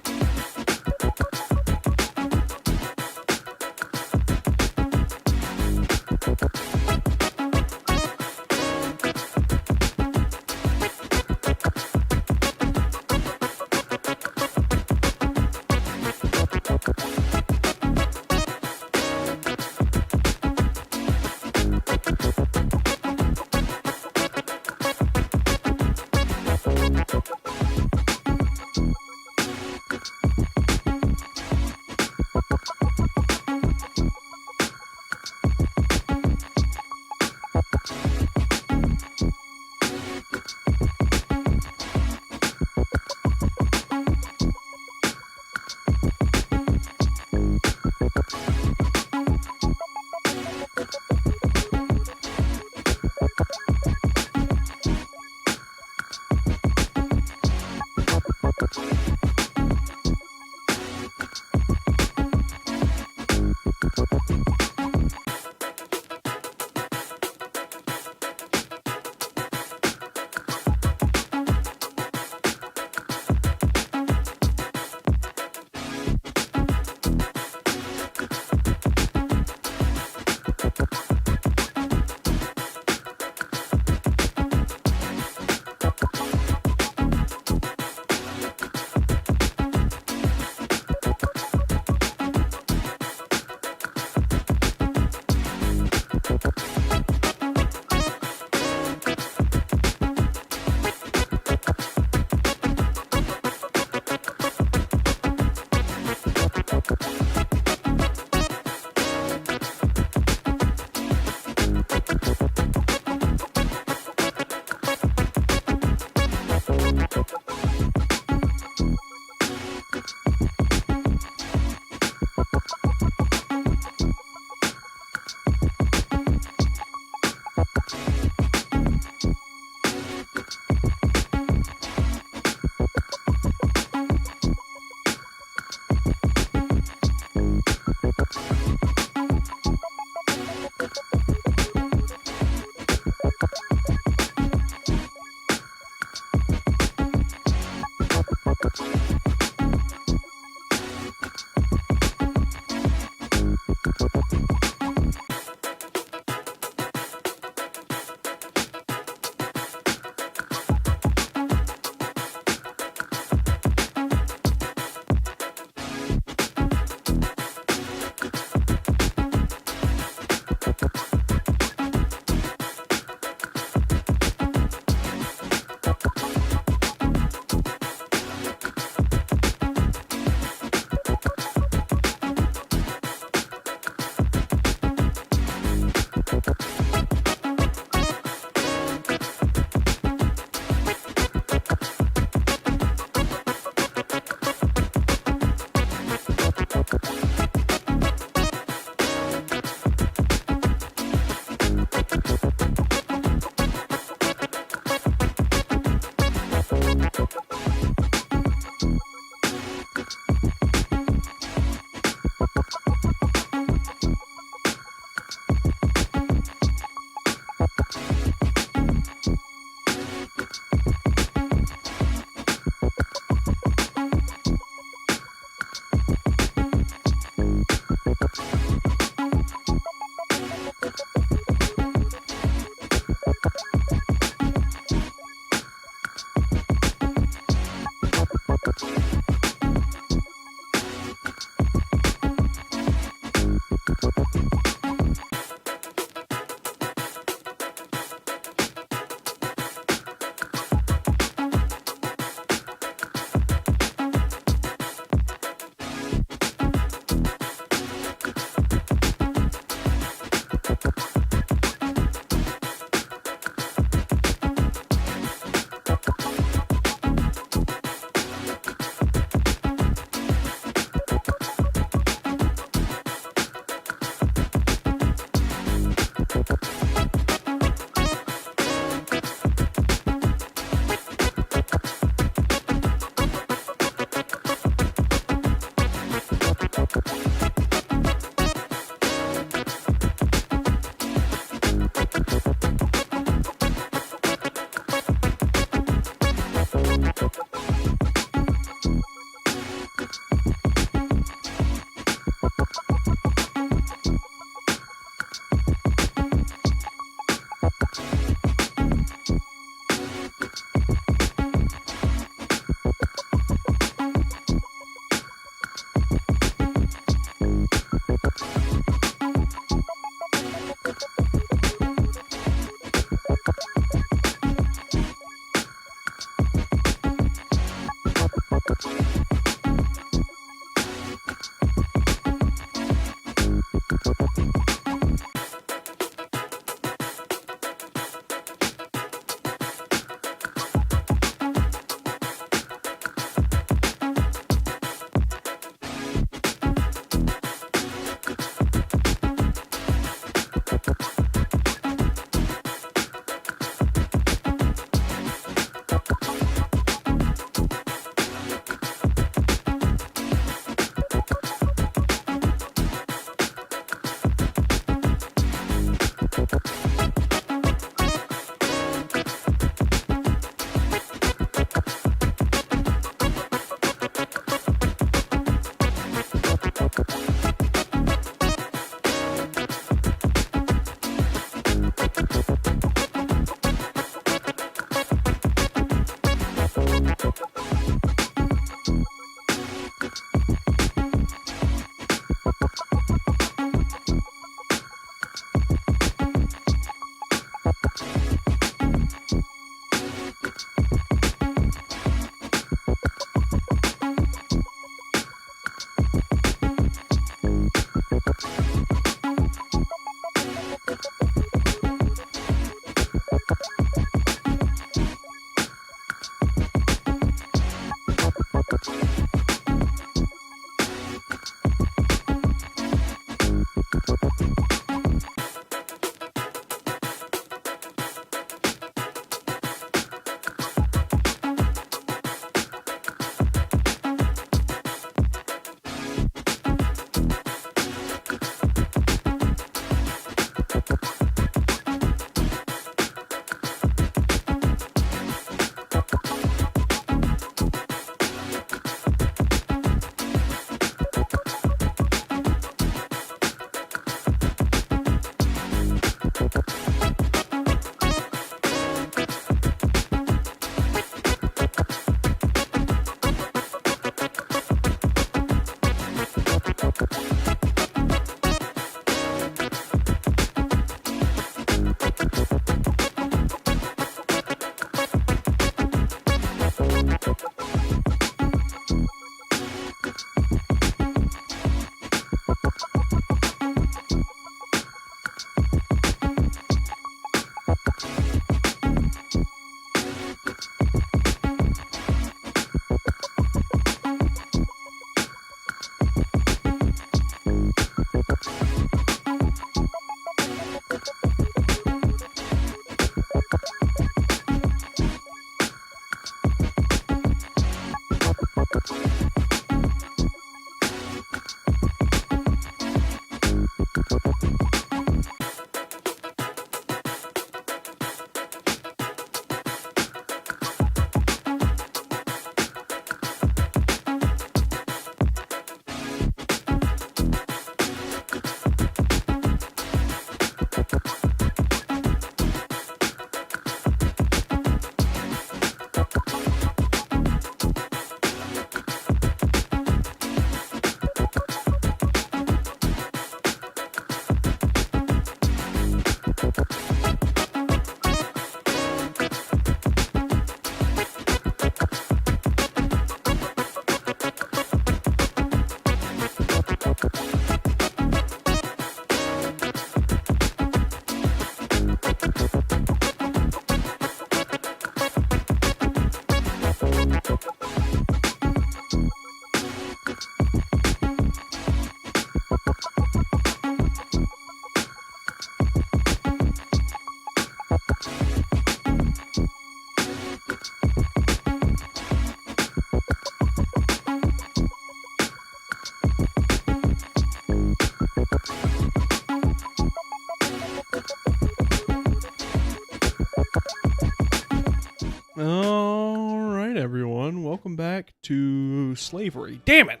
All right, everyone. Welcome back to slavery. Damn it!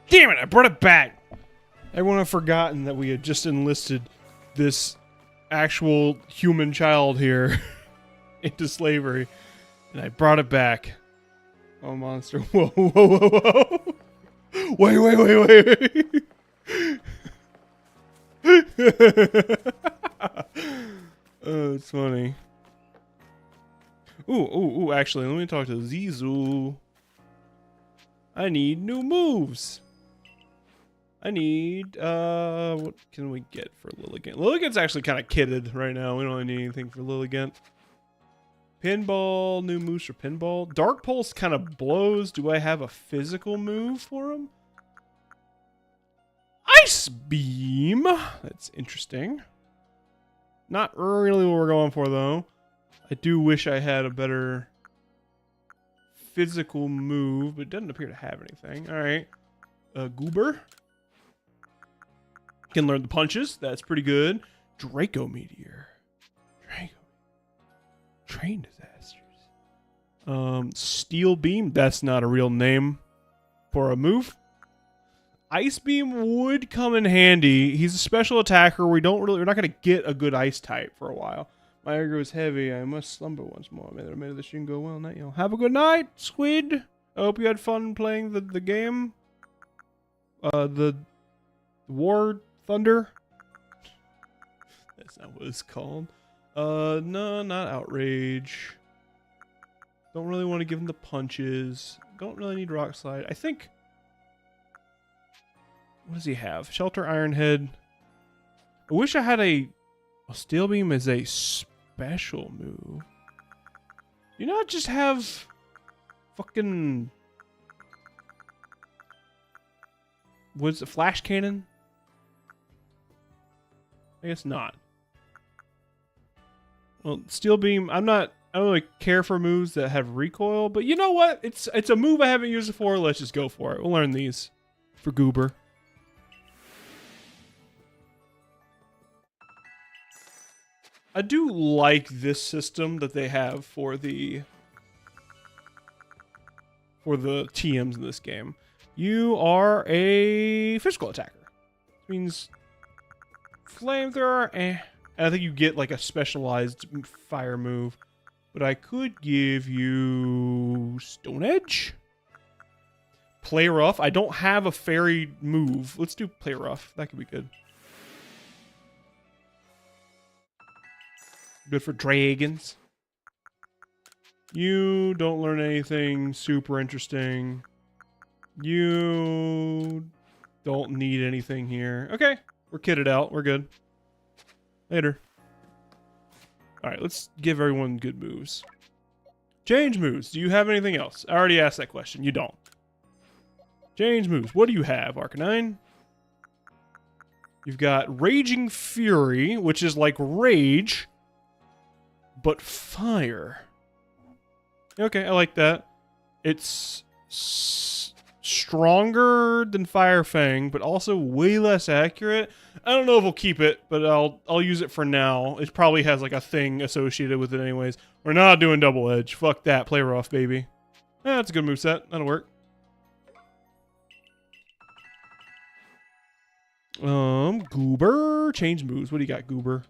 Damn it! I brought it back. Everyone had forgotten that we had just enlisted this actual human child here into slavery, and I brought it back. Oh, monster! Whoa! Whoa! Whoa! Whoa! Wait! Wait! Wait! Wait! Oh, it's funny. Ooh, actually, let me talk to Zizu. I need new moves. I need, what can we get for Lilligant? Lilligant's actually kind of kitted right now. We don't really need anything for Lilligant. Pinball, new moves for Pinball. Dark Pulse kind of blows. Do I have a physical move for him? Ice Beam. That's interesting. Not really what we're going for, though. I do wish I had a better physical move, but it doesn't appear to have anything. Alright. Goober. Can learn the punches. That's pretty good. Draco Meteor. Draco. Train disasters. Steel Beam. That's not a real name for a move. Ice Beam would come in handy. He's a special attacker. We're not going to get a good ice type for a while. My air grows heavy. I must slumber once more. May the remainder of the stream go well. Night, y'all. Have a good night, Squid. I hope you had fun playing the game. The War Thunder. That's not what it's called. No, not Outrage. Don't really want to give him the punches. Don't really need Rock Slide. I think... What does he have? Shelter Iron Head. I wish I had a Steel Beam as a special move. You not just have fucking... What's it? Flash Cannon? I guess not. Well, Steel Beam, I don't really care for moves that have recoil, but you know what? It's a move I haven't used before. Let's just go for it. We'll learn these for Goober. I do like this system that they have for the TMs in this game. You are a physical attacker. Which means flamethrower, And I think you get like a specialized fire move. But I could give you Stone Edge. Play Rough. I don't have a fairy move. Let's do Play Rough. That could be good. Good for dragons. You don't learn anything super interesting. You don't need anything here. Okay, we're kitted out. We're good. Later. Alright, let's give everyone good moves. Change moves. Do you have anything else? I already asked that question. You don't. Change moves. What do you have, Arcanine? You've got Raging Fury, which is like Rage, but fire. Okay, I like that. It's stronger than Fire Fang, but also way less accurate. I don't know if we'll keep it, but I'll use it for now. It probably has like a thing associated with it anyways. We're not doing Double Edge. Fuck that. Play Rough, baby. That's a good moveset. That'll work. Goober. Change moves. What do you got, Goober?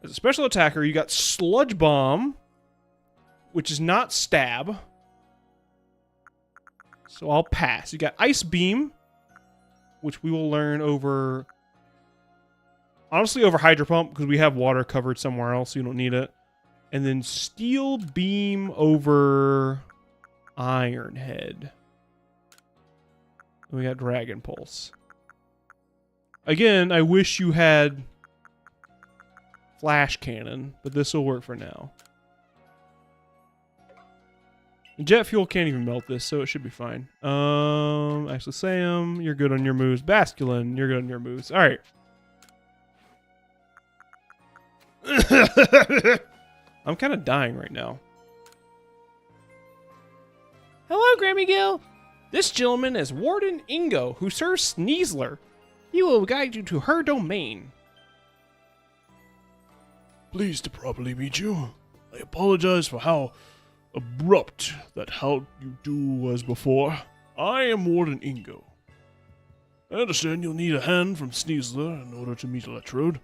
As a special attacker, you got Sludge Bomb, which is not Stab. So I'll pass. You got Ice Beam, which we will learn over... Honestly, over Hydro Pump, because we have water covered somewhere else, so you don't need it. And then Steel Beam over Iron Head. And we got Dragon Pulse. Again, I wish you had Flash Cannon, but this will work for now. Jet Fuel can't even melt this, so it should be fine. Actually, Sam, you're good on your moves. Basculin, you're good on your moves. All right. I'm kind of dying right now. Hello, Grammy Gill. This gentleman is Warden Ingo, who serves Sneasler. He will guide you to her domain. Pleased to properly meet you. I apologize for how abrupt that how you do was before. I am Warden Ingo. I understand you'll need a hand from Sneasler in order to meet Electrode.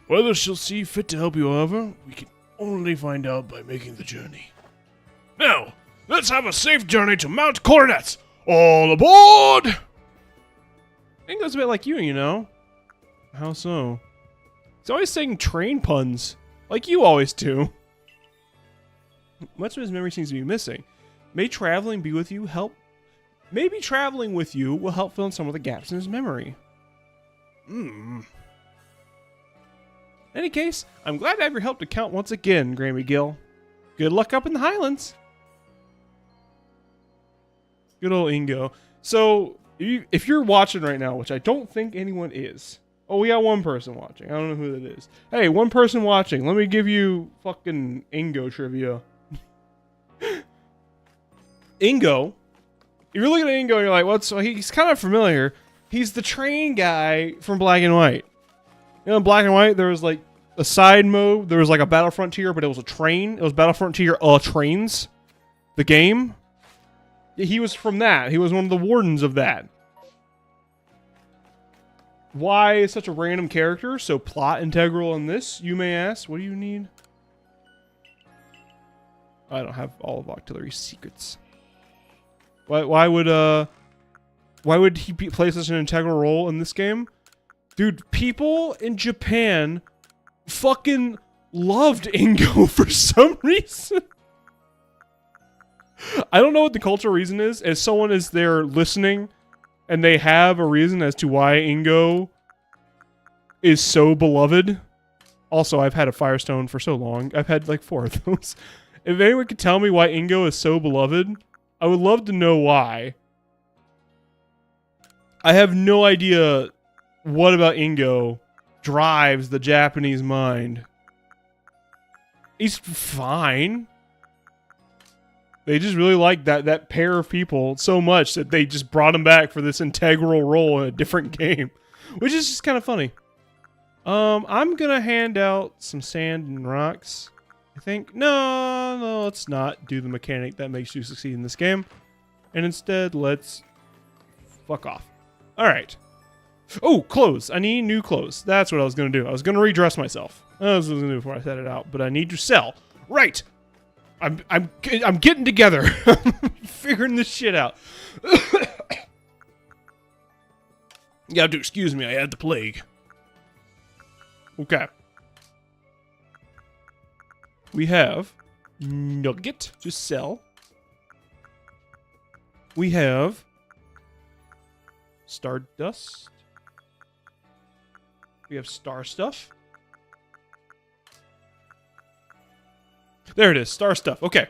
Whether she'll see fit to help you, however, we can only find out by making the journey. Now, let's have a safe journey to Mount Coronet! All aboard! Ingo's a bit like you know. How so? He's always saying train puns, like you always do. Much of his memory seems to be missing. May traveling be with you help? Maybe traveling with you will help fill in some of the gaps in his memory. In any case, I'm glad to have your help to count once again, Grammy Gill. Good luck up in the Highlands. Good old Ingo. So, if you're watching right now, which I don't think anyone is. Oh, we got one person watching. I don't know who that is. Hey, one person watching. Let me give you fucking Ingo trivia. Ingo. If you're looking at Ingo and you're like, what's... He's kind of familiar. He's the train guy from Black and White. You know, in Black and White, there was like a side mode. There was like a Battle Frontier, but it was a train. It was Battle Frontier Trains. The game. He was from that. He was one of the wardens of that. Why is such a random character so plot integral in this, you may ask? What do you need? I don't have all of Octillery's secrets. Why would he play such an integral role in this game? Dude, people in Japan fucking loved Ingo for some reason. I don't know what the cultural reason is. As someone is there listening and they have a reason as to why Ingo is so beloved. Also, I've had a Firestone for so long. I've had like 4 of those. If anyone could tell me why Ingo is so beloved, I would love to know why. I have no idea what about Ingo drives the Japanese mind. He's fine. They just really like that pair of people so much that they just brought him back for this integral role in a different game. Which is just kind of funny. I'm gonna hand out some sand and rocks. I think. No, let's not do the mechanic that makes you succeed in this game. And instead, let's fuck off. Alright. Oh, clothes. I need new clothes. That's what I was gonna do. I was gonna redress myself. That's what I was gonna do before I set it out. But I need to sell. Right! I'm getting together. Figuring this shit out. Yeah, dude, excuse me, I had the plague. Okay. We have Nugget to sell. We have Stardust. We have Star Stuff. There it is, Star Stuff. Okay.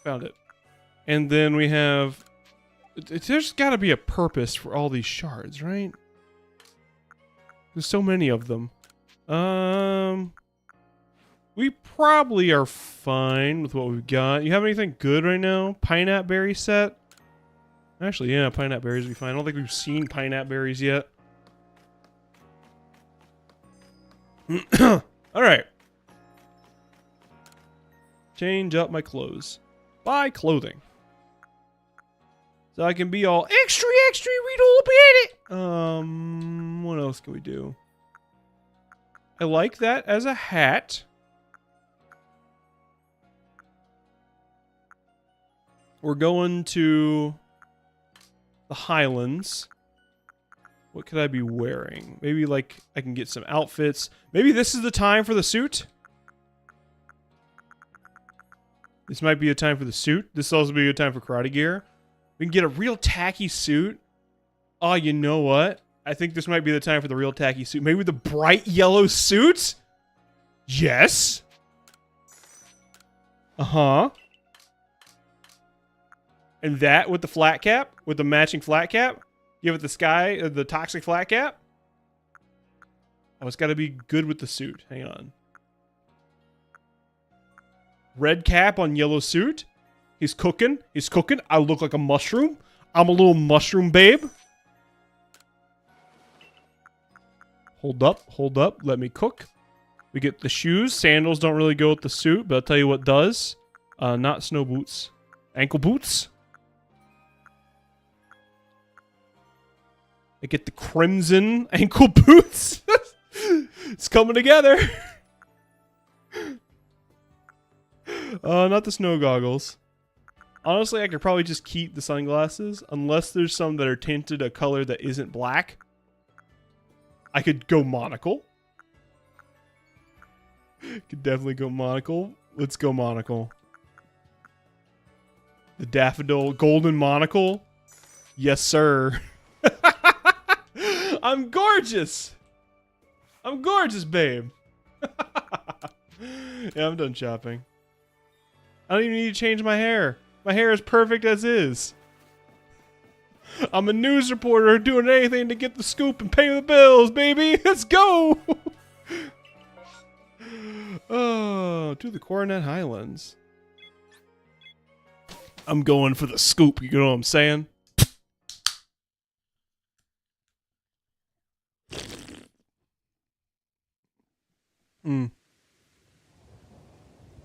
Found it. And then we have... There's got to be a purpose for all these shards, right? There's so many of them. We probably are fine with what we've got. You have anything good right now? Pineapple berry set? Actually, yeah, pineapple berries would be fine. I don't think we've seen pineapple berries yet. Alright. Change up my clothes. Buy clothing. So I can be all extra, read all about it. What else can we do? I like that as a hat. We're going to the Highlands. What could I be wearing? Maybe like I can get some outfits. Maybe this is the time for the suit. This might be a time for the suit. This will also be a good time for karate gear. We can get a real tacky suit. Oh, you know what? I think this might be the time for the real tacky suit. Maybe the bright yellow suit? Yes. Uh-huh. And that with the flat cap? With the matching flat cap? Give it the sky, the toxic flat cap? Oh, it's got to be good with the suit. Hang on. Red cap on yellow suit. He's cooking. He's cooking. I look like a mushroom. I'm a little mushroom babe. Hold up. Hold up. Let me cook. We get the shoes. Sandals don't really go with the suit, but I'll tell you what does. Not snow boots. Ankle boots. I get the crimson ankle boots. It's coming together. Not the snow goggles. Honestly, I could probably just keep the sunglasses, unless there's some that are tinted a color that isn't black. I could go monocle. Could definitely go monocle. Let's go monocle. The daffodil golden monocle. Yes, sir. I'm gorgeous. I'm gorgeous, babe. Yeah, I'm done shopping. I don't even need to change my hair. My hair is perfect as is. I'm a news reporter doing anything to get the scoop and pay the bills, baby. Let's go. Oh, to the Coronet Highlands. I'm going for the scoop, you know what I'm saying?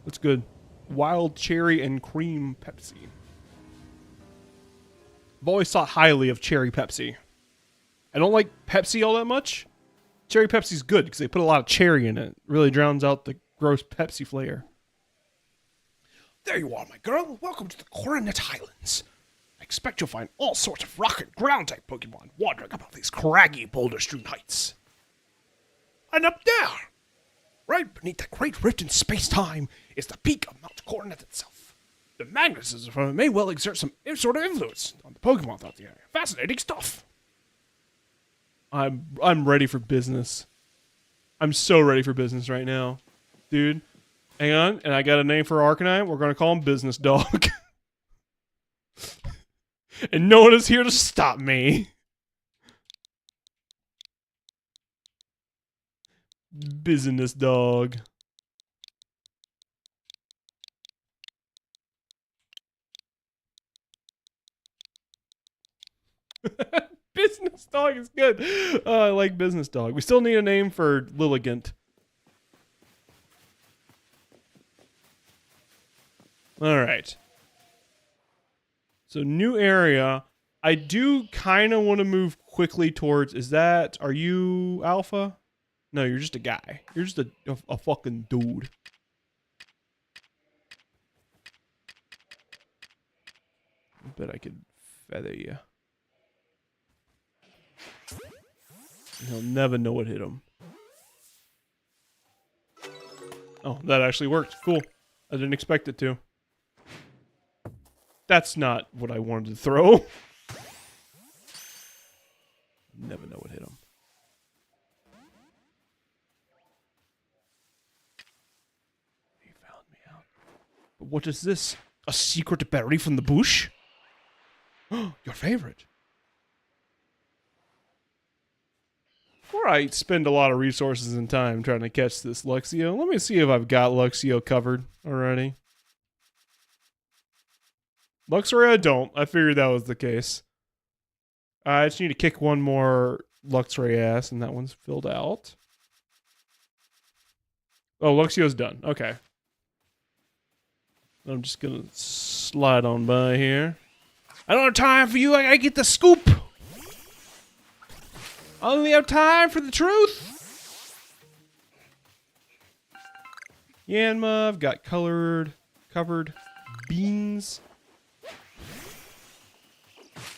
That's good. Wild cherry and cream Pepsi. I've always thought highly of cherry Pepsi. I don't like Pepsi all that much. Cherry Pepsi's good because they put a lot of cherry in it. It really drowns out the gross Pepsi flavor. There you are, my girl. Welcome to the Coronet Highlands. I expect you'll find all sorts of rock and ground type Pokemon wandering about these craggy boulder-strewn heights. And up there, right beneath that great rift in space-time, is the peak of Mount Coronet itself. The magnetism from it may well exert some sort of influence on the Pokemon throughout the area. Fascinating stuff. I'm ready for business. I'm so ready for business right now. Dude, hang on. And I got a name for Arcanine. We're going to call him Business Dog. And no one is here to stop me. Business Dog. Business Dog is good. I like Business Dog. We still need a name for Lilligant. Alright. So new area. I do kind of want to move quickly towards... Are you Alpha? No, you're just a guy. You're just a fucking dude. I bet I could feather you. He'll never know what hit him. Oh, that actually worked. Cool. I didn't expect it to. That's not what I wanted to throw. Never know what hit him. He found me out. But what is this? A secret berry from the bush? Your favorite. Before I spend a lot of resources and time trying to catch this Luxio, let me see if I've got Luxio covered already. Luxray I don't. I figured that was the case. I just need to kick one more Luxray ass, and that one's filled out. Oh, Luxio's done. Okay. I'm just gonna slide on by here. I don't have time for you. I gotta get the scoop. I only have time for the truth. Yanma, I've got covered beans.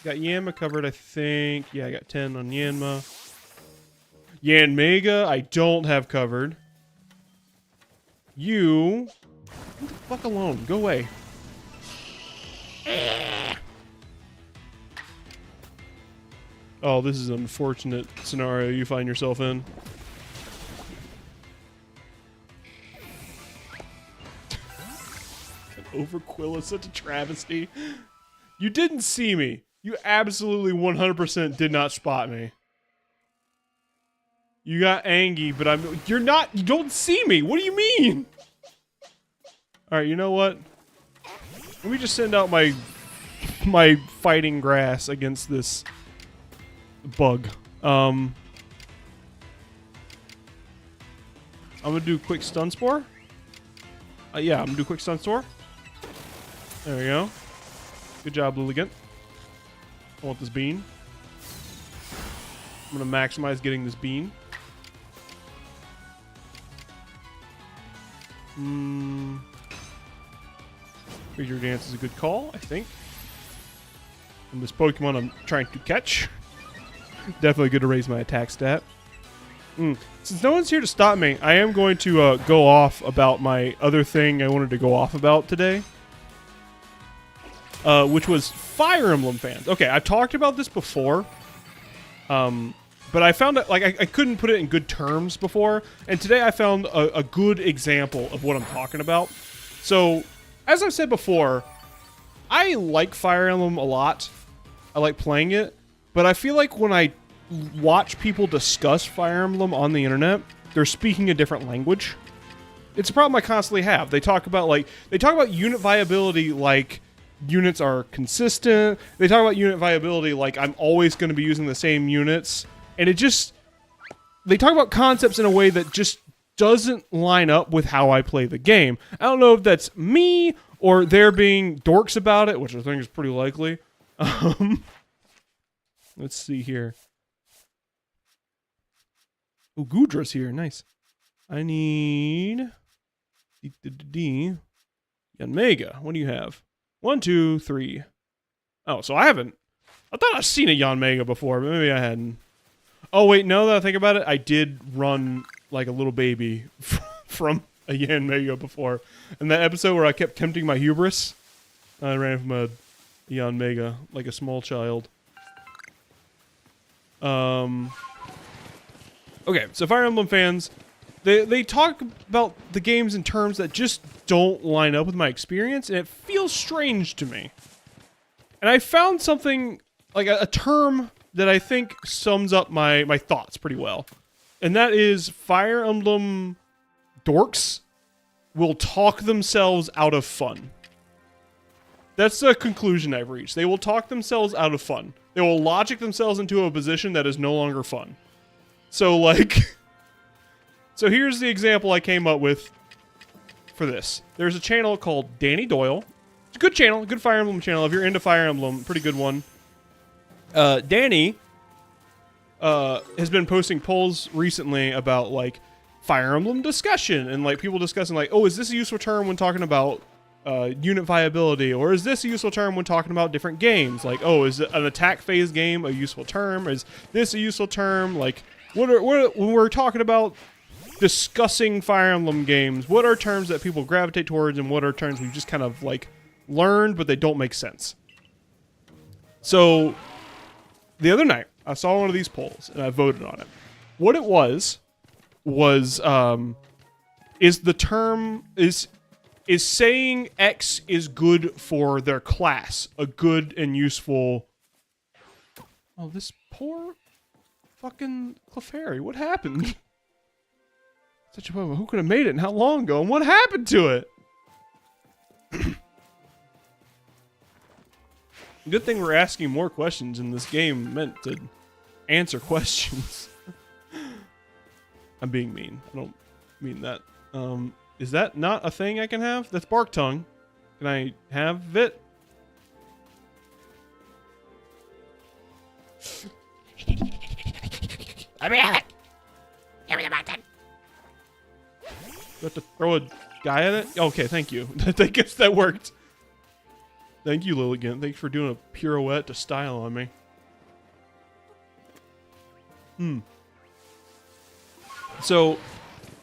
Got Yanma covered, I think. Yeah, I got 10 on Yanma. Yanmega, I don't have covered. You... Leave the fuck alone. Go away. Oh, this is an unfortunate scenario you find yourself in. Overqwil is such a travesty. You didn't see me. You absolutely 100% did not spot me. You got Angie, but you don't see me. What do you mean? Alright, you know what? Let me just send out my fighting grass against this bug. I'm gonna do quick stun spore. Yeah, I'm gonna do quick stun spore. There we go. Good job, Lilligant. I want this bean. I'm gonna maximize getting this bean. Freezer Dance is a good call, I think. And this Pokemon I'm trying to catch. Definitely good to raise my attack stat. Since no one's here to stop me, I am going to go off about my other thing I wanted to go off about today. Which was Fire Emblem fans. Okay, I've talked about this before. But I found that, like, I couldn't put it in good terms before. And today I found a good example of what I'm talking about. So, as I've said before, I like Fire Emblem a lot. I like playing it. But I feel like when I watch people discuss Fire Emblem on the internet, they're speaking a different language. It's a problem I constantly have. They talk about unit viability like units are consistent. They talk about unit viability like I'm always going to be using the same units. And they talk about concepts in a way that just doesn't line up with how I play the game. I don't know if that's me or they're being dorks about it, which I think is pretty likely. Let's see here. Oh, Gudra's here. Nice. I need... Yanmega. What do you have? 1, 2, 3. Oh, so I haven't... I thought I've seen a Yanmega before, but maybe I hadn't. Oh, wait, no, that I think about it, I did run like a little baby from a Yanmega before. In that episode where I kept tempting my hubris, I ran from a Yanmega like a small child. Okay, so Fire Emblem fans, they talk about the games in terms that just don't line up with my experience, and it feels strange to me. And I found something, like a term that I think sums up my thoughts pretty well. And that is Fire Emblem dorks will talk themselves out of fun. That's the conclusion I've reached. They will talk themselves out of fun. They will logic themselves into a position that is no longer fun. So, like... So here's the example I came up with for this. There's a channel called Danny Doyle. It's a good channel, a good Fire Emblem channel. If you're into Fire Emblem, pretty good one. Danny has been posting polls recently about, like, Fire Emblem discussion. And, like, people discussing, like, oh, is this a useful term when talking about unit viability? Or is this a useful term when talking about different games? Like, oh, is an attack phase game a useful term? Is this a useful term? Like, when we're talking about discussing Fire Emblem games, what are terms that people gravitate towards and what are terms we've just kind of, like, learned but they don't make sense? So, the other night, I saw one of these polls and I voted on it. What it was is the term is saying X is good for their class, a good and useful... Oh, this poor fucking Clefairy, what happened? Such a bummer. Who could have made it and how long ago? And what happened to it? Good thing we're asking more questions in this game meant to answer questions. I'm being mean. I don't mean that. Is that not a thing I can have? That's Bark Tongue. Can I have it? Let me have it. Give me the button. Do I have to throw a guy at it? Okay, thank you. I guess that worked. Thank you, Lilligant. Thanks for doing a pirouette to style on me. So,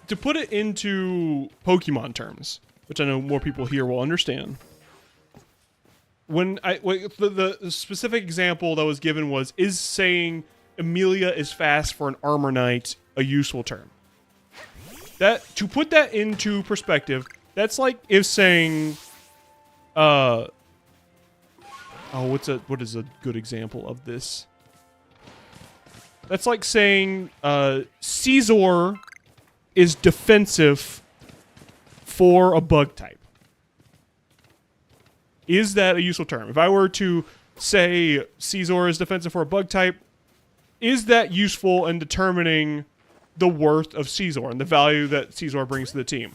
to put it into Pokemon terms, which I know more people here will understand, the specific example that was given was, is saying Amelia is fast for an Armor Knight a useful term? To put that into perspective, that's like if saying, what is a good example of this? That's like saying, Caesar is defensive for a bug type. Is that a useful term? If I were to say Caesar is defensive for a bug type, is that useful in determining the worth of Caesar and the value that Caesar brings to the team.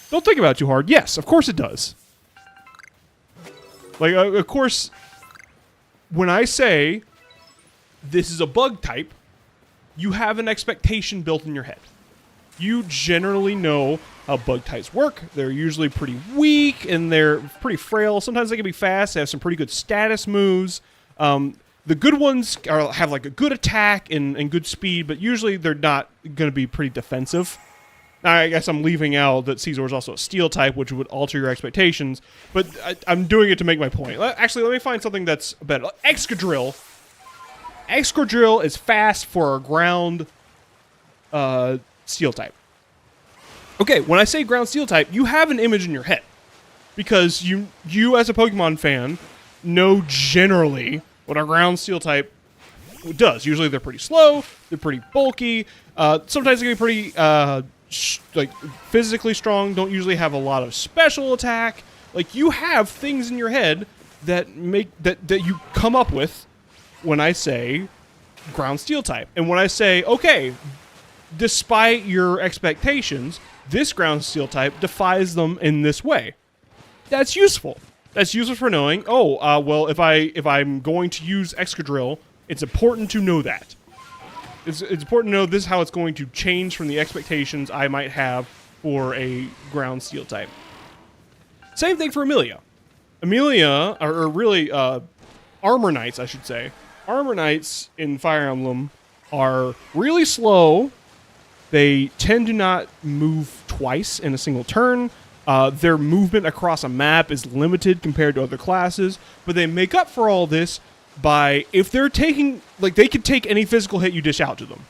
Don't think about it too hard. Yes, of course it does. Like, of course, when I say this is a bug type, you have an expectation built in your head. You generally know how bug types work. They're usually pretty weak and they're pretty frail. Sometimes they can be fast. They have some pretty good status moves. The good ones have like a good attack and good speed, but usually they're not going to be pretty defensive. Now, I guess I'm leaving out that Caesar is also a steel type, which would alter your expectations, but I'm doing it to make my point. Actually, let me find something that's better. Excadrill. Excadrill is fast for a ground steel type. Okay, when I say ground steel type, you have an image in your head. Because you as a Pokemon fan know generally what a ground steel type does. Usually they're pretty slow, they're pretty bulky, sometimes they can be pretty like physically strong, don't usually have a lot of special attack. Like, you have things in your head that make that you come up with when I say ground steel type. And when I say, okay, despite your expectations, this ground steel type defies them in this way. That's useful. That's useful for knowing, well, if I'm going to use Excadrill, it's important to know that. It's important to know this is how it's going to change from the expectations I might have for a ground steel type. Same thing for Amelia. Amelia, or really Armor Knights, I should say. Armor Knights in Fire Emblem are really slow. They tend to not move twice in a single turn. Their movement across a map is limited compared to other classes, but they make up for all this by, if they're taking, like, they could take any physical hit you dish out to them.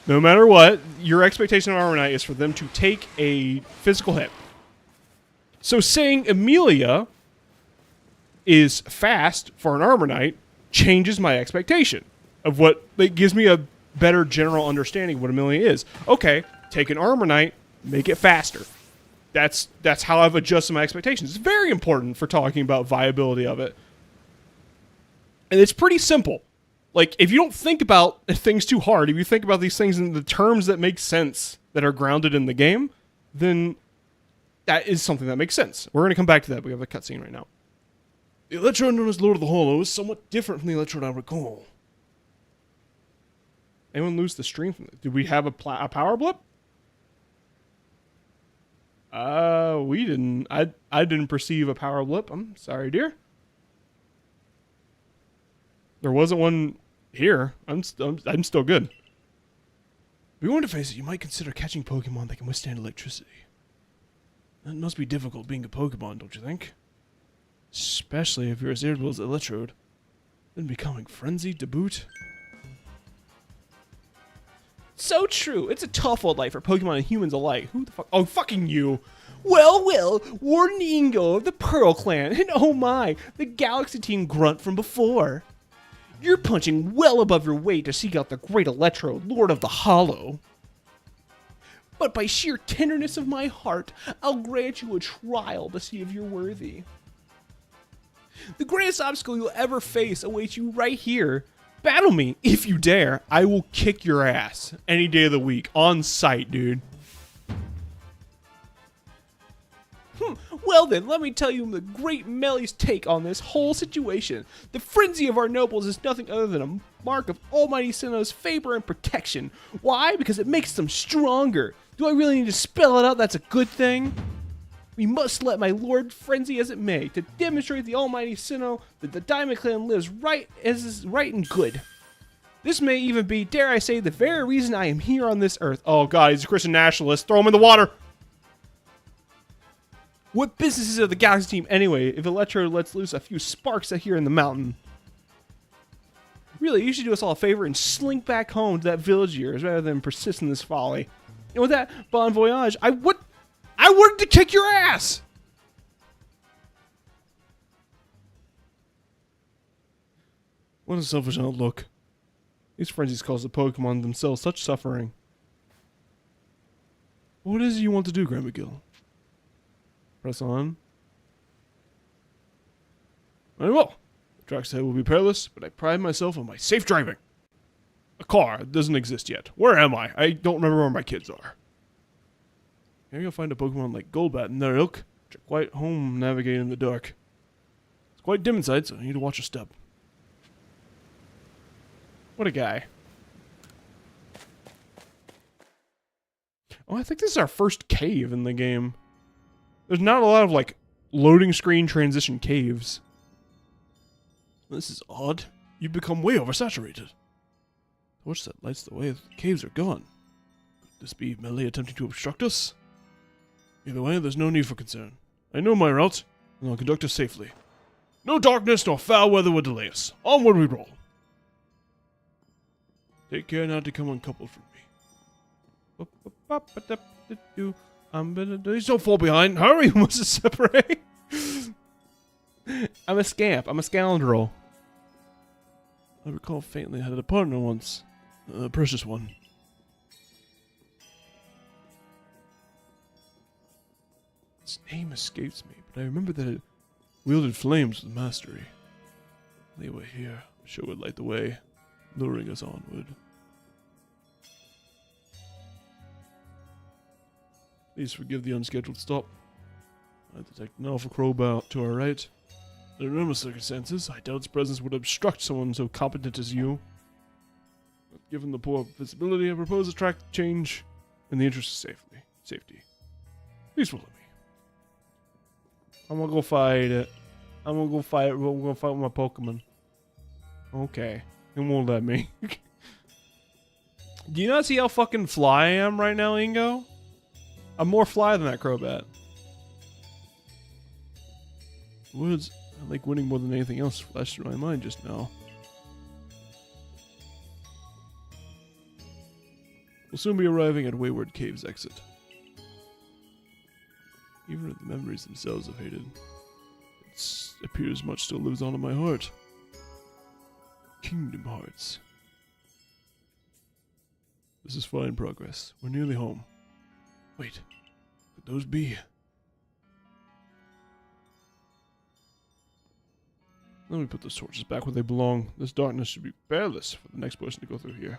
No matter what, your expectation of Armor Knight is for them to take a physical hit. So saying Amelia is fast for an Armor Knight changes my expectation of what, it gives me a better general understanding of what Amelia is. Okay, take an Armor Knight, make it faster. That's how I've adjusted my expectations. It's very important for talking about viability of it. And it's pretty simple. Like, if you don't think about things too hard, if you think about these things in the terms that make sense, that are grounded in the game, then that is something that makes sense. We're going to come back to that. We have a cutscene right now. The Electrode known as Lord of the Hollow is somewhat different from the Electrode I recall. Anyone lose the stream from it? Did we have a power blip? We didn't. I didn't perceive a power blip. I'm sorry, dear. There wasn't one here. I'm still good. If you want to face it, you might consider catching Pokemon that can withstand electricity. That must be difficult being a Pokemon, don't you think? Especially if you're as irritable as Electrode. Then becoming frenzied to boot. So true. It's a tough old life for Pokemon and humans alike. Who the fuck? Oh, fucking you. Well, Warden Ingo of the Pearl Clan, and oh my, the Galaxy Team grunt from before. You're punching well above your weight to seek out the great Electrode, Lord of the Hollow. But by sheer tenderness of my heart, I'll grant you a trial to see if you're worthy. The greatest obstacle you'll ever face awaits you right here. Battle me, if you dare. I will kick your ass any day of the week, on sight, dude. Well then, let me tell you the great Melee's take on this whole situation. The frenzy of our nobles is nothing other than a mark of Almighty Sinnoh's favor and protection. Why? Because it makes them stronger. Do I really need to spell it out? That's a good thing. We must let my lord frenzy as it may, to demonstrate the Almighty Sinnoh that the Diamond Clan lives right as is right and good. This may even be, dare I say, the very reason I am here on this earth. Oh god, he's a Christian nationalist. Throw him in the water! What business is it of the Galaxy Team anyway, if Electro lets loose a few sparks out here in the mountain? Really, you should do us all a favor and slink back home to that village of yours rather than persist in this folly. And with that, bon voyage, I wanted to kick your ass! What a selfish outlook. These frenzies cause the Pokemon themselves such suffering. What is it you want to do, Grandma Gill? Press on. Very well. The track's head will be perilous, but I pride myself on my safe driving. A car doesn't exist yet. Where am I? I don't remember where my kids are. Maybe you'll find a Pokemon like Golbat in their ilk, which are quite home navigating in the dark. It's quite dim inside, so you need to watch your step. What a guy. Oh, I think this is our first cave in the game. There's not a lot of, like, loading screen transition caves. This is odd. You've become way oversaturated. The torch that lights the way, the caves are gone. Could this be Melee attempting to obstruct us? Either way, there's no need for concern. I know my route, and I'll conduct us safely. No darkness nor foul weather will delay us. Onward we roll. Take care not to come uncoupled from me. Please don't fall behind. Hurry, we must separate. I'm a scamp. I'm a scoundrel. I recall faintly I had a partner once. A precious one. Its name escapes me, but I remember that it wielded flames with mastery. They were here. I'm sure would light the way, luring us onward. Please forgive the unscheduled stop. I detect an Overqwil to our right. Under normal circumstances, I doubt its presence would obstruct someone so competent as you. But given the poor visibility, I propose a track change in the interest of safety. Please follow me. I'm gonna go fight it. I'm gonna go fight it. We're gonna fight with my Pokemon. Okay. It won't let me. Do you not see how fucking fly I am right now, Ingo? I'm more fly than that Crobat. Words I like winning more than anything else flashed through my mind just now. We'll soon be arriving at Wayward Cave's exit. Even if the memories themselves have faded, it appears much still lives on in my heart. Kingdom Hearts. This is fine progress. We're nearly home. Wait, could those be? Let me put those torches back where they belong. This darkness should be bearless for the next person to go through here.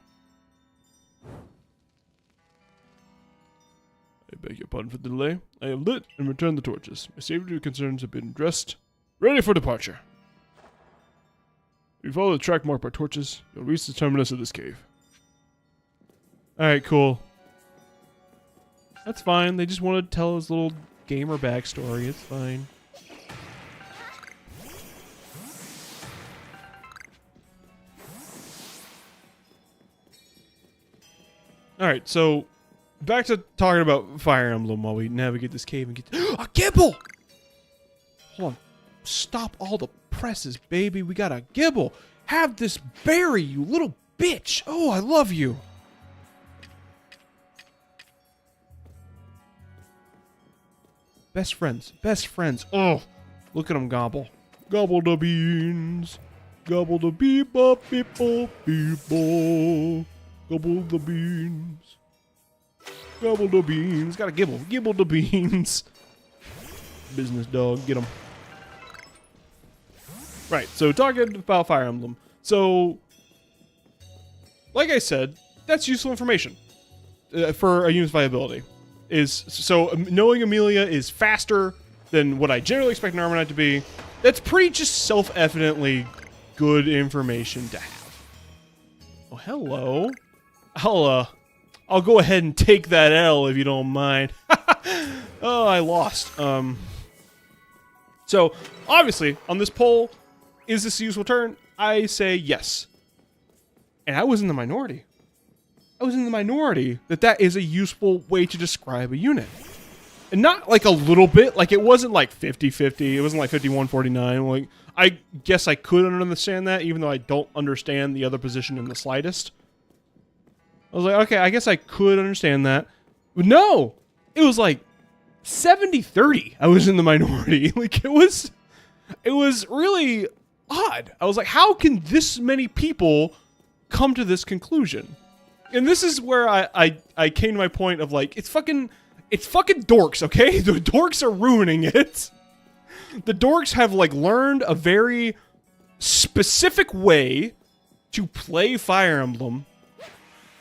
I beg your pardon for the delay. I have lit and returned the torches. My safety concerns have been addressed. Ready for departure. If you follow the track marked by torches, you'll reach the terminus of this cave. Alright, cool. That's fine. They just wanted to tell his little gamer backstory. It's fine. Alright, so back to talking about Fire Emblem while we navigate this cave and get a Gibble! Hold on. Stop all the presses, baby. We got a Gibble. Have this berry, you little bitch. Oh, I love you. Best friends. Best friends. Oh, look at them gobble. Gobble the beans. Gobble the beep-bop, beep-bop, beep-bop. Gobble the beans. Gobble the beans. Gotta gibble. Gibble the beans. Business dog. Get them. Right, so talking about Fire Emblem. So, like I said, that's useful information for a unit's viability. So knowing Amelia is faster than what I generally expect an Armanite to be, that's pretty just self-evidently good information to have. Oh, hello. I'll go ahead and take that L if you don't mind. Oh, I lost. So, obviously, on this poll, is this a useful turn? I say yes. And I was in the minority. I was in the minority that is a useful way to describe a unit. And not like a little bit, like it wasn't like 50-50, it wasn't like 51-49, like I guess I could understand that even though I don't understand the other position in the slightest. I was like, okay, I guess I could understand that. But no! It was like 70-30 I was in the minority. Like it was really odd. I was like, how can this many people come to this conclusion? And this is where I came to my point of like, it's fucking dorks, okay? The dorks are ruining it. The dorks have like learned a very specific way to play Fire Emblem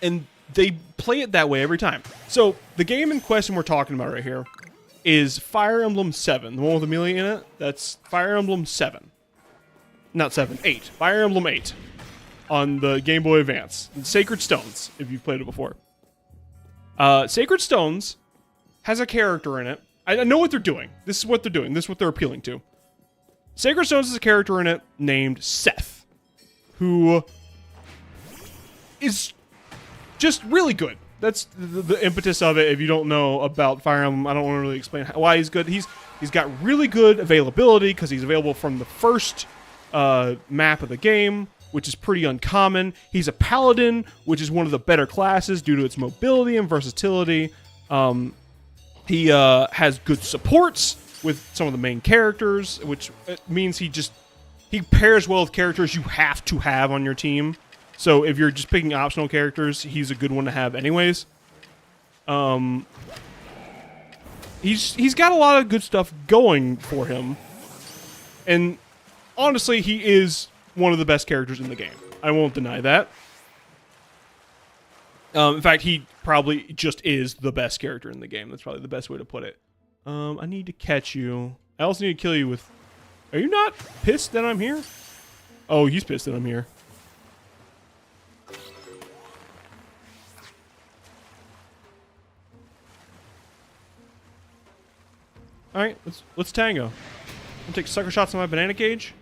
And they play it that way every time. So the game in question we're talking about right here is Fire Emblem 7. The one with Amelia in it, that's Fire Emblem 7. Not 7, 8. Fire Emblem 8 on the Game Boy Advance. Sacred Stones, if you've played it before. Sacred Stones has a character in it. I know what they're doing. This is what they're doing. This is what they're appealing to. Sacred Stones has a character in it named Seth, who is just really good. That's the impetus of it. If you don't know about Fire Emblem, I don't want to really explain why he's good. He's got really good availability because he's available from the first map of the game, which is pretty uncommon. He's a paladin, which is one of the better classes due to its mobility and versatility. He has good supports with some of the main characters, which means he pairs well with characters you have to have on your team. So if you're just picking optional characters, he's a good one to have anyways. He's got a lot of good stuff going for him. And honestly, he is one of the best characters in the game. I won't deny that. In fact, he probably just is the best character in the game. That's probably the best way to put it. I need to catch you. I also need to kill you with... Are you not pissed that I'm here? Oh, he's pissed that I'm here. Alright, let's tango. I'm gonna take sucker shots on my banana cage.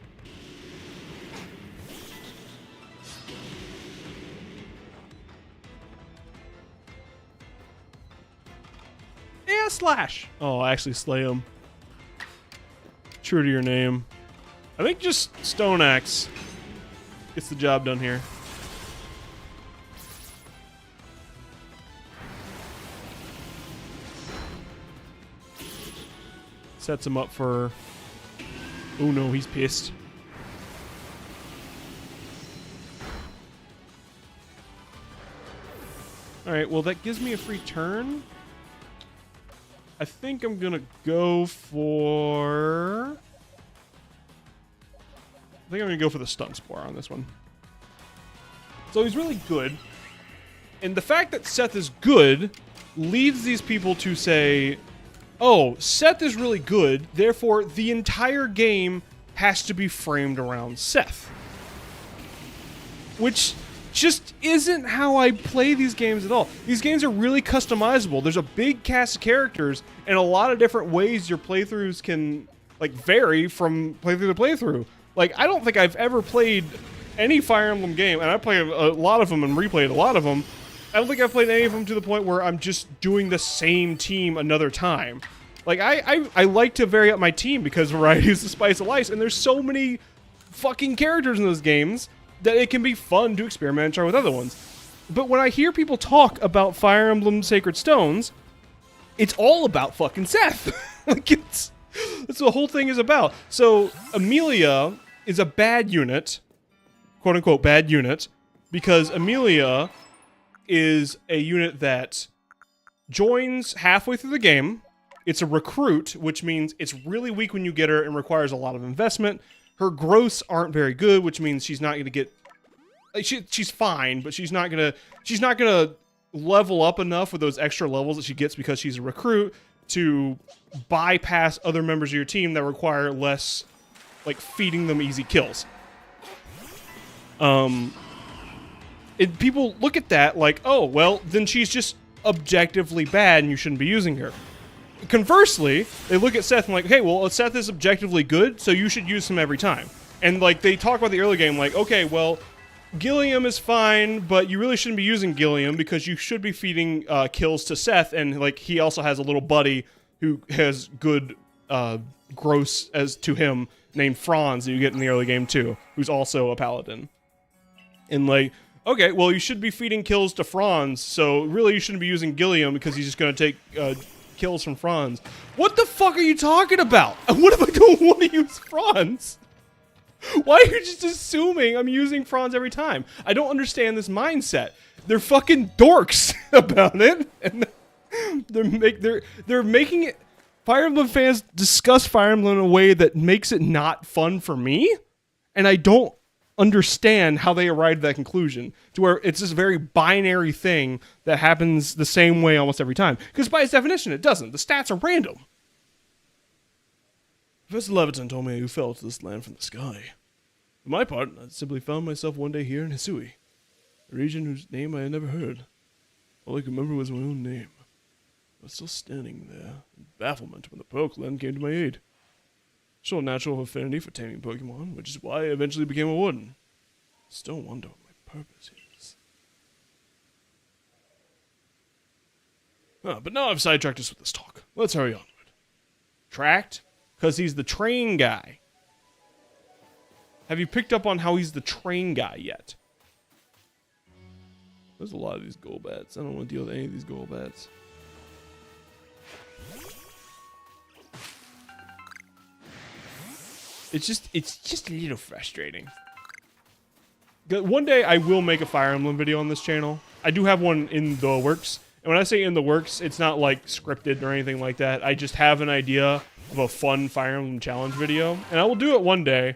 Yeah, slash! Oh, I actually slay him. True to your name. I think just Stone Axe gets the job done here. Sets him up for... Oh no, he's pissed. Alright, well that gives me a free turn. I think I'm gonna go for... I think I'm gonna go for the Stun Spore on this one. So he's really good. And the fact that Seth is good leads these people to say... Oh, Seth is really good, therefore the entire game has to be framed around Seth. Which just isn't how I play these games at all. These games are really customizable. There's a big cast of characters, and a lot of different ways your playthroughs can, like, vary from playthrough to playthrough. Like, I don't think I've ever played any Fire Emblem game, and I played a lot of them and replayed a lot of them. I don't think I've played any of them to the point where I'm just doing the same team another time. Like, I like to vary up my team because variety is the spice of life, and there's so many fucking characters in those games that it can be fun to experiment and try with other ones. But when I hear people talk about Fire Emblem Sacred Stones, it's all about fucking Seth. Like, that's what the whole thing is about. So, Amelia is a bad unit, quote-unquote bad unit, because Amelia is a unit that joins halfway through the game. It's a recruit, which means it's really weak when you get her and requires a lot of investment. Her growths aren't very good, which means she's not going to get... Like, she's fine, but she's not going to level up enough with those extra levels that she gets because she's a recruit to bypass other members of your team that require less, like, feeding them easy kills. People look at that like, oh, well, then she's just objectively bad and you shouldn't be using her. Conversely, they look at Seth and like, hey, well, Seth is objectively good, so you should use him every time. And, like, they talk about the early game like, okay, well, Gilliam is fine, but you really shouldn't be using Gilliam because you should be feeding kills to Seth, and, like, he also has a little buddy who has good gross as to him named Franz that you get in the early game too, who's also a paladin. And, like, okay, well, you should be feeding kills to Franz, so really you shouldn't be using Gilliam because he's just going to take kills from Franz. What the fuck are you talking about? What if I don't want to use Franz? Why are you just assuming I'm using Franz every time? I don't understand this mindset. They're fucking dorks about it, and they're making it... Fire Emblem fans discuss Fire Emblem in a way that makes it not fun for me, and I don't understand how they arrived at that conclusion to where it's this very binary thing that happens the same way almost every time. Because by its definition, it doesn't. The stats are random. Professor Leviton told me you fell to this land from the sky. For my part, I simply found myself one day here in Hisui, a region whose name I had never heard. All I could remember was my own name. I was still standing there in bafflement when the Pearl came to my aid. Show a natural affinity for taming Pokemon, which is why I eventually became a warden. Still wonder what my purpose is. But now I've sidetracked us with this talk. Let's hurry onward. Tracked? Because he's the train guy. Have you picked up on how he's the train guy yet? There's a lot of these Golbats. I don't want to deal with any of these Golbats. It's just a little frustrating. One day I will make a Fire Emblem video on this channel. I do have one in the works. And when I say in the works, it's not like scripted or anything like that. I just have an idea of a fun Fire Emblem challenge video. And I will do it one day.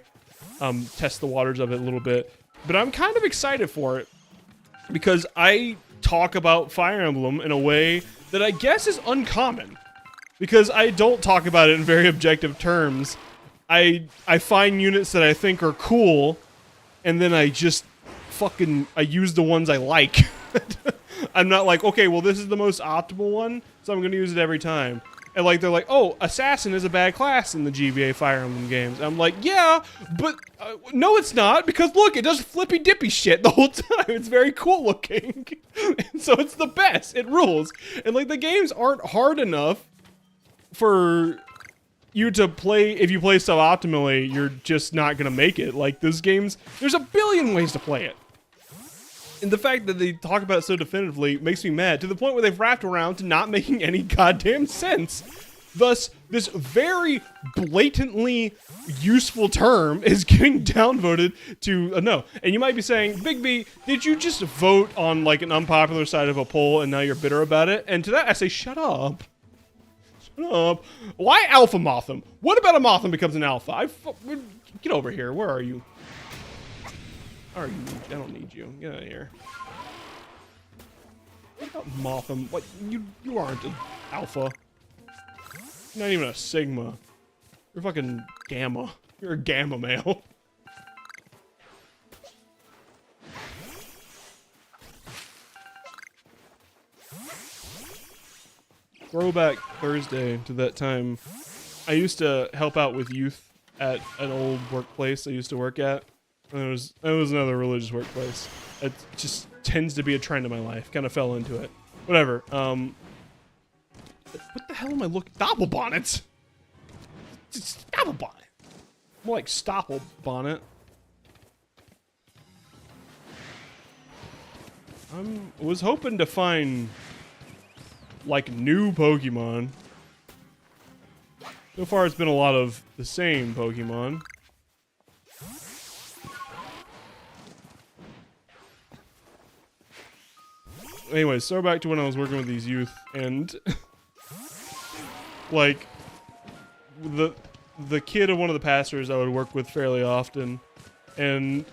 Test the waters of it a little bit. But I'm kind of excited for it. Because I talk about Fire Emblem in a way that I guess is uncommon. Because I don't talk about it in very objective terms. I find units that I think are cool, and then I just I use the ones I like. I'm not like, okay, well, this is the most optimal one, so I'm going to use it every time. And like, they're like, oh, Assassin is a bad class in the GBA Fire Emblem games. I'm like, yeah, but no, it's not, because look, it does flippy dippy shit the whole time. It's very cool looking. And so it's the best. It rules. And like, the games aren't hard enough for you to play. If you play stuff optimally, you're just not gonna make it. Like, those games, there's a billion ways to play it. And the fact that they talk about it so definitively makes me mad, to the point where they've wrapped around to not making any goddamn sense. Thus, this very blatantly useful term is getting downvoted to a no. And you might be saying, Bigby, did you just vote on like an unpopular side of a poll and now you're bitter about it? And to that I say, shut up. Shut up. Why alpha Motham? What about a Motham becomes an alpha? Get over here. Where are you? I don't need you. Get out of here. What about Motham? What? You aren't an alpha. You're not even a Sigma. You're fucking Gamma. You're a Gamma male. Throwback Thursday to that time. I used to help out with youth at an old workplace I used to work at. And it was another religious workplace. It just tends to be a trend in my life. Kind of fell into it. Whatever. What the hell am I looking? Doppelbonnets? Doppelbonnet. More like Stoppelbonnet. I was hoping to find like new Pokemon. So far it's been a lot of the same Pokemon. Anyways, so back to when I was working with these youth, and like the kid of one of the pastors I would work with fairly often, and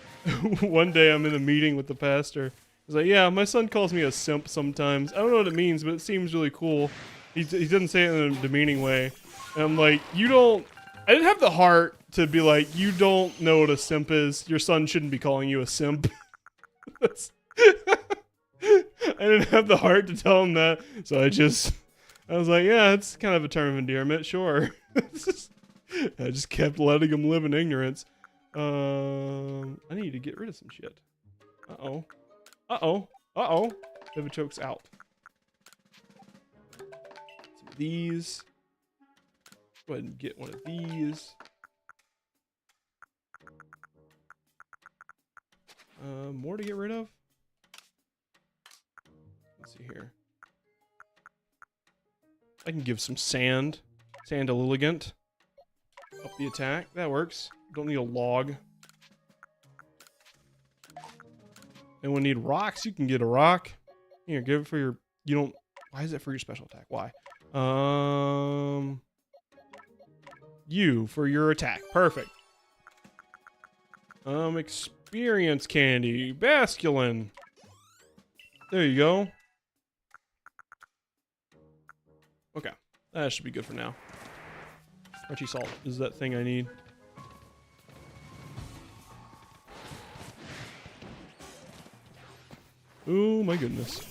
one day I'm in a meeting with the pastor. He's like, yeah, my son calls me a simp sometimes. I don't know what it means, but it seems really cool. He doesn't say it in a demeaning way. And I'm like, I didn't have the heart to be like, you don't know what a simp is. Your son shouldn't be calling you a simp. I didn't have the heart to tell him that. So I was like, yeah, it's kind of a term of endearment, sure. I just kept letting him live in ignorance. I need to get rid of some shit. Uh-oh. Uh-oh. Uh-oh. Vivichoke's out. Some of these. Go ahead and get one of these. More to get rid of? Let's see here. I can give some sand. Sand elegant. Up the attack. That works. Don't need a log. And when you need rocks, you can get a rock. Here, give it for your... You don't... Why is it for your special attack? Why? You for your attack. Perfect. Experience candy. Basculin. There you go. Okay. That should be good for now. Crunchy salt is that thing I need. Oh my goodness.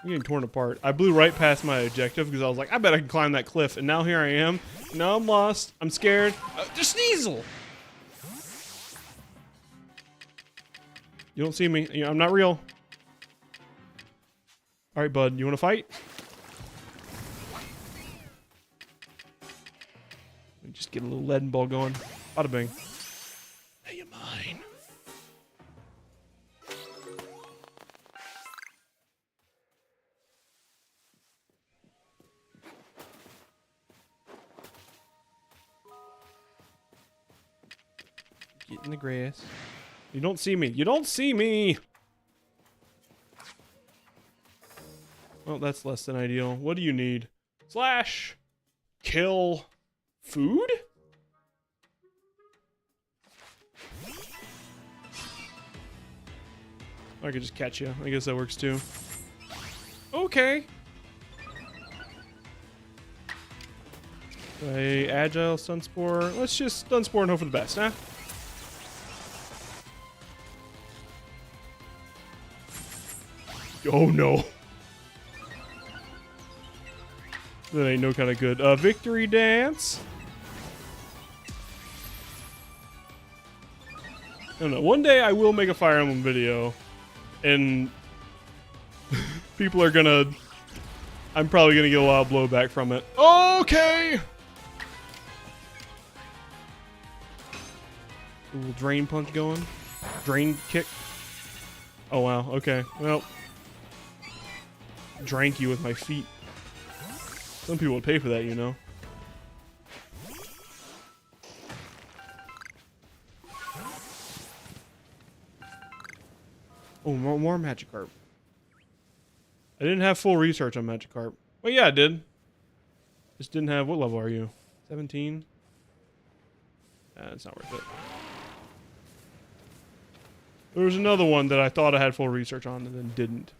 I'm getting torn apart. I blew right past my objective because I was like, I bet I can climb that cliff. And now here I am. Now I'm lost. I'm scared. Just Sneasel! You don't see me. I'm not real. Alright, bud. You want to fight? Let me just get a little lead ball going. Bada bing. Now you're mine. Get in the grass. You don't see me. You don't see me! Well, that's less than ideal. What do you need? Slash! Kill... Food? I could just catch you. I guess that works too. Okay. A agile Sunspore. Let's just Dunspore and hope for the best, huh? Oh no. That ain't no kind of good. Victory dance. I don't know. One day I will make a Fire Emblem video, and people are gonna. I'm probably gonna get a lot of blowback from it. Okay. A little drain punch going. Drain kick. Oh wow. Okay. Well. Drank you with my feet. Some people would pay for that, you know. Oh, more Magikarp. I didn't have full research on Magikarp. Well, yeah, I did. Just didn't have... What level are you? 17? It's not worth it. There was another one that I thought I had full research on and then didn't.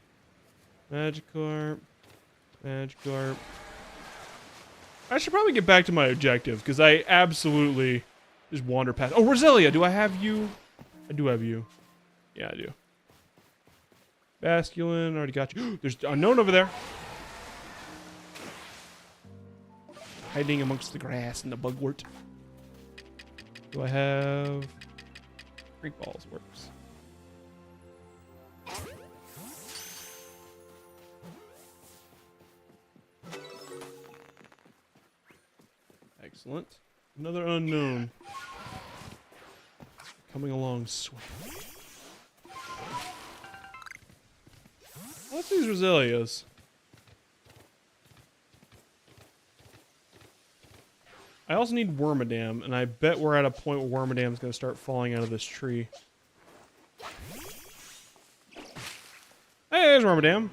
Magikarp. Magikarp. I should probably get back to my objective, because I absolutely just wander past... Oh, Roselia! Do I have you? I do have you. Yeah, I do. Basculin, already got you. There's unknown over there. Hiding amongst the grass and the bugwort. Do I have... Great Balls works. Excellent. Another unknown. Coming along swiftly. What's these Roselias? I also need Wormadam, and I bet we're at a point where Wormadam's going to start falling out of this tree. Hey, there's Wormadam.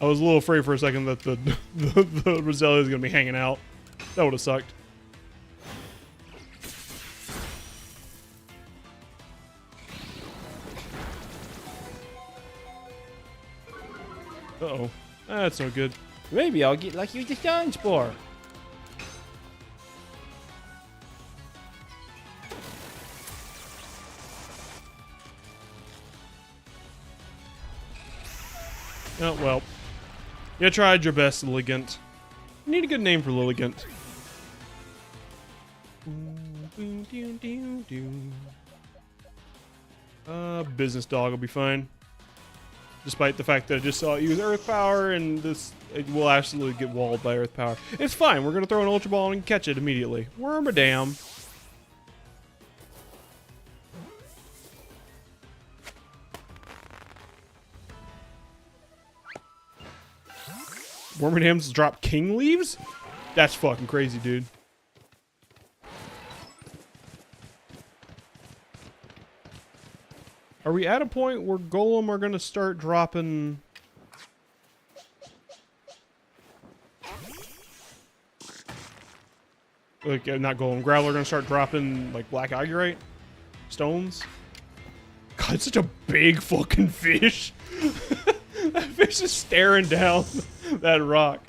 I was a little afraid for a second that the Roselia is going to be hanging out. That would have sucked. Uh-oh. That's no good. Maybe I'll get lucky with the Dunsparce. Oh, well. You tried your best, Lilligant. You need a good name for Lilligant. Business dog will be fine. Despite the fact that I just saw it use Earth Power, and this it will absolutely get walled by Earth Power. It's fine. We're going to throw an Ultra Ball and catch it immediately. Wormadam. Wormadam's drop King Leaves? That's fucking crazy, dude. Are we at a point where Golem are going to start dropping... like not golem, Growler gonna start dropping like black agurite stones. God, it's such a big fucking fish. That fish is staring down that rock.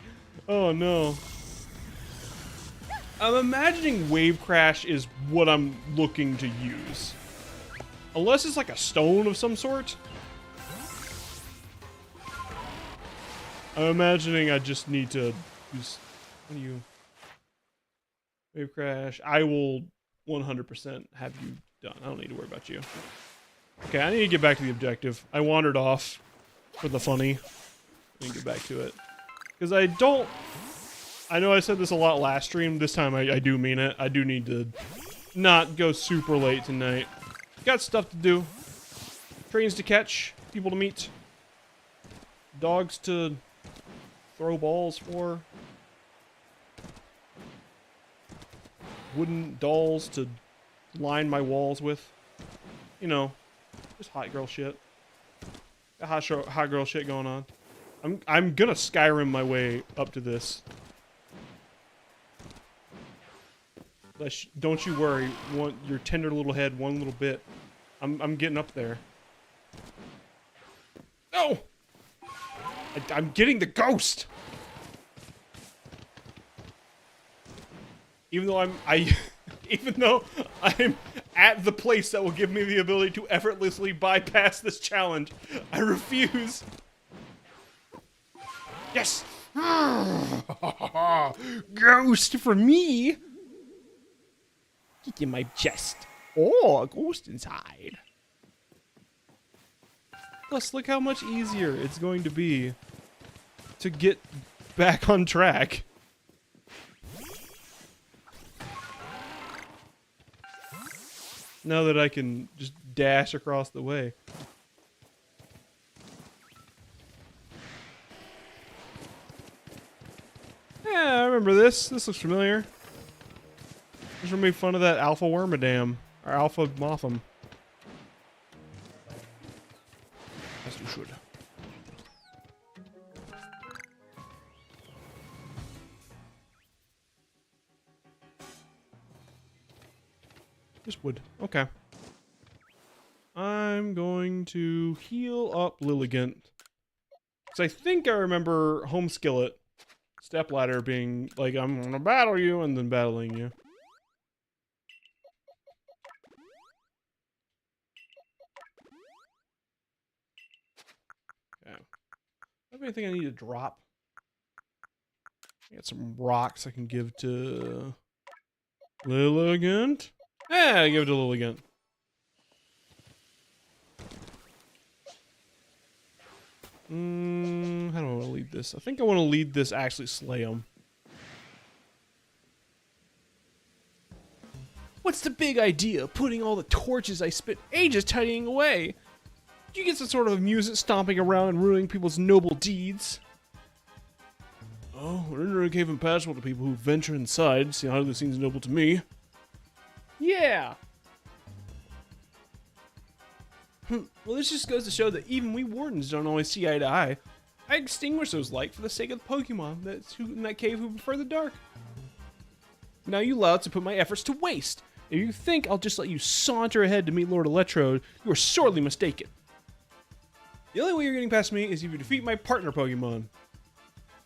Oh no. I'm imagining Wave Crash is what I'm looking to use. Unless it's like a stone of some sort. I'm imagining I just need to use... What do you... Wave Crash. I will 100% have you done. I don't need to worry about you. Okay, I need to get back to the objective. I wandered off for the funny. I need to get back to it. Because I don't... I know I said this a lot last stream. This time I do mean it. I do need to not go super late tonight. Got stuff to do. Trains to catch. People to meet. Dogs to throw balls for. Wooden dolls to line my walls with. You know, just hot girl shit. Got hot girl shit going on. I'm gonna Skyrim my way up to this. Don't you worry. Your tender little head, one little bit. I'm getting up there. No! I'm getting the ghost. Even though even though I'm at the place that will give me the ability to effortlessly bypass this challenge, I refuse. Yes! Ghost for me! Get in my chest. Oh, a ghost inside. Plus, look how much easier it's going to be to get back on track. Now that I can just dash across the way. Yeah, I remember this. This looks familiar. Just made fun of that Alpha Wormadam. Or Alpha Motham. As you should. Just wood. Okay. I'm going to heal up Lilligant. Because I think I remember Home Skillet Stepladder being like, I'm gonna battle you, and then battling you. Okay. I have anything I need to drop? I got some rocks I can give to Lilligant. Yeah, give it to Lilligant. How do I want to lead this? I think I want to lead this actually slay him. What's the big idea of putting all the torches I spent ages tidying away? You get some sort of amusement stomping around and ruining people's noble deeds. Oh, we're in a cave impassable to people who venture inside. See how this seems noble to me. Yeah! Well, this just goes to show that even we wardens don't always see eye to eye. I extinguish those light for the sake of the Pokemon in that cave who prefer the dark. Now you allow to put my efforts to waste. If you think I'll just let you saunter ahead to meet Lord Electrode, you are sorely mistaken. The only way you're getting past me is if you defeat my partner Pokemon.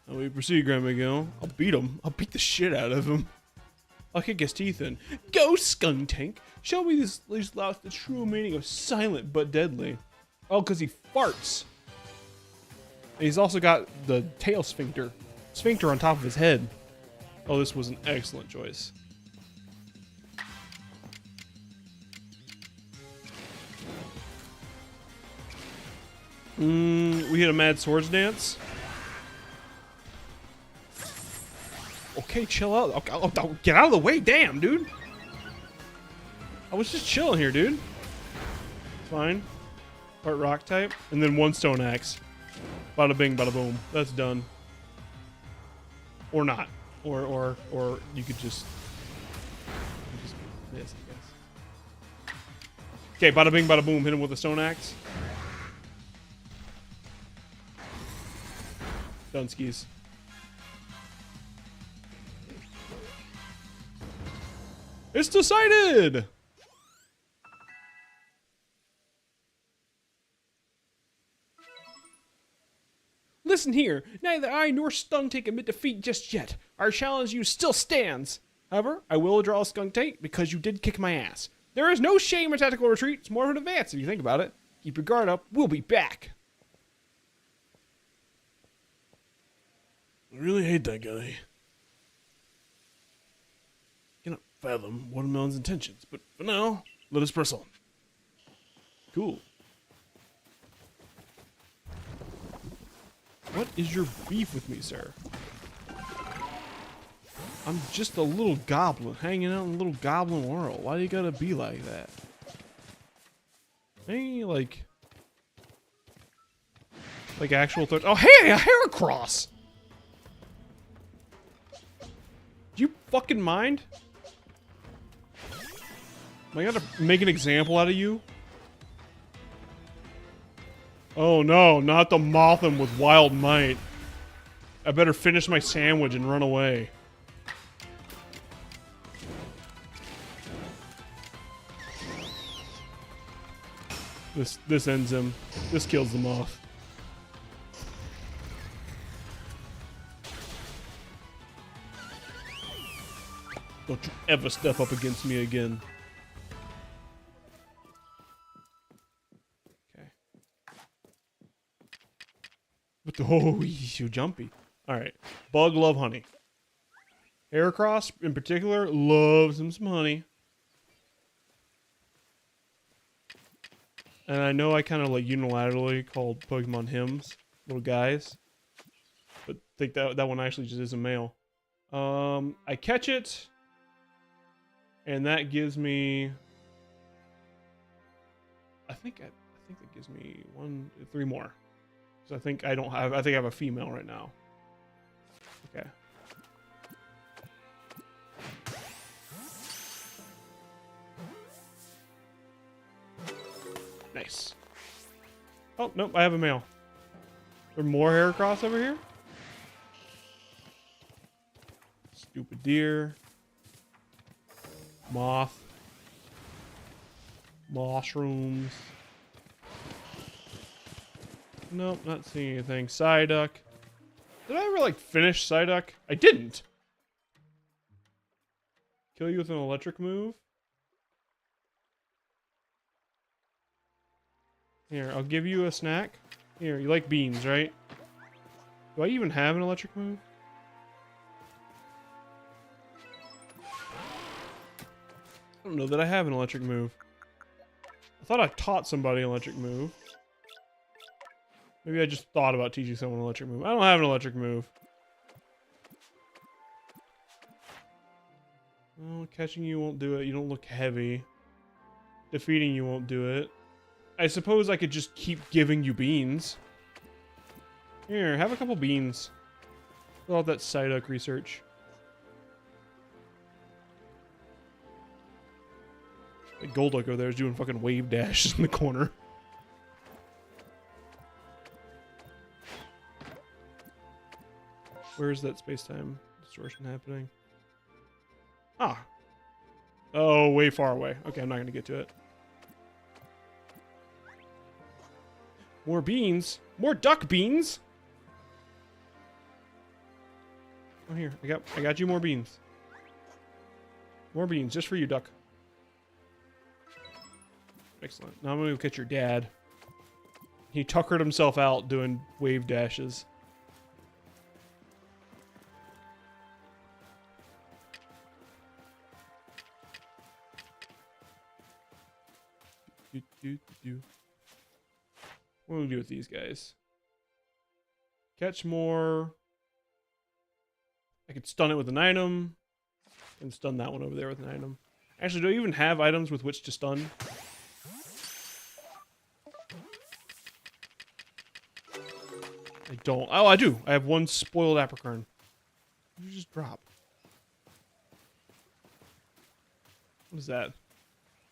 Now we proceed, Grand Miguel. I'll beat him. I'll beat the shit out of him. I'll kick his teeth in. Go, Skuntank! Show me these louts the true meaning of silent but deadly. Oh, because he farts. And he's also got the tail sphincter on top of his head. Oh, this was an excellent choice. We hit a mad swords dance. Okay, chill out. Okay, oh, get out of the way, damn, dude. I was just chilling here, dude. Fine. Part rock type, and then one stone axe. Bada bing, bada boom. That's done. Or not. Or you could just miss, I guess. Okay, bada bing, bada boom. Hit him with a stone axe. Dunskis. It's decided! Listen here, neither I nor Skuntank admit defeat just yet. Our challenge to you still stands. However, I will withdraw Skuntank because you did kick my ass. There is no shame in tactical retreat. It's more of an advance if you think about it. Keep your guard up. We'll be back. I really hate that guy. Cannot fathom Watermelon's intentions, but for now, let us press on. Cool. What is your beef with me, sir? I'm just a little goblin hanging out in a little goblin world. Why do you gotta be like that? Hey, like actual threat. Oh, hey, a Heracross! Do you fucking mind? Am I gonna make an example out of you? Oh no, not the Motham with wild might. I better finish my sandwich and run away. This ends him. This kills the moth. Don't you ever step up against me again. Okay. But oh, he's so jumpy. Alright. Bug love honey. Heracross, in particular, loves him some honey. And I know I kind of like unilaterally called Pokemon hymns, little guys. But I think that one actually just is a male. I catch it. And that gives me, I think that gives me 3 more. So I think I have a female right now. Okay. Nice. Oh, nope, I have a male. Is there more Heracross over here? Stupid deer. Moth. Mushrooms. Nope, not seeing anything. Psyduck. Did I ever, like, finish Psyduck? I didn't! Kill you with an electric move? Here, I'll give you a snack. Here, you like beans, right? Do I even have an electric move? I don't know that I have an electric move. I thought I taught somebody an electric move. Maybe I just thought about teaching someone an electric move. I don't have an electric move. Oh, catching you won't do it. You don't look heavy. Defeating you won't do it. I suppose I could just keep giving you beans. Here, have a couple beans. Fill out that Psyduck research. That Golduck over there is doing fucking wave dashes in the corner. Where is that space-time distortion happening? Ah. Oh, way far away. Okay, I'm not going to get to it. More beans? More duck beans? Oh, here. I got you more beans. More beans, just for you, duck. Excellent. Now I'm going to go catch your dad. He tuckered himself out doing wave dashes. What do we do with these guys? Catch more. I could stun it with an item. And stun that one over there with an item. Actually, do I even have items with which to stun? I don't. Oh, I do. I have one spoiled apricorn. What did you just drop? What is that?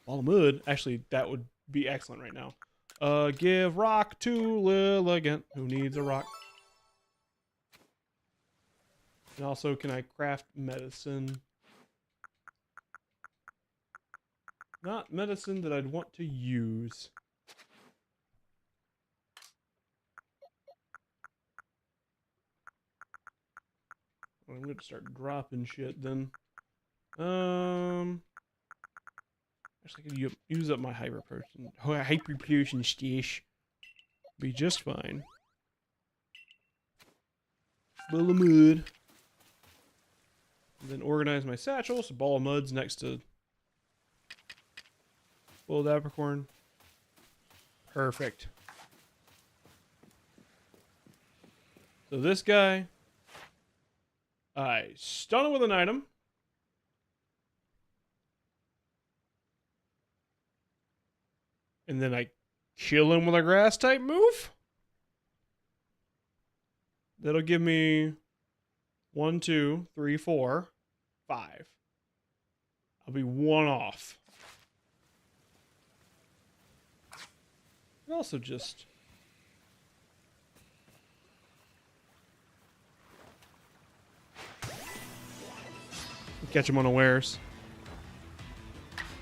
Ball of mud. Actually, that would be excellent right now. Give rock to Lilligant, who needs a rock. And also, can I craft medicine? Not medicine that I'd want to use. I'm gonna start dropping shit then. Actually, I could use up my hyper potion stash. Be just fine. Full of mud. And then organize my satchel. So ball of mud's next to full of apricorn. Perfect. So this guy, I stun him with an item. And then I kill him with a grass type move. That'll give me 1, 2, 3, 4, 5. I'll be 1 off. And also just catch him unawares.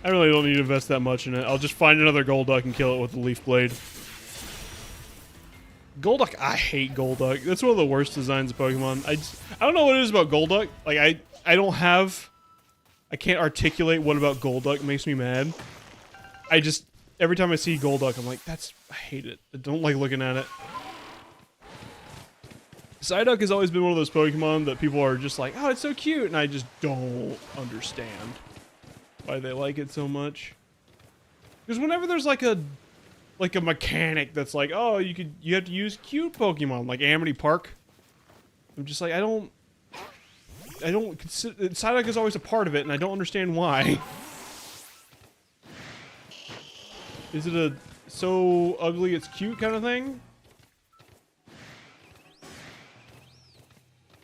I really don't need to invest that much in it. I'll just find another Golduck and kill it with the Leaf Blade. Golduck, I hate Golduck. That's one of the worst designs of Pokemon. I don't know what it is about Golduck. Like, I can't articulate what about Golduck makes me mad. Every time I see Golduck, I'm like, I hate it. I don't like looking at it. Psyduck has always been one of those Pokemon that people are just like, oh, it's so cute, and I just don't understand why they like it so much. Because whenever there's like a mechanic that's like, oh, you have to use cute Pokemon, like Amity Park, I'm just like, I don't consider Psyduck is always a part of it, and I don't understand why. Is it a so ugly it's cute kind of thing?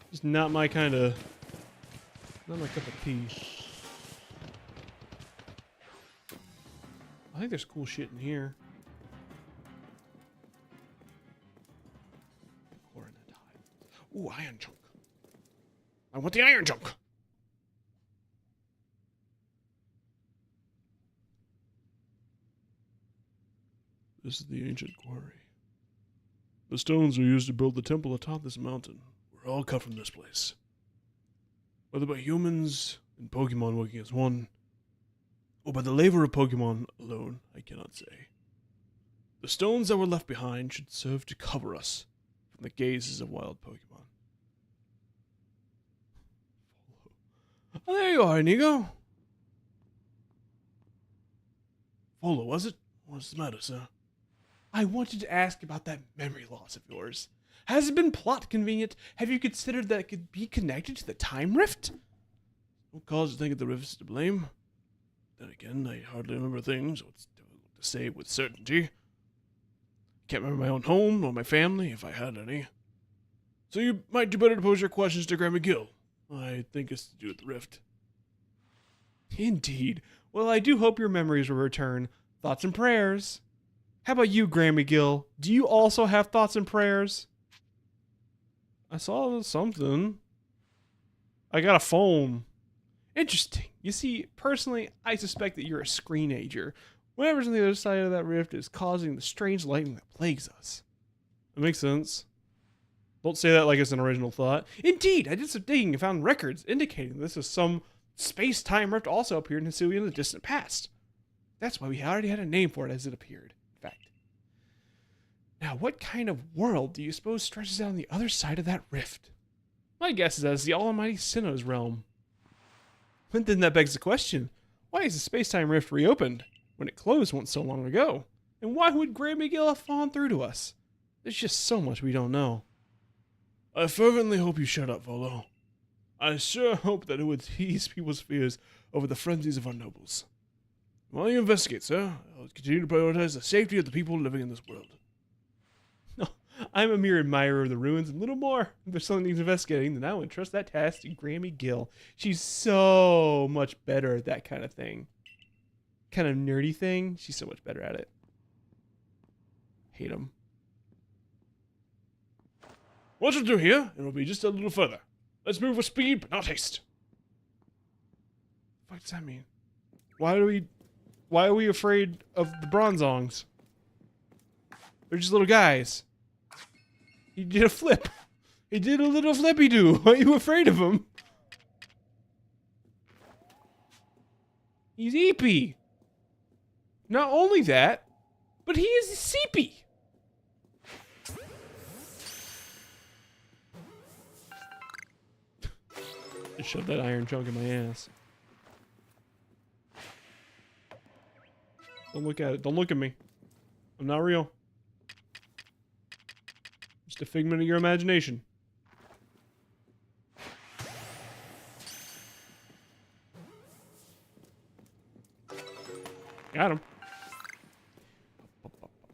Just not my cup of tea. I think there's cool shit in here. Ooh, iron chunk. I want the iron chunk. This is the ancient quarry. The stones are used to build the temple atop this mountain. We're all cut from this place. Whether by humans and Pokemon working as one, or by the labor of Pokemon alone, I cannot say. The stones that were left behind should serve to cover us from the gazes of wild Pokemon. Oh, there you are, Inigo. Follow, was it? What's the matter, sir? I wanted to ask about that memory loss of yours. Has it been plot convenient? Have you considered that it could be connected to the time rift? No cause to think that the rift is to blame. Then again, I hardly remember things, so it's difficult to say with certainty. Can't remember my own home or my family, if I had any. So you might do better to pose your questions to Grandma Gill. I think it's to do with the rift. Indeed. Well, I do hope your memories will return. Thoughts and prayers. How about you, Grandma Gill? Do you also have thoughts and prayers? I saw something. I got a phone. Interesting. You see, personally, I suspect that you're a screen-ager. Whatever's on the other side of that rift is causing the strange lightning that plagues us. That makes sense. Don't say that like it's an original thought. Indeed, I did some digging and found records indicating this is some space-time rift also appeared in Hycelia in the distant past. That's why we already had a name for it as it appeared, in fact. Now, what kind of world do you suppose stretches out on the other side of that rift? My guess is that it's the almighty Sinnoh's realm. But then that begs the question, why is the space-time rift reopened when it closed once so long ago? And why would Grandma Gill have fallen through to us? There's just so much we don't know. I fervently hope you shut up, Volo. I sure hope that it would ease people's fears over the frenzies of our nobles. While you investigate, sir, I'll continue to prioritize the safety of the people living in this world. No, I'm a mere admirer of the ruins and little more. If there's something needs investigating, then I will entrust that task to Grandma Gill. She's so much better at that kind of thing. Kind of nerdy thing. She's so much better at it. Hate him. What you'll do here, it will be just a little further. Let's move with speed, but not haste. What does that mean? Why Why are we afraid of the Bronzongs? They're just little guys. He did a flip. He did a little flippy-doo. Why are you afraid of him? He's eepy. Not only that, but he is seepy. Just shove that iron chunk in my ass. Don't look at it. Don't look at me. I'm not real. Just a figment of your imagination. Got him.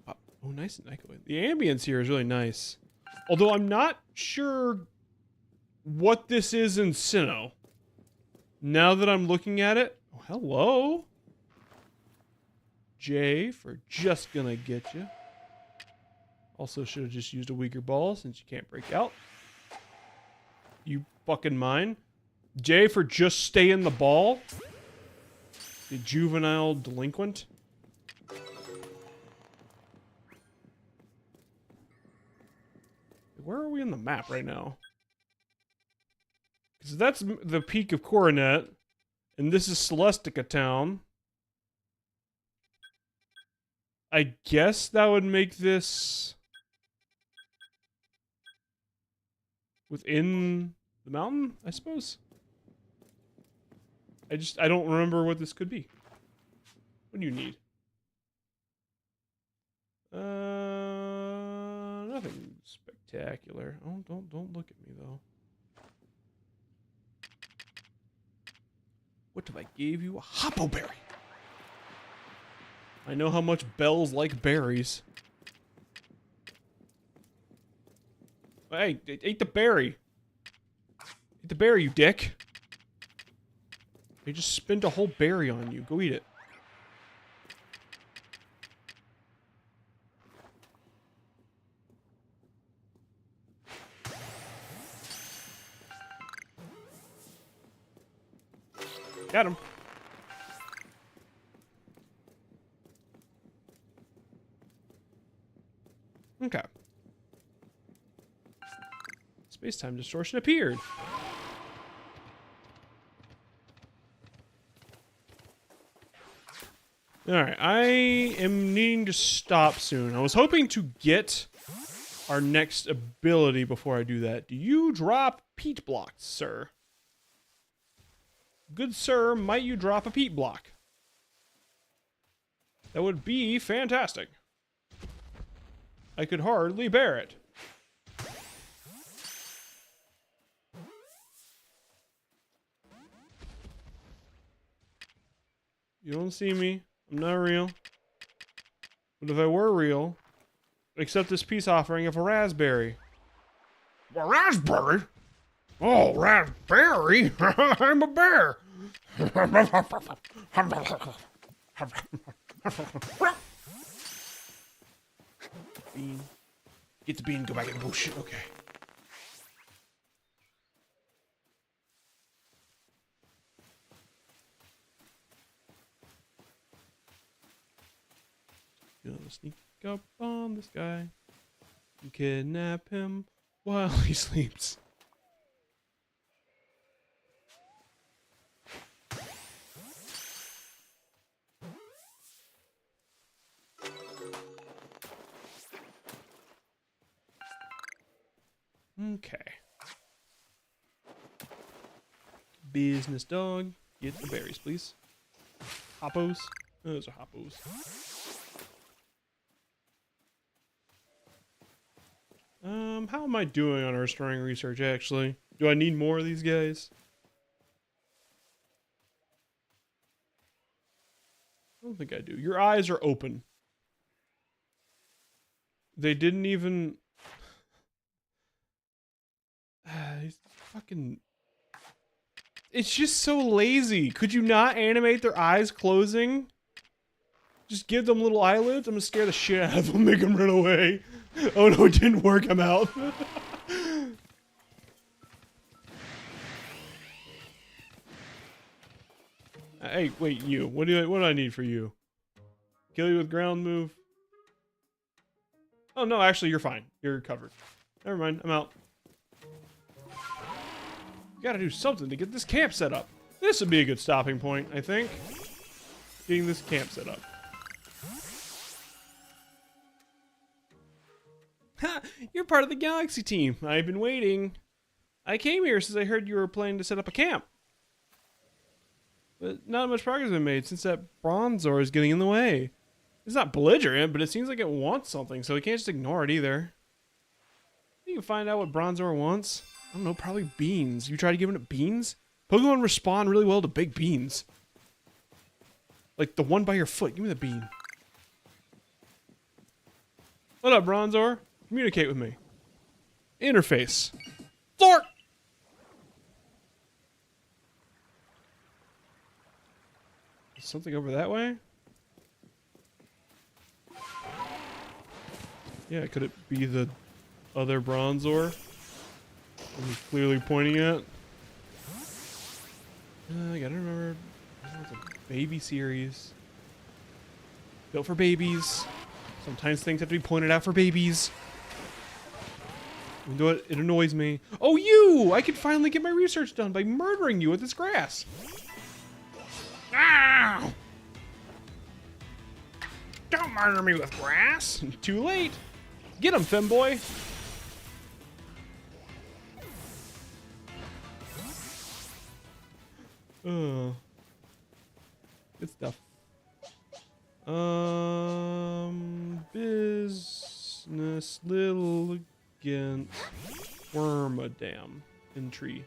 Oh, nice and echoey. The ambience here is really nice. Although I'm not sure what this is in Sinnoh. Now that I'm looking at it. Oh, hello. J for just gonna get you. Also should have just used a weaker ball since you can't break out. You fucking mind. J for just stay in the ball. The juvenile delinquent. Where are we on the map right now? Because that's the peak of Coronet. And this is Celestica Town. I guess that would make this within the mountain, I suppose. I don't remember what this could be. What do you need? Nothing spectacular. Oh, don't look at me though. What if I gave you a Hoppo Berry? I know how much bells like berries. Hey, eat the berry. Eat the berry, you dick. They just spent a whole berry on you. Go eat it. Got him. Okay. Space-time distortion appeared. Alright, I am needing to stop soon. I was hoping to get our next ability before I do that. Do you drop peat blocks, sir? Good sir, might you drop a peat block? That would be fantastic. I could hardly bear it. You don't see me. I'm not real. But if I were real, accept this peace offering of a raspberry. A raspberry? Oh, raspberry? I'm a bear. Bean. Get the bean, go back in the bush. Okay. Gonna sneak up on this guy and kidnap him while he sleeps. Okay. Business dog. Get the berries, please. Hoppos. Those are hoppos. How am I doing on our storing research, actually? Do I need more of these guys? I don't think I do. Your eyes are open. They didn't even... He's fucking... It's just so lazy. Could you not animate their eyes closing? Just give them little eyelids? I'm gonna scare the shit out of them, make them run away. Oh no, it didn't work, I'm out. Hey, wait, you. What do I need for you? Kill you with ground move. Oh, no, actually, you're fine. You're covered. Never mind. I'm out. We gotta do something to get this camp set up. This would be a good stopping point, I think. Getting this camp set up. Ha! You're part of the Galaxy team. I've been waiting. I came here since I heard you were planning to set up a camp. But not much progress has been made since that Bronzor is getting in the way. It's not belligerent, but it seems like it wants something, so we can't just ignore it either. You can find out what Bronzor wants. I don't know, probably beans. You tried giving it beans? Pokemon respond really well to big beans. Like the one by your foot. Give me the bean. What up, Bronzor? Communicate with me. Interface. Zork! Is something over that way? Yeah, could it be the other Bronzor? I'm clearly pointing at. I gotta remember. It's a baby series. Built for babies. Sometimes things have to be pointed out for babies. Even though it annoys me. Oh, you! I can finally get my research done by murdering you with this grass. Ow! Don't murder me with grass. Too late. Get him, femboy. Good stuff. Business little against Wormadam entry.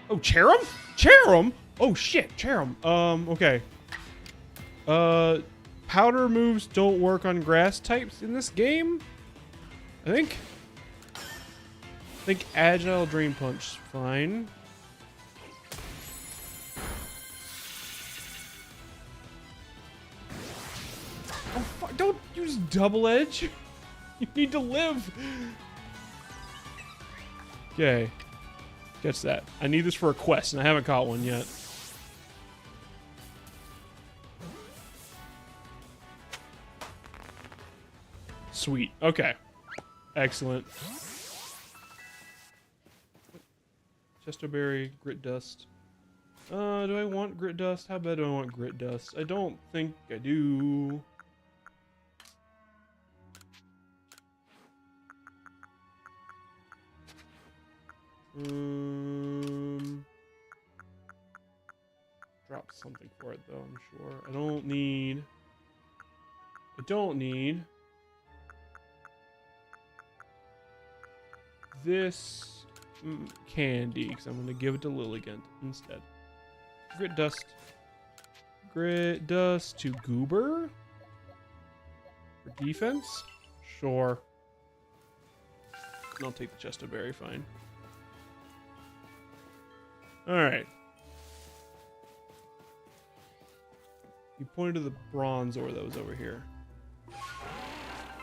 Oh, Cherum? Cherum? Oh shit, Cherum. Okay. Powder moves don't work on grass types in this game. I think Agile Drain Punch fine. Oh, fuck, don't use Double Edge. You need to live. Okay. Catch that. I need this for a quest, and I haven't caught one yet. Sweet. Okay. Excellent. Chesterberry, Grit Dust. Do I want Grit Dust? How bad do I want Grit Dust? I don't think I do. Drop something for it though, I'm sure. I don't need this candy because I'm gonna give it to Lilligant instead. Grit Dust to Goober for defense. Sure. And I'll take the Chesterberry, fine. Alright. You pointed to the Bronzor that was over here.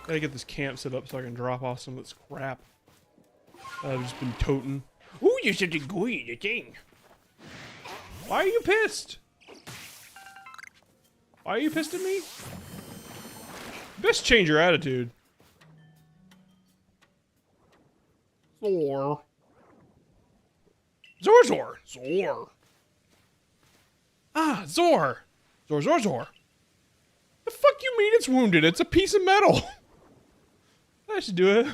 Gotta get this camp set up so I can drop off some of this crap I've just been toting. Ooh, you're such a good thing. Why are you pissed? Why are you pissed at me? Best change your attitude. Zor. Zor. Ah, Zor. Zor. The fuck you mean it's wounded? It's a piece of metal. That should do it.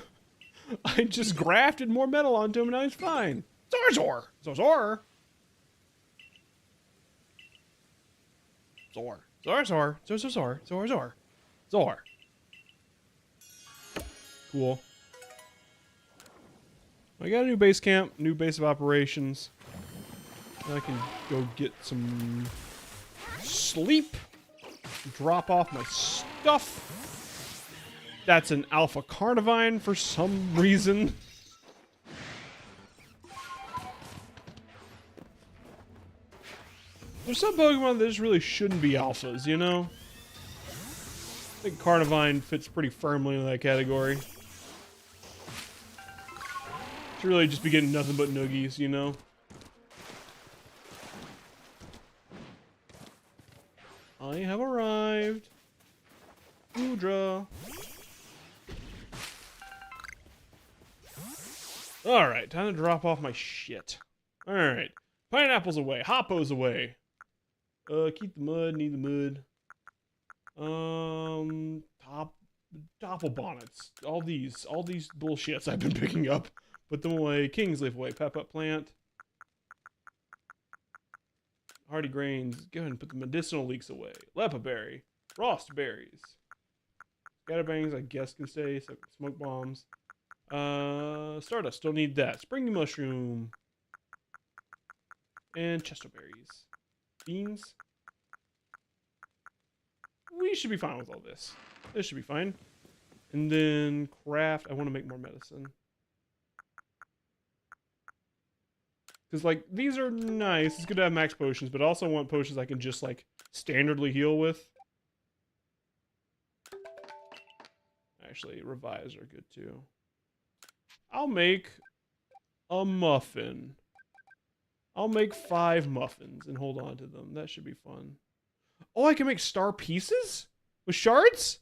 I just grafted more metal onto him and now he's fine. Zor. Cool. I got a new base camp, new base of operations. I can go get some sleep, drop off my stuff. That's an Alpha Carnivine for some reason. There's some Pokemon that just really shouldn't be alphas, you know? I think Carnivine fits pretty firmly in that category. Should really just be getting nothing but noogies, you know? I Goodra. Alright, time to drop off my shit. Alright. Pineapples away. Hoppos away. Keep the mud, need the mud. Doppel bonnets. All these bullshits I've been picking up. Put them away. Kingsleaf away. Pep up plant. Hardy grains. Go ahead and put the medicinal leeks away. Lepa berry. Frost berries. Scatterbangs, I guess, can stay. Smoke bombs. Stardust, don't need that. Springy mushroom. And chester berries. Beans. We should be fine with all this. This should be fine. And then craft. I want to make more medicine. Because, like, these are nice. It's good to have max potions, but I also want potions I can just, like, standardly heal with. Actually, revives are good, too. I'll make a muffin. I'll make 5 muffins and hold on to them. That should be fun. Oh, I can make star pieces? With shards?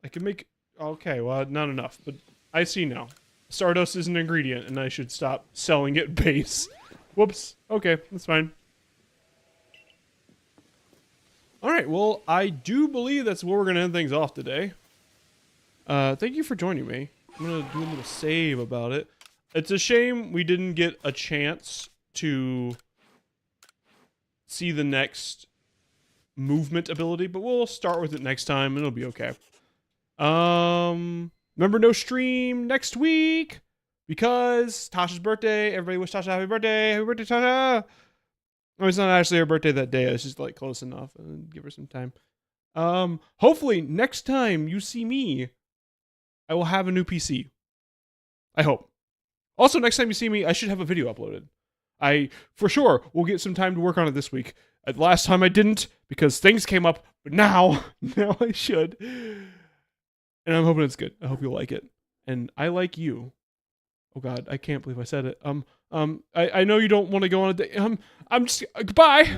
I can make... Okay, well, not enough, but I see now. Stardust is an ingredient, and I should stop selling it base. Whoops. Okay, that's fine. Alright, well, I do believe that's where we're going to end things off today. Thank you for joining me. I'm going to do a little save about it. It's a shame we didn't get a chance to see the next movement ability, but we'll start with it next time, and it'll be okay. Remember, no stream next week because Tasha's birthday. Everybody wish Tasha happy birthday. Happy birthday, Tasha. Oh, it's not actually her birthday that day. It's just like close enough and give her some time. Hopefully next time you see me, I will have a new PC. I hope. Also, next time you see me, I should have a video uploaded. I, for sure, will get some time to work on it this week. Last time I didn't because things came up, but now I should. And I'm hoping it's good. I hope you'll like it. And I like you. Oh God, I can't believe I said it. I know you don't want to go on a date. I'm just, goodbye.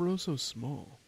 bro so small?